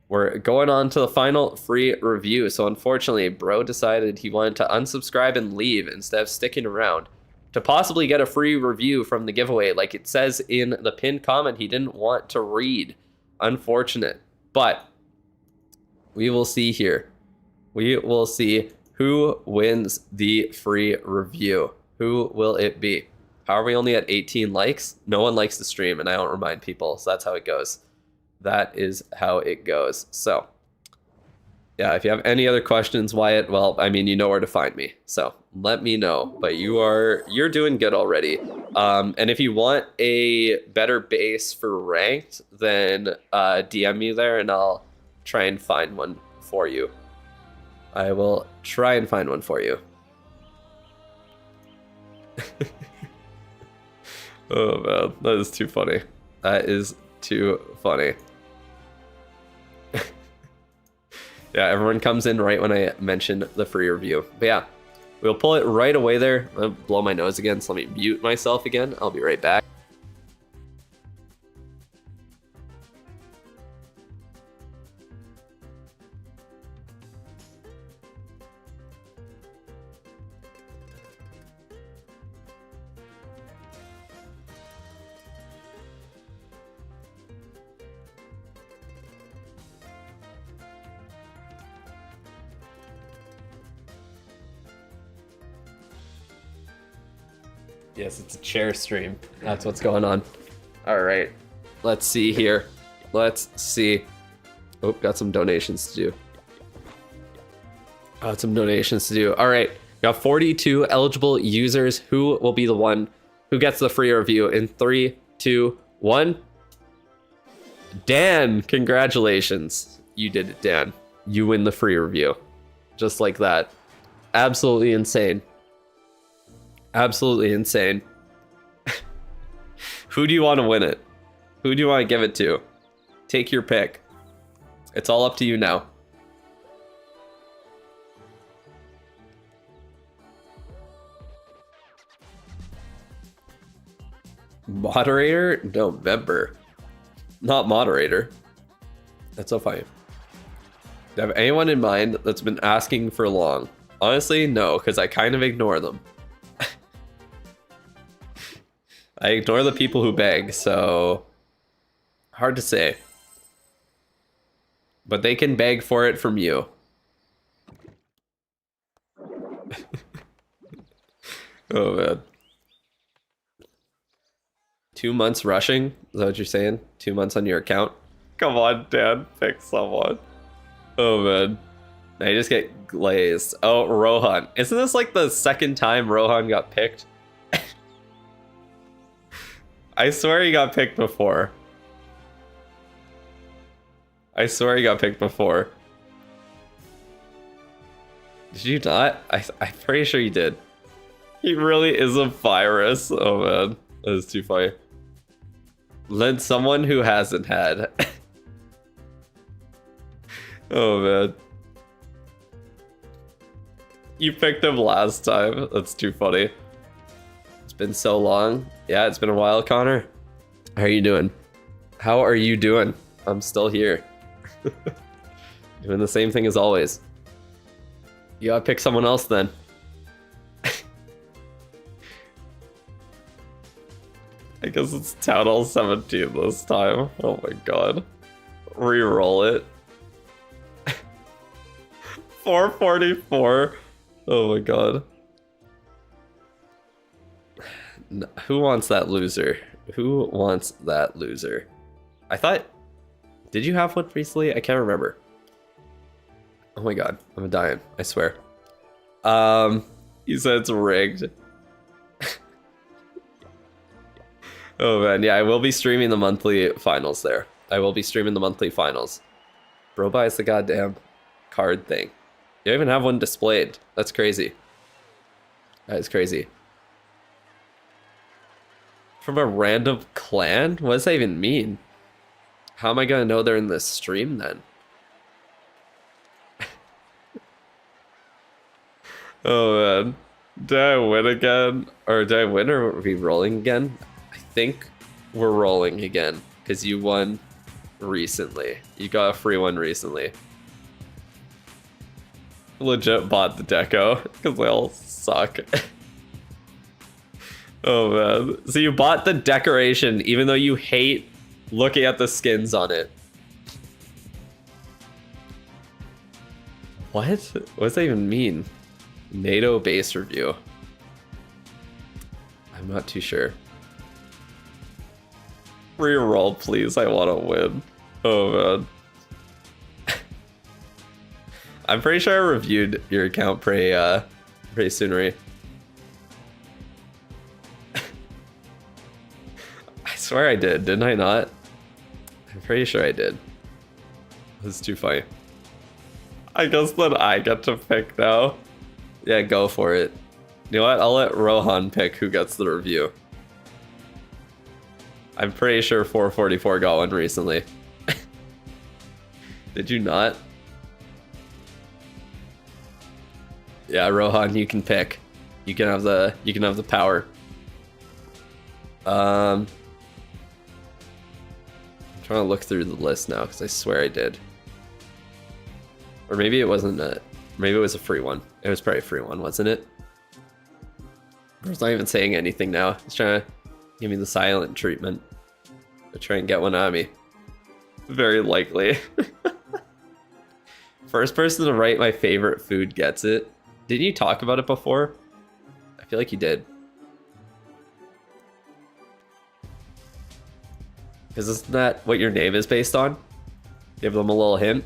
we're going on to the final free review. So unfortunately, bro decided he wanted to unsubscribe and leave instead of sticking around to possibly get a free review from the giveaway. Like it says in the pinned comment, he didn't want to read. Unfortunate. But we will see here. We will see who wins the free review. Who will it be? How are we only at 18 likes? No one likes the stream, and I don't remind people, so that's how it goes. That is how it goes. So yeah, if you have any other questions, Wyatt, well, I mean, you know where to find me, so let me know. But you're doing good already. And if you want a better base for ranked, then DM me there and I'll try and find one for you. I will try and find one for you. Oh man, that is too funny. That is too funny. Yeah, everyone comes in right when I mention the free review. But yeah, we'll pull it right away there. I'll blow my nose again, so let me mute myself again. I'll be right back. Yes, it's a chair stream. That's what's going on. All right, let's see here. Let's see. Oh, got some donations to do. Got some donations to do. All right, got 42 eligible users. Who will be the one who gets the free review in 3, 2, 1. Dan, congratulations. You did it, Dan. You win the free review. Just like that. Absolutely insane. Absolutely insane. Who do you want to win it? Who do you want to give it to? Take your pick. It's all up to you now. Moderator? November. Not moderator. That's so funny. Do you have anyone in mind that's been asking for long? Honestly, no, because I kind of ignore them. I ignore the people who beg, so hard to say. But they can beg for it from you. Oh man. 2 months rushing? Is that what you're saying? 2 months on your account? Come on, Dan. Pick someone. Oh, man. Now you just get glazed. Oh, Rohan. Isn't this like the second time Rohan got picked? I swear he got picked before. I swear he got picked before. Did you not? I'm pretty sure you did. He really is a virus. Oh, man. That is too funny. Led someone who hasn't had. Oh man. You picked him last time. That's too funny. It's been so long. Yeah, it's been a while, Connor. How are you doing? How are you doing? I'm still here. Doing the same thing as always. You gotta pick someone else then. I guess it's Town Hall 17 this time. Oh my god. Reroll it. 444. Oh my god. No, who wants that loser? Who wants that loser? I thought... Did you have one recently? I can't remember. Oh my god. I'm dying. I swear. He said it's rigged. Oh man, yeah, I will be streaming the monthly finals there. I will be streaming the monthly finals. Bro buys the goddamn card thing. You even have one displayed. That's crazy. That is crazy. From a random clan? What does that even mean? How am I gonna know they're in this stream then? Oh man. Did I win again? Or did I win or are we rolling again? I think we're rolling again because you won recently. You got a free one recently. Legit bought the deco because they all suck. Oh man. So you bought the decoration even though you hate looking at the skins on it. What? What does that even mean? NATO base review. I'm not too sure. Reroll, please. I want to win. Oh man. I'm pretty sure I reviewed your account pretty soon, right? I swear I did, didn't I not? I'm pretty sure I did. This is too funny. I guess that I get to pick now. Yeah, go for it. You know what? I'll let Rohan pick who gets the review. I'm pretty sure 444 got one recently. Did you not? Yeah, Rohan, you can pick. You can have the power. I'm trying to look through the list now because I swear I did. Or maybe it wasn't maybe it was a free one. It was probably a free one, wasn't it? It's not even saying anything now. It's trying to give me the silent treatment. To try and get one on me. Very likely. First person to write my favorite food gets it. Didn't you talk about it before? I feel like you did. Because isn't that what your name is based on? Give them a little hint.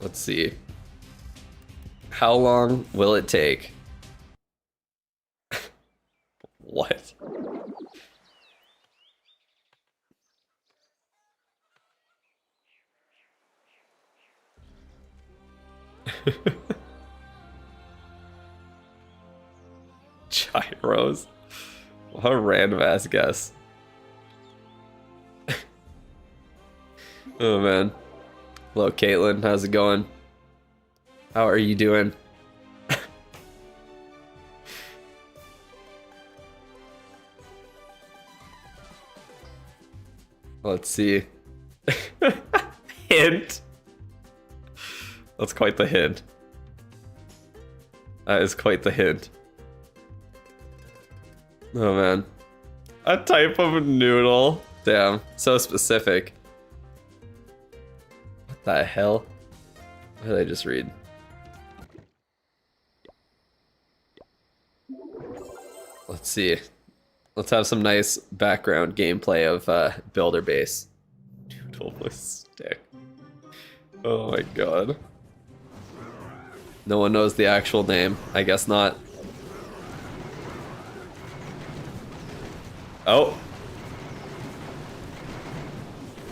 Let's see. How long will it take What? Gyros? What a random ass guess. Oh man. Hello Caitlin, how's it going? How are you doing? Let's see. Hint. That's quite the hint. That is quite the hint. Oh man. A type of noodle. Damn, so specific. What the hell? What did I just read? Let's see. Let's have some nice background gameplay of Builder Base. Noodle with stick. Oh my god. No one knows the actual name. I guess not. Oh.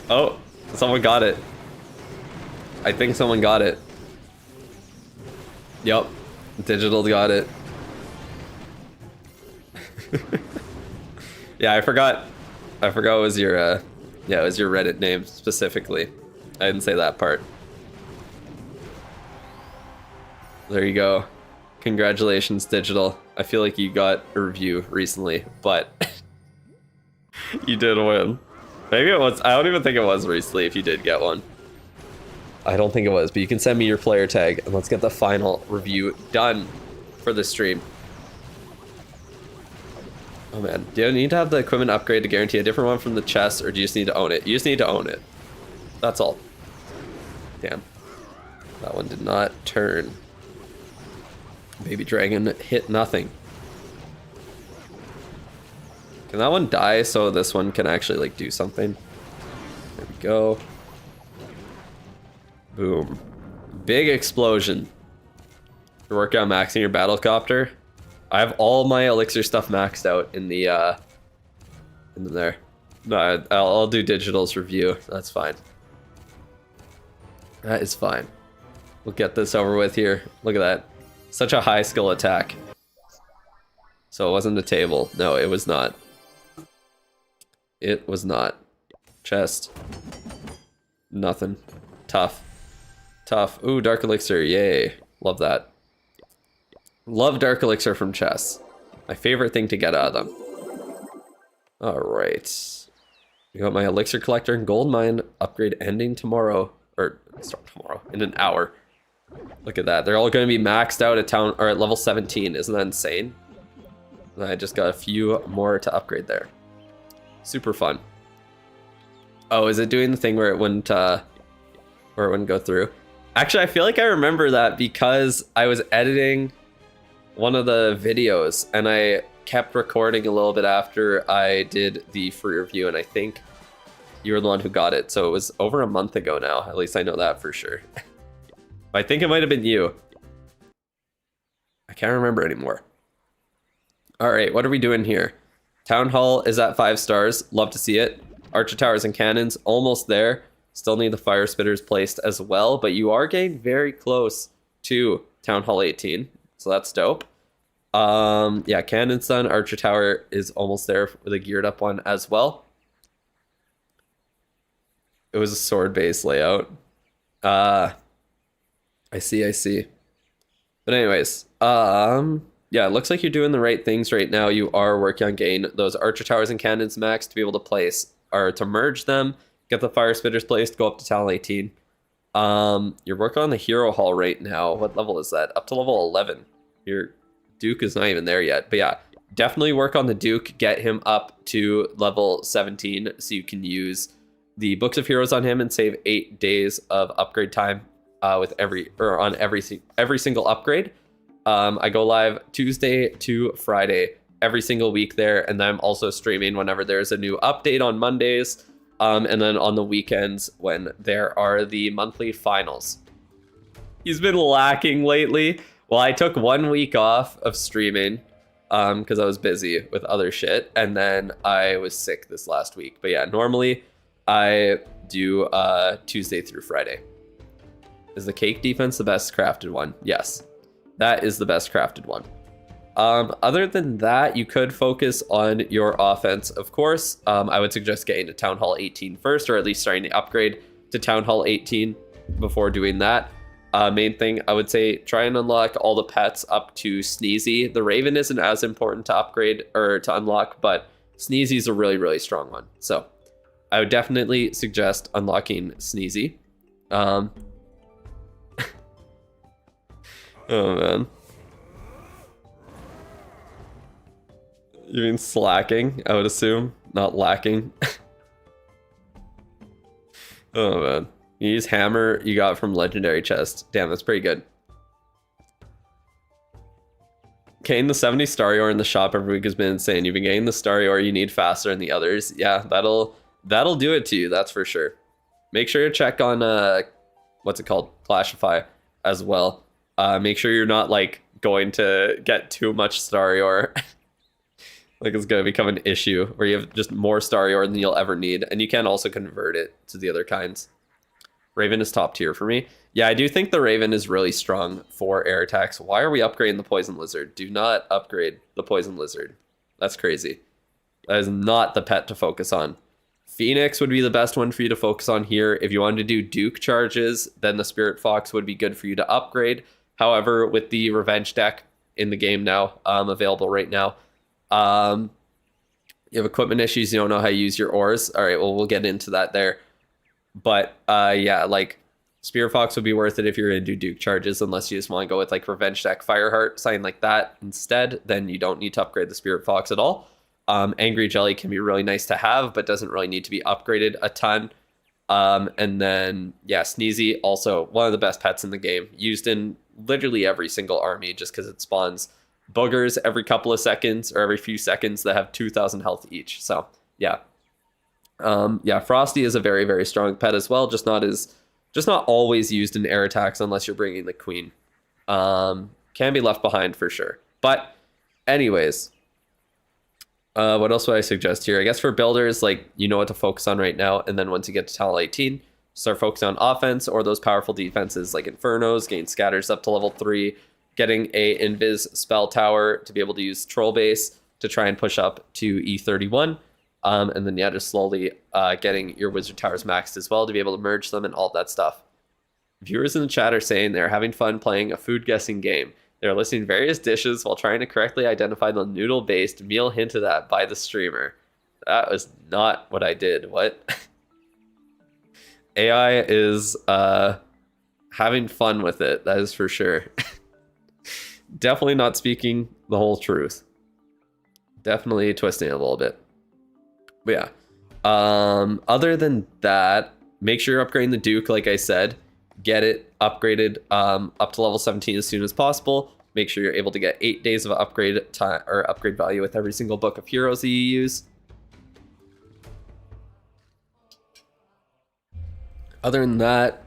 Oh, someone got it. I think someone got it. Yup. Digital got it. Yeah, I forgot it was your yeah, it was your Reddit name specifically. I didn't say that part. There you go. Congratulations, Digital. I feel like you got a review recently, but you did win. Maybe it was, I don't even think it was recently if you did get one. I don't think it was, but you can send me your player tag and let's get the final review done for the stream. Oh man, do you need to have the equipment upgrade to guarantee a different one from the chest, or do you just need to own it? You just need to own it. That's all. Damn. That one did not turn. Baby dragon hit nothing. Can that one die so this one can actually like do something? There we go. Boom. Big explosion. You're working on maxing your battle copter. I have all my elixir stuff maxed out in the in there. No, I'll do Digital's review. That's fine. That is fine. We'll get this over with here. Look at that. Such a high skill attack. So it wasn't a table. No, it was not. It was not. Chest. Nothing. Tough. Tough. Ooh, Dark Elixir. Yay. Love that. Love Dark Elixir from chests. My favorite thing to get out of them. Alright. We got my Elixir Collector and Gold Mine upgrade ending tomorrow. Or, start tomorrow. In an hour. Look at that. They're all going to be maxed out at town or at level 17. Isn't that insane? And I just got a few more to upgrade there. Super fun. Oh, is it doing the thing where it wouldn't go through? Actually, I feel like I remember that because I was editing one of the videos and I kept recording a little bit after I did the free review, and I think you were the one who got it. So it was over a month ago now. At least I know that for sure. I think it might have been you. I can't remember anymore. All right, what are we doing here? Town Hall is at 5 stars. Love to see it. Archer Towers and Cannons, almost there. Still need the Fire Spitters placed as well, but you are getting very close to Town Hall 18. So that's dope. Yeah, Cannon's done. Archer Tower is almost there with a geared up one as well. It was a sword-based layout. I see. But anyways, yeah, it looks like you're doing the right things right now. You are working on getting those Archer Towers and Cannons max to be able to place, or to merge them, get the Fire Spitters placed, go up to Town 18. You're working on the Hero Hall right now. What level is that? Up to level 11. Your Duke is not even there yet. But yeah, definitely work on the Duke. Get him up to level 17 so you can use the Books of Heroes on him and save 8 days of upgrade time with every single upgrade. I go live Tuesday to Friday every single week there, and then I'm also streaming whenever there's a new update on Mondays, and then on the weekends when there are the monthly finals. He's been lacking lately. Well, I took 1 week off of streaming because I was busy with other shit, and then I was sick this last week. But yeah, normally I do Tuesday through Friday. Is the cake defense the best crafted one? Yes, that is the best crafted one. Other than that, you could focus on your offense, of course. I would suggest getting to Town Hall 18 first, or at least starting to upgrade to Town Hall 18 before doing that. Main thing, I would say try and unlock all the pets up to Sneezy. The Raven isn't as important to upgrade or to unlock, but Sneezy is a really, really strong one. So I would definitely suggest unlocking Sneezy. Oh, man. You mean slacking, I would assume, not lacking. Oh, man. You use hammer you got from legendary chest. Damn, that's pretty good. Getting the 70 Starry Ore in the shop every week has been insane. You've been getting the Starry Ore you need faster than the others. Yeah, that'll do it to you, that's for sure. Make sure to check on what's it called? Clashify as well. Make sure you're not like going to get too much Starry Ore. Like it's gonna become an issue where you have just more Starry Ore than you'll ever need, and you can also convert it to the other kinds. Raven is top tier for me. Yeah, I do think the Raven is really strong for air attacks. Why are we upgrading the Poison Lizard? Do not upgrade the Poison Lizard. That's crazy. That is not the pet to focus on. Phoenix would be the best one for you to focus on here. If you wanted to do Duke charges, then the Spirit Fox would be good for you to upgrade. However, with the Revenge deck in the game now, available right now, you have equipment issues, you don't know how to use your ores. All right, well, we'll get into that there. But yeah, like Spirit Fox would be worth it if you're gonna do Duke charges, unless you just want to go with like Revenge deck, Fireheart, something like that instead. Then you don't need to upgrade the Spirit Fox at all. Angry Jelly can be really nice to have, but doesn't really need to be upgraded a ton. And then yeah, Sneezy, also one of the best pets in the game, used in literally every single army, just because it spawns boogers every couple of seconds or every few seconds that have 2,000 health each. So yeah. Yeah, Frosty is a very, very strong pet as well, just not always used in air attacks unless you're bringing the queen. Can be left behind for sure. But anyways, what else would I suggest here? I guess for builders, like, you know what to focus on right now, and then once you get to Town 18, start focusing on offense or those powerful defenses like Infernos, gain scatters up to level 3, getting a Invis spell tower to be able to use Troll Base to try and push up to E31. And then yeah, just slowly getting your Wizard Towers maxed as well to be able to merge them and all that stuff. Viewers in the chat are saying they're having fun playing a food guessing game. They're listing various dishes while trying to correctly identify the noodle-based meal hinted at by the streamer. That was not what I did. What? AI is having fun with it, that is for sure. Definitely not speaking the whole truth. Definitely twisting it a little bit. But yeah, other than that, make sure you're upgrading the Duke, like I said. Get it upgraded up to level 17 as soon as possible. Make sure you're able to get 8 days of upgrade time or upgrade value with every single book of heroes that you use. Other than that,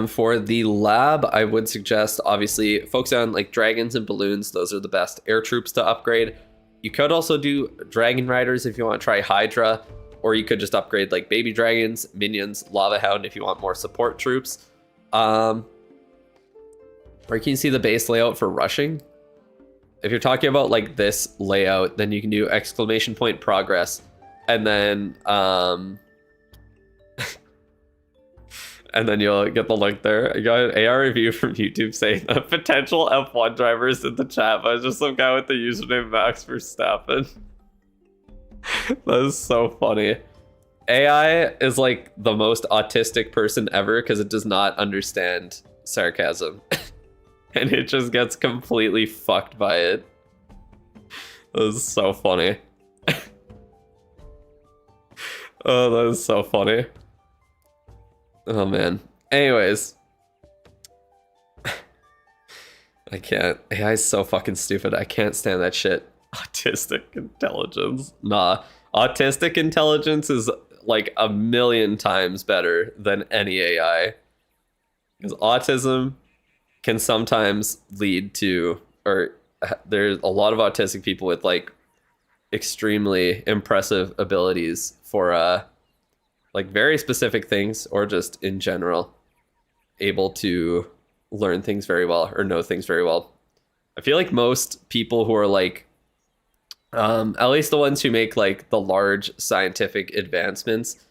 for the lab, I would suggest obviously focus on like dragons and balloons. Those are the best air troops to upgrade. You could also do Dragon Riders if you want to try Hydra, or you could just upgrade like Baby Dragons, Minions, Lava Hound if you want more support troops. Or you can see the base layout for rushing. If you're talking about like this layout, then you can do exclamation point progress, and then and then you'll get the link there. I got an AR review from YouTube saying that potential F1 drivers in the chat, but it's just some guy with the username Max Verstappen. That is so funny. AI is like the most autistic person ever because it does not understand sarcasm. And it just gets completely fucked by it. That is so funny. Oh, that is so funny. Oh man. Anyways. I can't. AI is so fucking stupid. I can't stand that shit. Autistic intelligence. Nah. Autistic intelligence is like a million times better than any AI. Because autism can sometimes lead to, or there's a lot of autistic people with like extremely impressive abilities for like very specific things or just in general able to learn things very well or know things very well. I feel like most people who are like at least the ones who make like the large scientific advancements,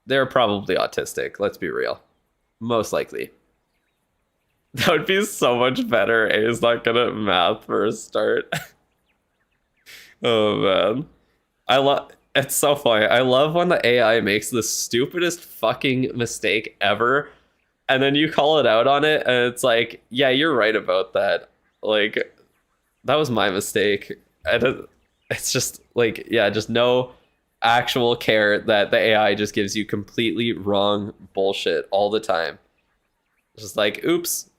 they're probably autistic, let's be real. Most likely. That would be so much better. A is not good at math for a start. Oh man. I love it's so funny. I love when the AI makes the stupidest fucking mistake ever, and then you call it out on it, and it's like, yeah, you're right about that. Like, that was my mistake. It's just like, yeah, just no actual care that the AI just gives you completely wrong bullshit all the time. Just like, oops.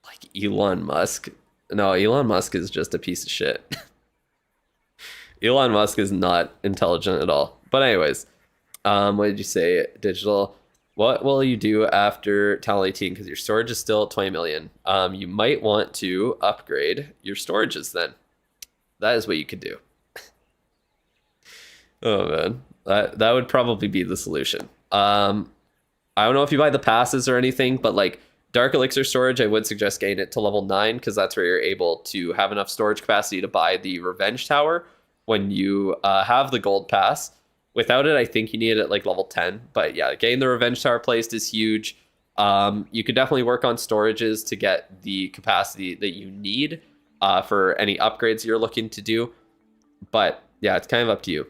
Like Elon Musk. No, Elon Musk is just a piece of shit. Elon Musk is not intelligent at all. But anyways, what did you say? Digital. What will you do after Town Hall 18? Because your storage is still 20 million. You might want to upgrade your storages then. That is what you could do. Oh man, that would probably be the solution. I don't know if you buy the passes or anything, but like Dark Elixir storage, I would suggest getting it to level 9 because that's where you're able to have enough storage capacity to buy the Revenge Tower when you have the gold pass. Without it, I think you need it at like level 10. But yeah, getting the Revenge Tower placed is huge. You could definitely work on storages to get the capacity that you need for any upgrades you're looking to do. But yeah, it's kind of up to you.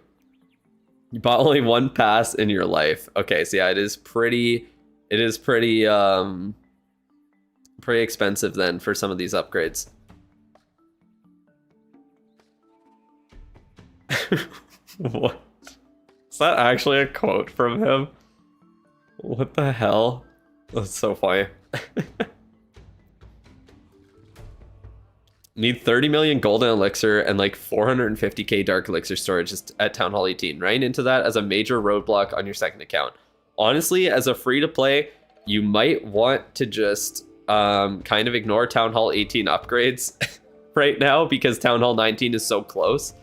You bought only one pass in your life. Okay, so yeah, it is pretty pretty expensive then for some of these upgrades. What? Is that actually a quote from him? What the hell? That's so funny. Need 30 million golden elixir and like 450k dark elixir storage at Town Hall 18. Right into that as a major roadblock on your second account. Honestly, as a free to play, you might want to just kind of ignore Town Hall 18 upgrades right now because Town Hall 19 is so close,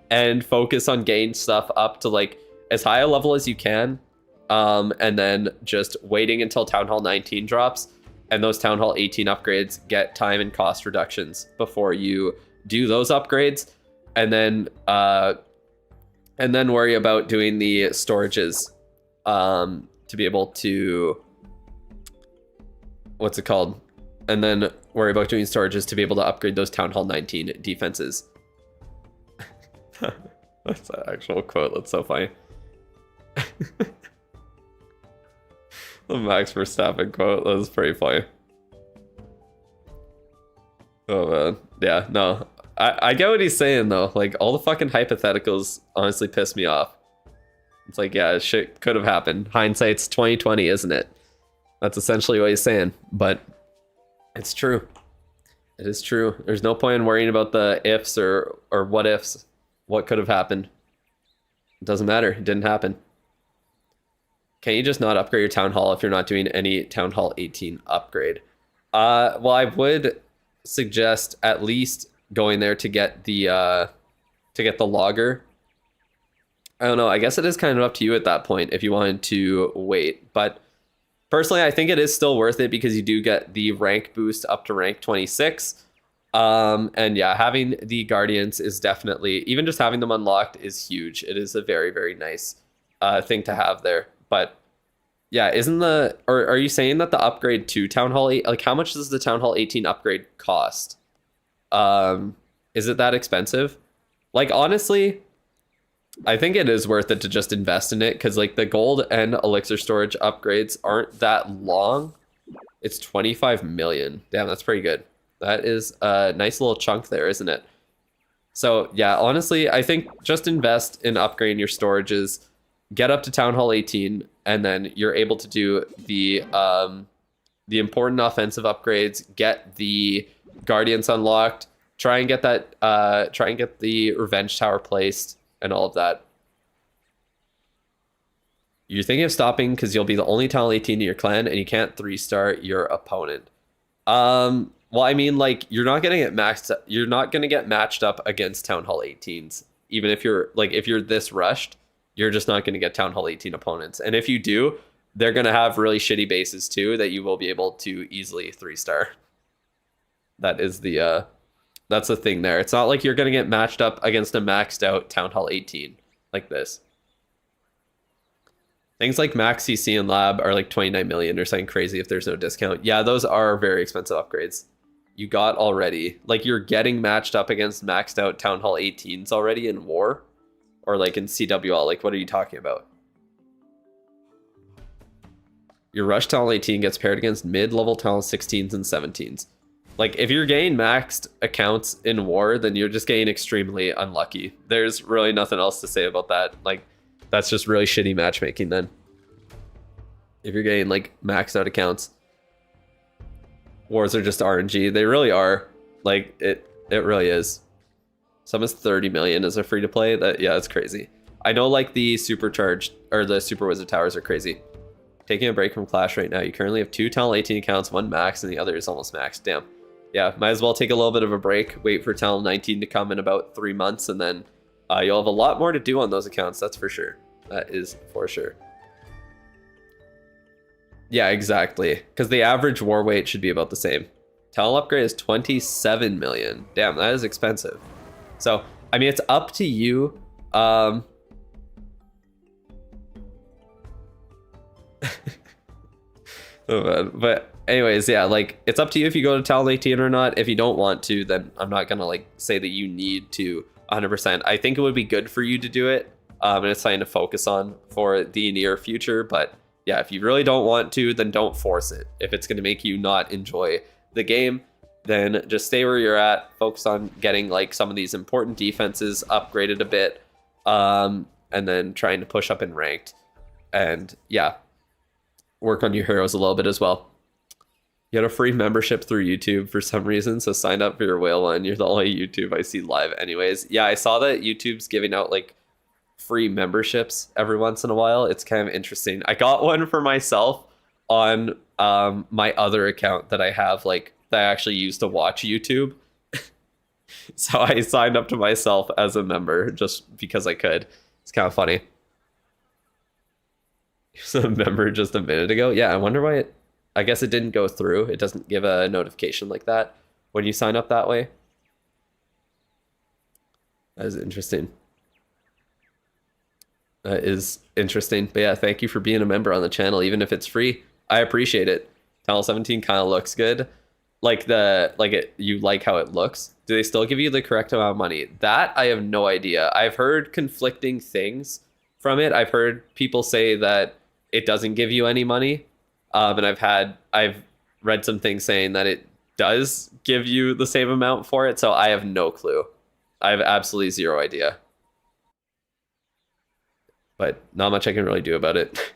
and focus on getting stuff up to like as high a level as you can, and then just waiting until Town Hall 19 drops and those Town Hall 18 upgrades get time and cost reductions before you do those upgrades, and then worry about doing the storages to be able to, what's it called? And then worry about doing storages to be able to upgrade those Town Hall 19 defenses. That's an actual quote. That's so funny. The Max Verstappen quote. That was pretty funny. Oh man. Yeah, no. I get what he's saying though. Like, all the fucking hypotheticals honestly piss me off. It's like, yeah, shit could have happened. Hindsight's 2020, isn't it? That's essentially what he's saying. But it's true. It is true. There's no point in worrying about the ifs or what ifs. What could have happened. It doesn't matter. It didn't happen. Can you just not upgrade your Town Hall if you're not doing any Town Hall 18 upgrade? Well, I would suggest at least going there to get the logger. I don't know. I guess it is kind of up to you at that point if you wanted to wait. But personally, I think it is still worth it because you do get the rank boost up to rank 26. And yeah, having the Guardians is definitely, even just having them unlocked is huge. It is a very, very nice thing to have there. But yeah, are you saying that the upgrade to Town Hall 8, like how much does the Town Hall 18 upgrade cost? Is it that expensive? Like, honestly, I think it is worth it to just invest in it because like the gold and elixir storage upgrades aren't that long. It's 25 million. Damn, that's pretty good. That is a nice little chunk there, isn't it? So yeah, honestly, I think just invest in upgrading your storages, get up to Town Hall 18, and then you're able to do the important offensive upgrades, get the Guardians unlocked, try and get the Revenge Tower placed, and all of that. You're thinking of stopping because you'll be the only Town Hall 18 in your clan, and you can't 3-star your opponent. Well, I mean, like, you're not gonna get maxed. You're not gonna get matched up against Town Hall 18s. Even if you're like, if you're this rushed, you're just not gonna get Town Hall 18 opponents. And if you do, they're gonna have really shitty bases too that you will be able to easily 3-star. That is the that's the thing there. It's not like you're gonna get matched up against a maxed out Town Hall 18 like this. Things like Max CC and Lab are like 29 million or something crazy if there's no discount. Yeah, those are very expensive upgrades. You got already. Like, you're getting matched up against maxed out Town Hall 18s already in War. Or like in CWL. Like, what are you talking about? Your Rush Town Hall 18 gets paired against mid-level Town Hall 16s and 17s. Like, if you're getting maxed accounts in War, then you're just getting extremely unlucky. There's really nothing else to say about that. Like, that's just really shitty matchmaking then. If you're getting like maxed out accounts. Wars are just RNG. They really are. Like, it really is. Some is 30 million as a free to play. That, yeah, that's crazy. I know like the supercharged or the super wizard towers are crazy. Taking a break from Clash right now. You currently have 2 Talent 18 accounts, 1 max, and the other is almost maxed. Damn. Yeah, might as well take a little bit of a break. Wait for Talent 19 to come in about 3 months, and then you'll have a lot more to do on those accounts. That's for sure. That is for sure. Yeah, exactly. Because the average war weight should be about the same. Talent upgrade is 27 million. Damn, that is expensive. So, I mean, it's up to you. But anyways, yeah, like, it's up to you if you go to Talent 18 or not. If you don't want to, then I'm not gonna like say that you need to 100%. I think it would be good for you to do it, and it's something to focus on for the near future. But yeah, if you really don't want to, then don't force it. If it's gonna make you not enjoy the game, then just stay where you're at. Focus on getting like some of these important defenses upgraded a bit, and then trying to push up in ranked, and yeah, work on your heroes a little bit as well. You had a free membership through YouTube for some reason, so sign up for your whale one. You're the only YouTube I see live anyways. Yeah, I saw that YouTube's giving out like free memberships every once in a while. It's kind of interesting. I got one for myself on my other account that I have, like, that I actually use to watch YouTube. So I signed up to myself as a member just because I could. It's kind of funny. So a member just a minute ago. Yeah, I wonder why it, I guess it didn't go through. It doesn't give a notification like that when you sign up that way. That is interesting. That is interesting. But yeah, thank you for being a member on the channel, even if it's free. I appreciate it. Channel 17 kind of looks good. Like you like how it looks. Do they still give you the correct amount of money? That I have no idea. I've heard conflicting things from it. I've heard people say that it doesn't give you any money. And I've read some things saying that it does give you the same amount for it. So I have no clue. I have absolutely zero idea. But not much I can really do about it.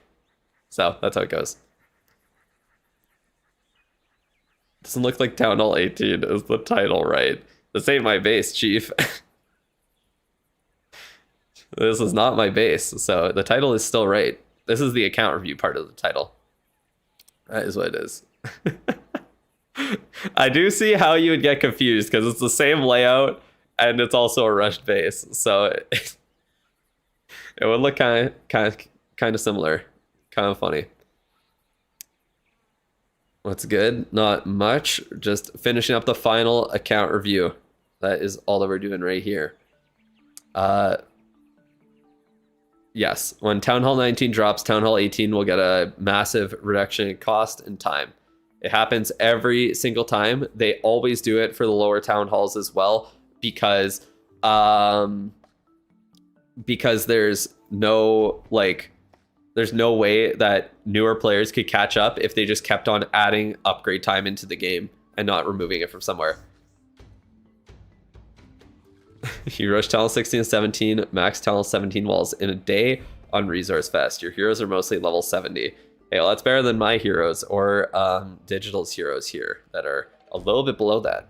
So that's how it goes. Doesn't look like Town Hall 18 is the title, right? This ain't my base, Chief. This is not my base, so the title is still right. This is the account review part of the title. That is what it is. I do see how you would get confused because it's the same layout and it's also a rushed base, so it would look kind of similar, kind of funny. What's good? Not much. Just finishing up the final account review. That is all that we're doing right here. Yes, when Town Hall 19 drops, Town Hall 18 will get a massive reduction in cost and time. It happens every single time. They always do it for the lower town halls as well, because there's no way that newer players could catch up if they just kept on adding upgrade time into the game and not removing it from somewhere. You rush Talent 16 and 17, max Talent 17 walls in a day on Resource Fest. Your heroes are mostly level 70. Hey, well, that's better than my heroes or Digital's heroes here that are a little bit below that.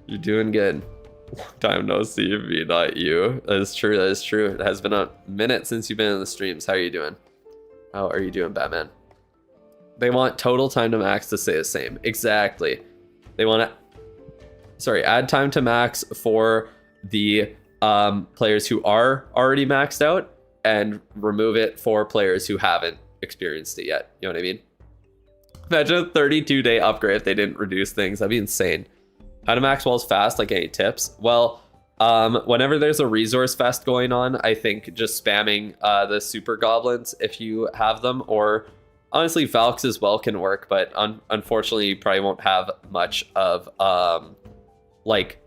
You're doing good. Long time no see, me, not you. That is true, that is true. It has been a minute since you've been in the streams. How are you doing? How are you doing, Batman? They want total time to max to stay the same. Exactly. They want to, add time to max for the players who are already maxed out and remove it for players who haven't experienced it yet. You know what I mean? Imagine a 32-day upgrade if they didn't reduce things. That'd be insane. How to max walls fast, like any tips? Well, whenever there's a resource fest going on, I think just spamming the super goblins if you have them, or honestly Valks as well can work, but unfortunately you probably won't have much of like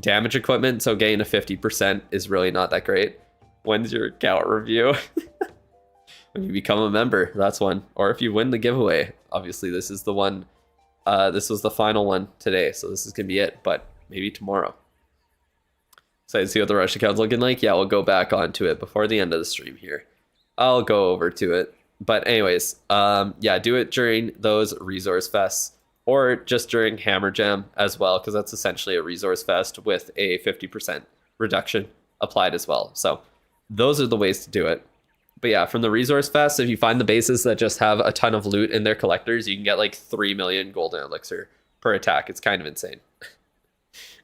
damage equipment, so getting a 50% is really not that great. When's your account review? When you become a member, that's one. Or if you win the giveaway. Obviously this is the one, this was the final one today, so this is gonna be it, but maybe tomorrow. So see what the rush account's looking like. Yeah, we'll go back onto it before the end of the stream here. I'll go over to it. But anyways, yeah, do it during those resource fests, or just during Hammer Jam as well, because that's essentially a resource fest with a 50% reduction applied as well. So those are the ways to do it. But yeah, from the resource fest, if you find the bases that just have a ton of loot in their collectors, you can get like 3 million golden elixir per attack. It's kind of insane.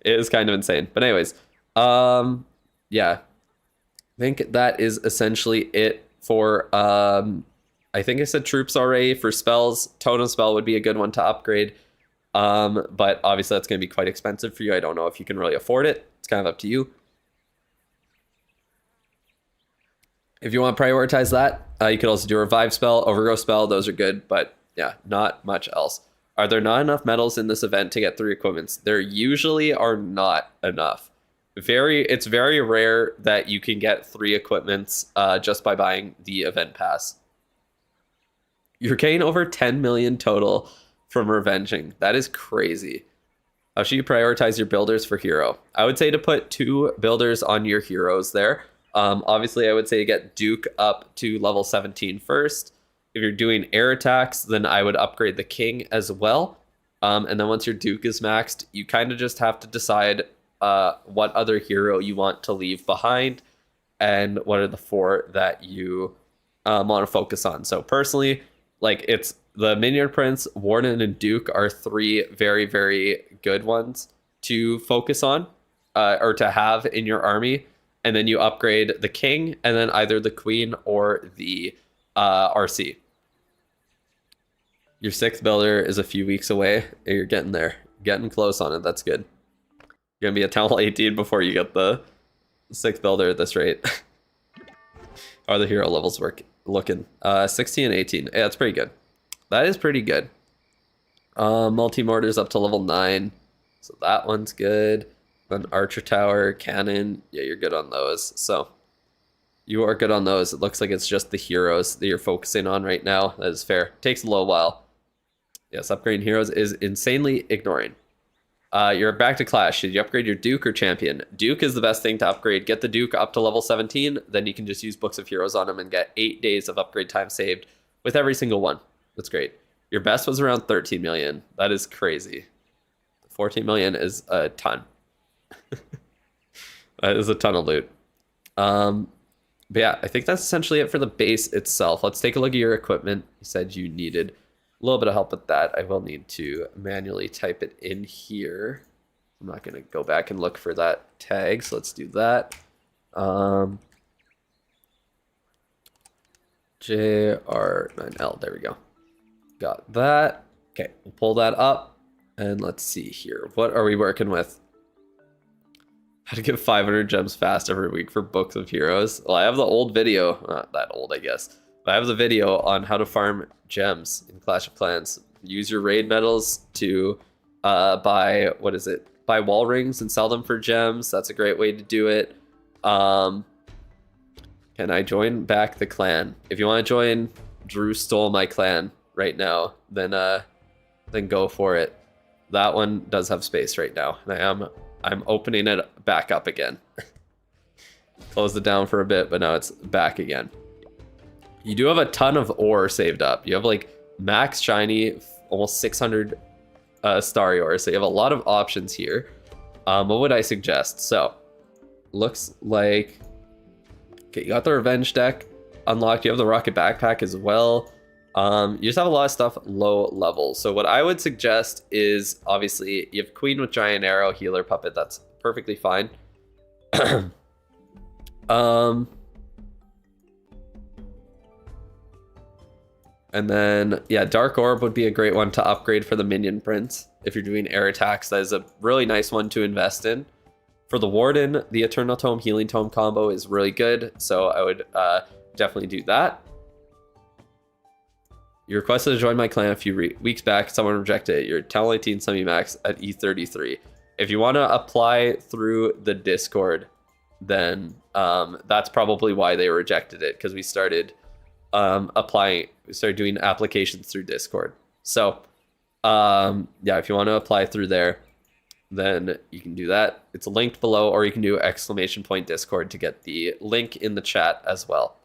It is kind of insane. But anyways, yeah, I think that is essentially it for, I think I said troops already. For spells, totem spell would be a good one to upgrade. But obviously that's going to be quite expensive for you. I don't know if you can really afford it. It's kind of up to you. If you want to prioritize that, you could also do a revive spell, overgrowth spell. Those are good, but yeah, not much else. Are there not enough medals in this event to get 3 equipments? There usually are not enough. It's very rare that you can get 3 equipments just by buying the event pass. You're getting over 10 million total from revenging. That is crazy. How should you prioritize your builders for hero? I would say to put 2 builders on your heroes there. Obviously, I would say to get Duke up to level 17 first. If you're doing air attacks, then I would upgrade the King as well. And then once your Duke is maxed, you kind of just have to decide what other hero you want to leave behind and what are the 4 that you want to focus on. So personally, like, it's the Minion Prince, Warden, and Duke are 3 very, very good ones to focus on or to have in your army. And then you upgrade the King and then either the Queen or the RC. Your 6th builder is a few weeks away. You're getting there. Getting close on it. That's good. You're going to be at Town Hall 18 before you get the 6th builder at this rate. How are the hero levels looking? 16 and 18. Yeah, that's pretty good. That is pretty good. Multi-mortars up to level 9. So that one's good. Then Archer Tower, Cannon. Yeah, you're good on those. So you are good on those. It looks like it's just the heroes that you're focusing on right now. That is fair. Takes a little while. Yes, upgrading heroes is insanely ignoring. You're back to Clash. Should you upgrade your Duke or Champion? Duke is the best thing to upgrade. Get the Duke up to level 17. Then you can just use Books of Heroes on him and get 8 days of upgrade time saved with every single one. That's great. Your best was around 13 million. That is crazy. 14 million is a ton. That is a ton of loot. But yeah, I think that's essentially it for the base itself. Let's take a look at your equipment. You said you needed a little bit of help with that. I will need to manually type it in here. I'm not going to go back and look for that tag, so let's do that. JR9L, there we go. Got that. Okay, we'll pull that up. And let's see here. What are we working with? How to get 500 gems fast every week for Books of Heroes. Well, I have the old video. Not that old, I guess. But I have the video on how to farm gems in Clash of Clans. Use your raid medals to buy, what is it? Buy wall rings and sell them for gems. That's a great way to do it. Can I join back the clan? If you want to join Drew Stole My Clan right now, then go for it. That one does have space right now. And I'm opening it back up again. Closed it down for a bit, but now it's back again. You do have a ton of ore saved up. You have like max shiny, almost 600 starry ore. So you have a lot of options here. What would I suggest? So looks like, okay, you got the revenge deck unlocked. You have the rocket backpack as well. You just have a lot of stuff low level. So what I would suggest is obviously you have Queen with Giant Arrow, Healer Puppet. That's perfectly fine. And then, yeah, Dark Orb would be a great one to upgrade for the Minion Prince. If you're doing air attacks, that is a really nice one to invest in. For the Warden, the Eternal Tome, Healing Tome combo is really good, so I would definitely do that. You requested to join my clan a few weeks back. Someone rejected it. You're Talon 18 semi-max at E33. If you want to apply through the Discord, then that's probably why they rejected it, because we started doing applications through Discord. So yeah, if you want to apply through there, then you can do that. It's linked below, or you can do !Discord to get the link in the chat as well.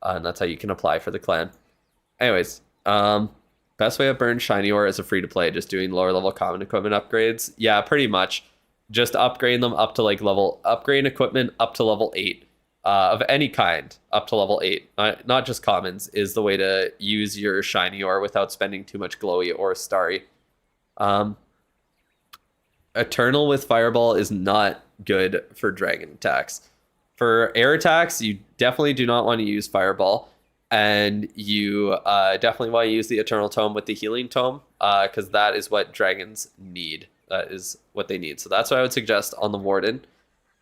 And that's how you can apply for the clan. Anyways, best way to burn Shiny Ore is a free to play, just doing lower level common equipment upgrades. Yeah, pretty much. Just upgrade them up to like upgrade equipment up to level 8. Of any kind, up to level 8, not just commons, is the way to use your Shiny Ore without spending too much glowy or starry. Eternal with Fireball is not good for dragon attacks. For air attacks, you definitely do not want to use Fireball, and you definitely want to use the Eternal Tome with the Healing Tome, because that is what dragons need. That is what they need. So that's what I would suggest on the Warden.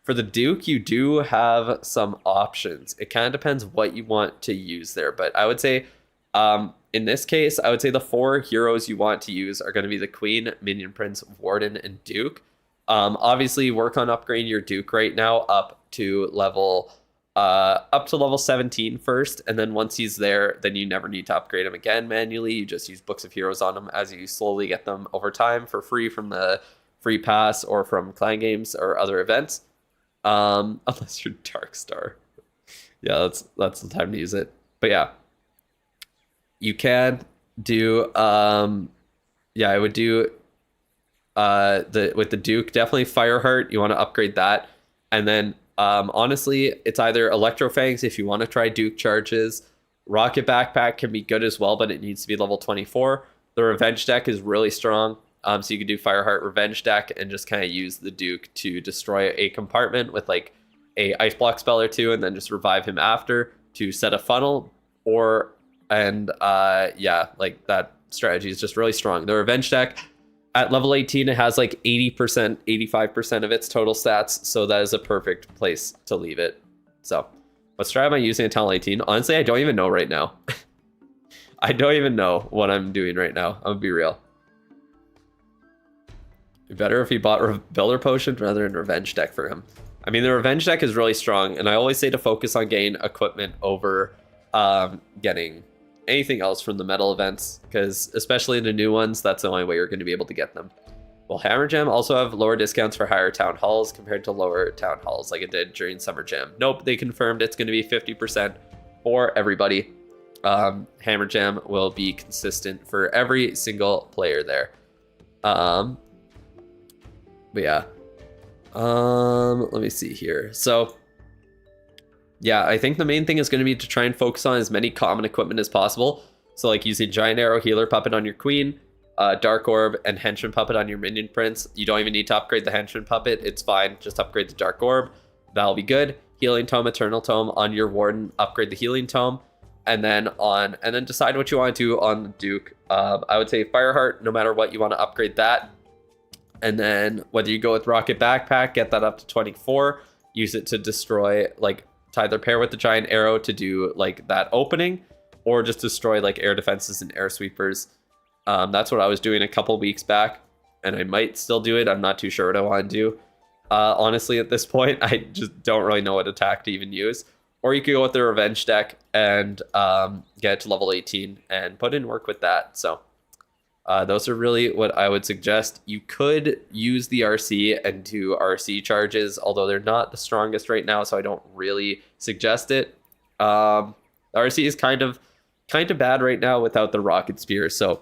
For the Duke, you do have some options. It kind of depends what you want to use there. But I would say, in this case, I would say the 4 heroes you want to use are going to be the Queen, Minion Prince, Warden, and Duke. Obviously, work on upgrading your Duke right now up to level 17 first. And then once he's there, then you never need to upgrade him again manually. You just use Books of Heroes on him as you slowly get them over time for free from the free pass or from clan games or other events. Unless you're Dark Star. Yeah, that's the time to use it. But yeah, you can do yeah, I would do with the Duke, definitely Fireheart. You want to upgrade that. And then honestly, it's either Electrofangs if you want to try Duke charges. Rocket Backpack can be good as well, but it needs to be level 24. The Revenge deck is really strong. So you could do Fireheart Revenge deck and just kind of use the Duke to destroy a compartment with like a Ice Block spell or two, and then just revive him after to set a funnel. Yeah, like that strategy is just really strong. The Revenge deck at level 18, it has like 80%, 85% of its total stats, so that is a perfect place to leave it. So what strat am I using at Talon 18? Honestly, I don't even know right now. I don't even know what I'm doing right now. I'm gonna be real. Better if he bought Builder Potion rather than Revenge deck for him. I mean, the Revenge deck is really strong, and I always say to focus on getting equipment over getting anything else from the metal events, because especially in the new ones, that's the only way you're going to be able to get them. Well, Hammer Jam also have lower discounts for higher town halls compared to lower town halls like it did during Summer Jam. Nope, they confirmed it's going to be 50% for everybody. Hammer Jam will be consistent for every single player there. But yeah, let me see here. So yeah, I think the main thing is going to be to try and focus on as many common equipment as possible. So like using Giant Arrow, Healer Puppet on your Queen, Dark Orb, and Henchman Puppet on your Minion Prince. You don't even need to upgrade the Henchman Puppet. It's fine. Just upgrade the Dark Orb. That'll be good. Healing Tome, Eternal Tome on your Warden. Upgrade the Healing Tome. And then decide what you want to do on the Duke. I would say Fireheart, no matter what, you want to upgrade that. And then whether you go with Rocket Backpack, get that up to 24, use it to destroy, like, to either pair with the Giant Arrow to do, like, that opening, or just destroy, like, air defenses and air sweepers. That's what I was doing a couple weeks back, and I might still do it. I'm not too sure what I want to do. Honestly, at this point, I just don't really know what attack to even use. Or you could go with the Revenge deck and get it to level 18 and put in work with that. So those are really what I would suggest. You could use the RC and do RC charges, although they're not the strongest right now, so I don't really suggest it. RC is kind of bad right now without the Rocket Spear, so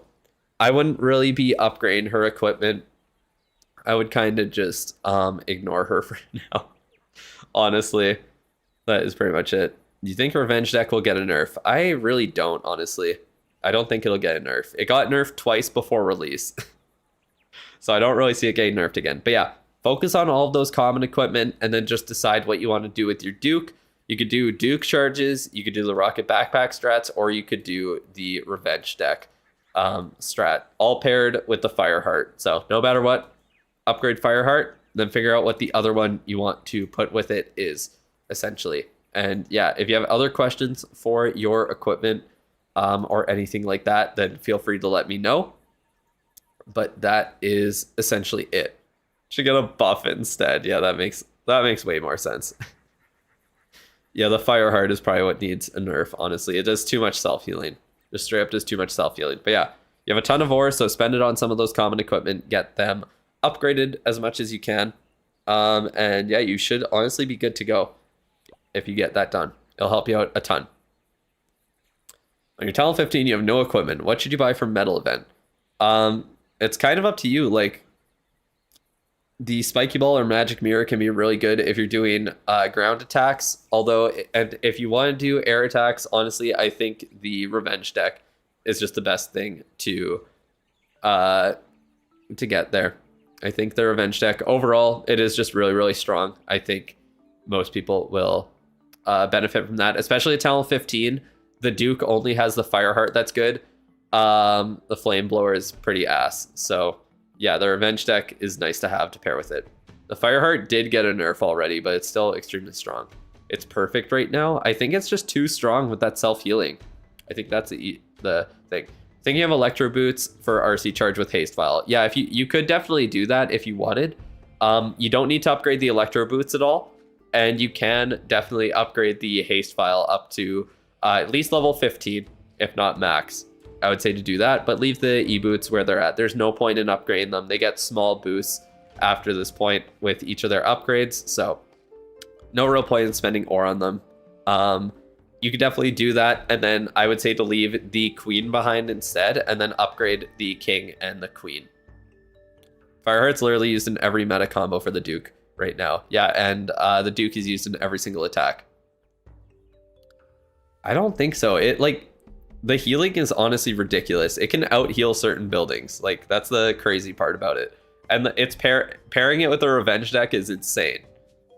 I wouldn't really be upgrading her equipment. I would kind of just ignore her for now. Honestly, that is pretty much it. Do you think Revenge deck will get a nerf? I really don't, honestly. I don't think it'll get a nerf. It got nerfed twice before release. So I don't really see it getting nerfed again. But yeah, focus on all of those common equipment and then just decide what you want to do with your Duke. You could do Duke charges, you could do the Rocket Backpack strats, or you could do the Revenge deck strat, all paired with the Fireheart. So no matter what, upgrade Fireheart, then figure out what the other one you want to put with it is, essentially. And yeah, if you have other questions for your equipment or anything like that, then feel free to let me know. But that is essentially it. Should get a buff instead. Yeah, that makes way more sense. Yeah, the Fireheart is probably what needs a nerf, honestly. It does too much self-healing. Just straight up does too much self-healing. But yeah, you have a ton of ore, so spend it on some of those common equipment. Get them upgraded as much as you can. And yeah, you should honestly be good to go if you get that done. It'll help you out a ton. On your Talent 15, you have no equipment. What should you buy for Metal Event? It's kind of up to you. Like, the Spiky Ball or Magic Mirror can be really good if you're doing ground attacks. Although, and if you want to do air attacks, honestly, I think the Revenge deck is just the best thing to get there. I think the Revenge deck overall, it is just really, really strong. I think most people will benefit from that, especially at Talent 15. The Duke only has the Fireheart that's good. The Flame Blower is pretty ass. So yeah, the Revenge deck is nice to have to pair with it. The Fireheart did get a nerf already, but it's still extremely strong. It's perfect right now. I think it's just too strong with that self-healing. I think that's the thing. Thinking of Electro Boots for RC charge with Haste Vial. Yeah, if you could definitely do that if you wanted. You don't need to upgrade the Electro Boots at all. And you can definitely upgrade the Haste Vial up to at least level 15, if not max. I would say to do that, but leave the E-Boots where they're at. There's no point in upgrading them. They get small boosts after this point with each of their upgrades, so no real point in spending ore on them. You could definitely do that, and then I would say to leave the Queen behind instead, and then upgrade the King and the Queen. Fireheart's literally used in every meta combo for the Duke right now. Yeah, and the Duke is used in every single attack. I don't think so. The healing is honestly ridiculous. It can out-heal certain buildings. Like, that's the crazy part about it. And it's pairing it with a Revenge deck is insane.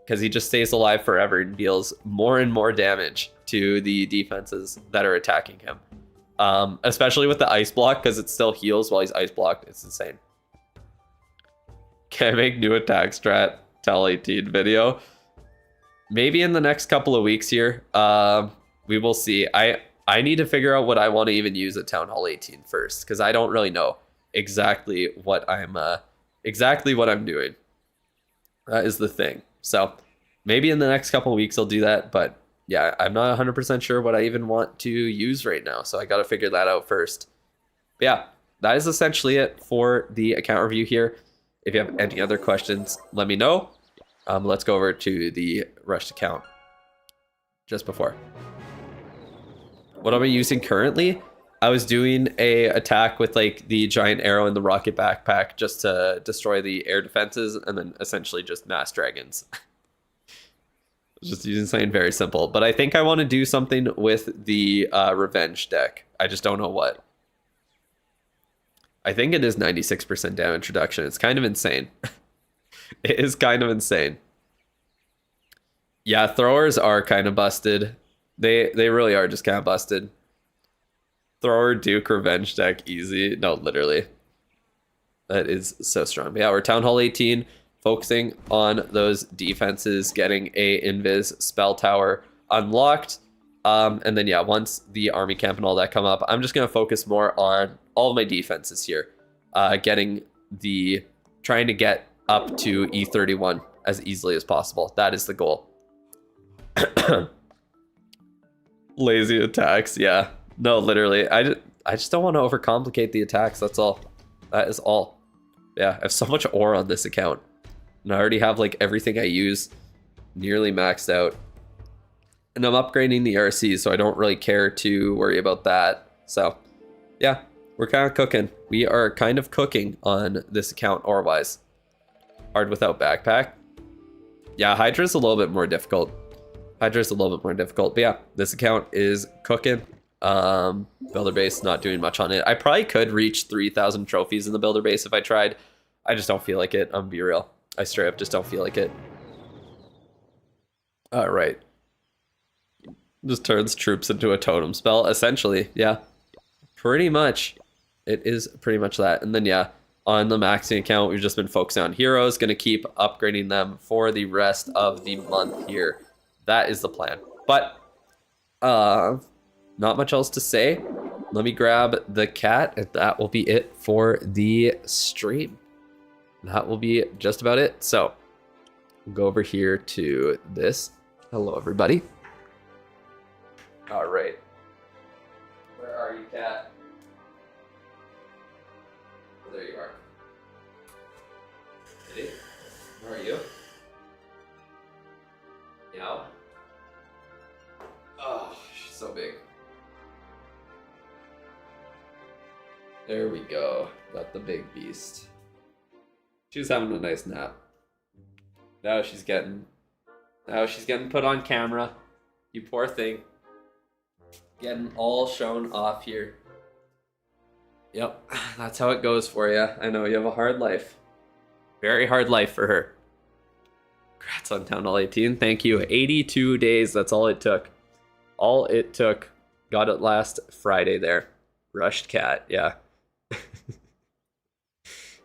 Because he just stays alive forever and deals more and more damage to the defenses that are attacking him. Especially with the Ice Block, because it still heals while he's Ice Blocked. It's insane. Can I make new attack strat Tal 18 video? Maybe in the next couple of weeks here. We will see. I need to figure out what I want to even use at Town Hall 18 first, because I don't really know exactly what I'm doing. That is the thing. So maybe in the next couple of weeks I'll do that, but yeah, I'm not 100% sure what I even want to use right now, so I got to figure that out first. But yeah, that is essentially it for the account review here. If you have any other questions, let me know. Let's go over to the rushed account just before. What am I using currently? I was doing a attack with like the giant arrow and the rocket backpack just to destroy the air defenses, and then essentially just mass dragons. Just using something very simple, but I think I want to do something with the Revenge deck. I just don't know what. I think it is 96% damage reduction. It's kind of insane. It is kind of insane. Yeah, throwers are kind of busted. They really are just kind of busted. Thrower Duke Revenge deck easy. No, literally. That is so strong. But yeah, we're Town Hall 18, focusing on those defenses, getting a Invis Spell Tower unlocked. And then yeah, once the Army Camp and all that come up, I'm just going to focus more on all of my defenses here. Trying to get up to E31 as easily as possible. That is the goal. Lazy attacks, yeah. No, literally, I just don't want to overcomplicate the attacks. That's all. That is all. Yeah, I have so much ore on this account, and I already have like everything I use nearly maxed out. And I'm upgrading the RC, so I don't really care to worry about that. So, yeah, we're kind of cooking. We are kind of cooking on this account ore-wise. Hard without backpack. Yeah, Hydra's a little bit more difficult. But yeah, this account is cooking. Builder base, not doing much on it. I probably could reach 3,000 trophies in the builder base if I tried. I just don't feel like it. I'm be real. I straight up just don't feel like it. All right. Just turns troops into a totem spell, essentially. Yeah, pretty much. It is pretty much that. And then, yeah, on the maxing account, we've just been focusing on heroes. Going to keep upgrading them for the rest of the month here. That is the plan. But, not much else to say. Let me grab the cat, and that will be it for the stream. That will be just about it. So, we'll go over here to this. Hello, everybody. All right. Where are you, cat? Oh, there you are. Kitty, where are you? Meow. Oh, she's so big. There we go. Got the big beast. She was having a nice nap. Now she's getting put on camera. You poor thing. Getting all shown off here. Yep, that's how it goes for you. I know you have a hard life. Very hard life for her. Congrats on Town Hall 18. Thank you. 82 days, that's all it took. All it took. Got it last Friday there. Rushed cat, yeah.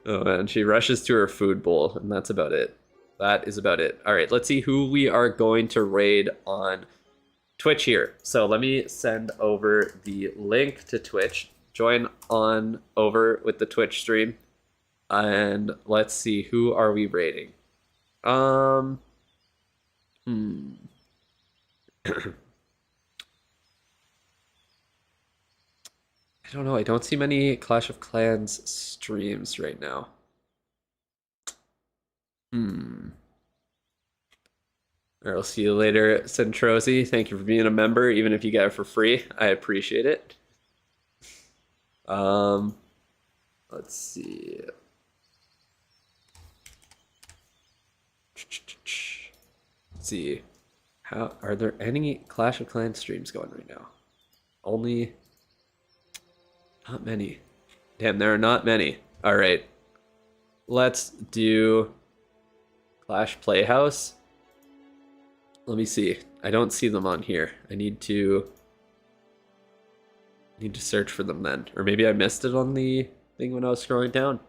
Oh man, she rushes to her food bowl, and that's about it. That is about it. All right, let's see who we are going to raid on Twitch here. So let me send over the link to Twitch. Join on over with the Twitch stream. And let's see, who are we raiding? I don't know. I don't see many Clash of Clans streams right now. I'll see you later, Centrosi. Thank you for being a member, even if you get it for free. I appreciate it. Let's see. Let's see. How are there any Clash of Clans streams going right now? Only not many. Damn, there are not many. All right. Let's do Clash Playhouse. Let me see. I don't see them on here. I need to search for them then. Or maybe I missed it on the thing when I was scrolling down.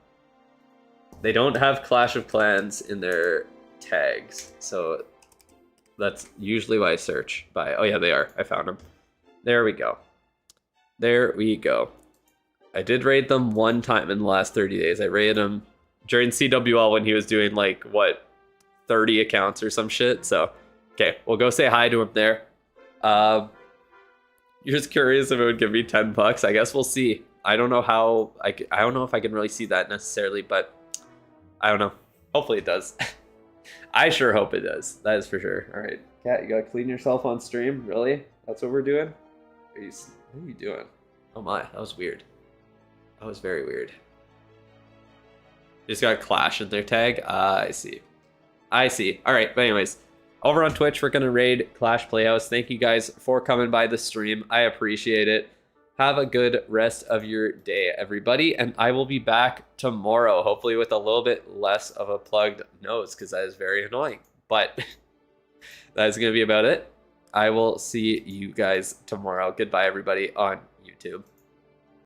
They don't have Clash of Clans in their tags. So that's usually why I search by. Oh yeah, they are. I found them. There we go. There we go. I did raid them one time in the last 30 days. I raided him during CWL when he was doing like, what, 30 accounts or some shit. So, okay, we'll go say hi to him there. You're just curious if it would give me 10 bucks. I guess we'll see. I don't know how, I don't know if I can really see that necessarily, but I don't know. Hopefully it does. I sure hope it does. That is for sure. All right, Kat, you gotta clean yourself on stream? Really? That's what we're doing? What are you doing? Oh my, that was weird. That was very weird. Just got Clash in their tag. I see. I see. All right, but anyways, over on Twitch, we're going to raid Clash Playhouse. Thank you guys for coming by the stream. I appreciate it. Have a good rest of your day, everybody. And I will be back tomorrow, hopefully with a little bit less of a plugged nose, because that is very annoying. But that is going to be about it. I will see you guys tomorrow. Goodbye, everybody, on YouTube.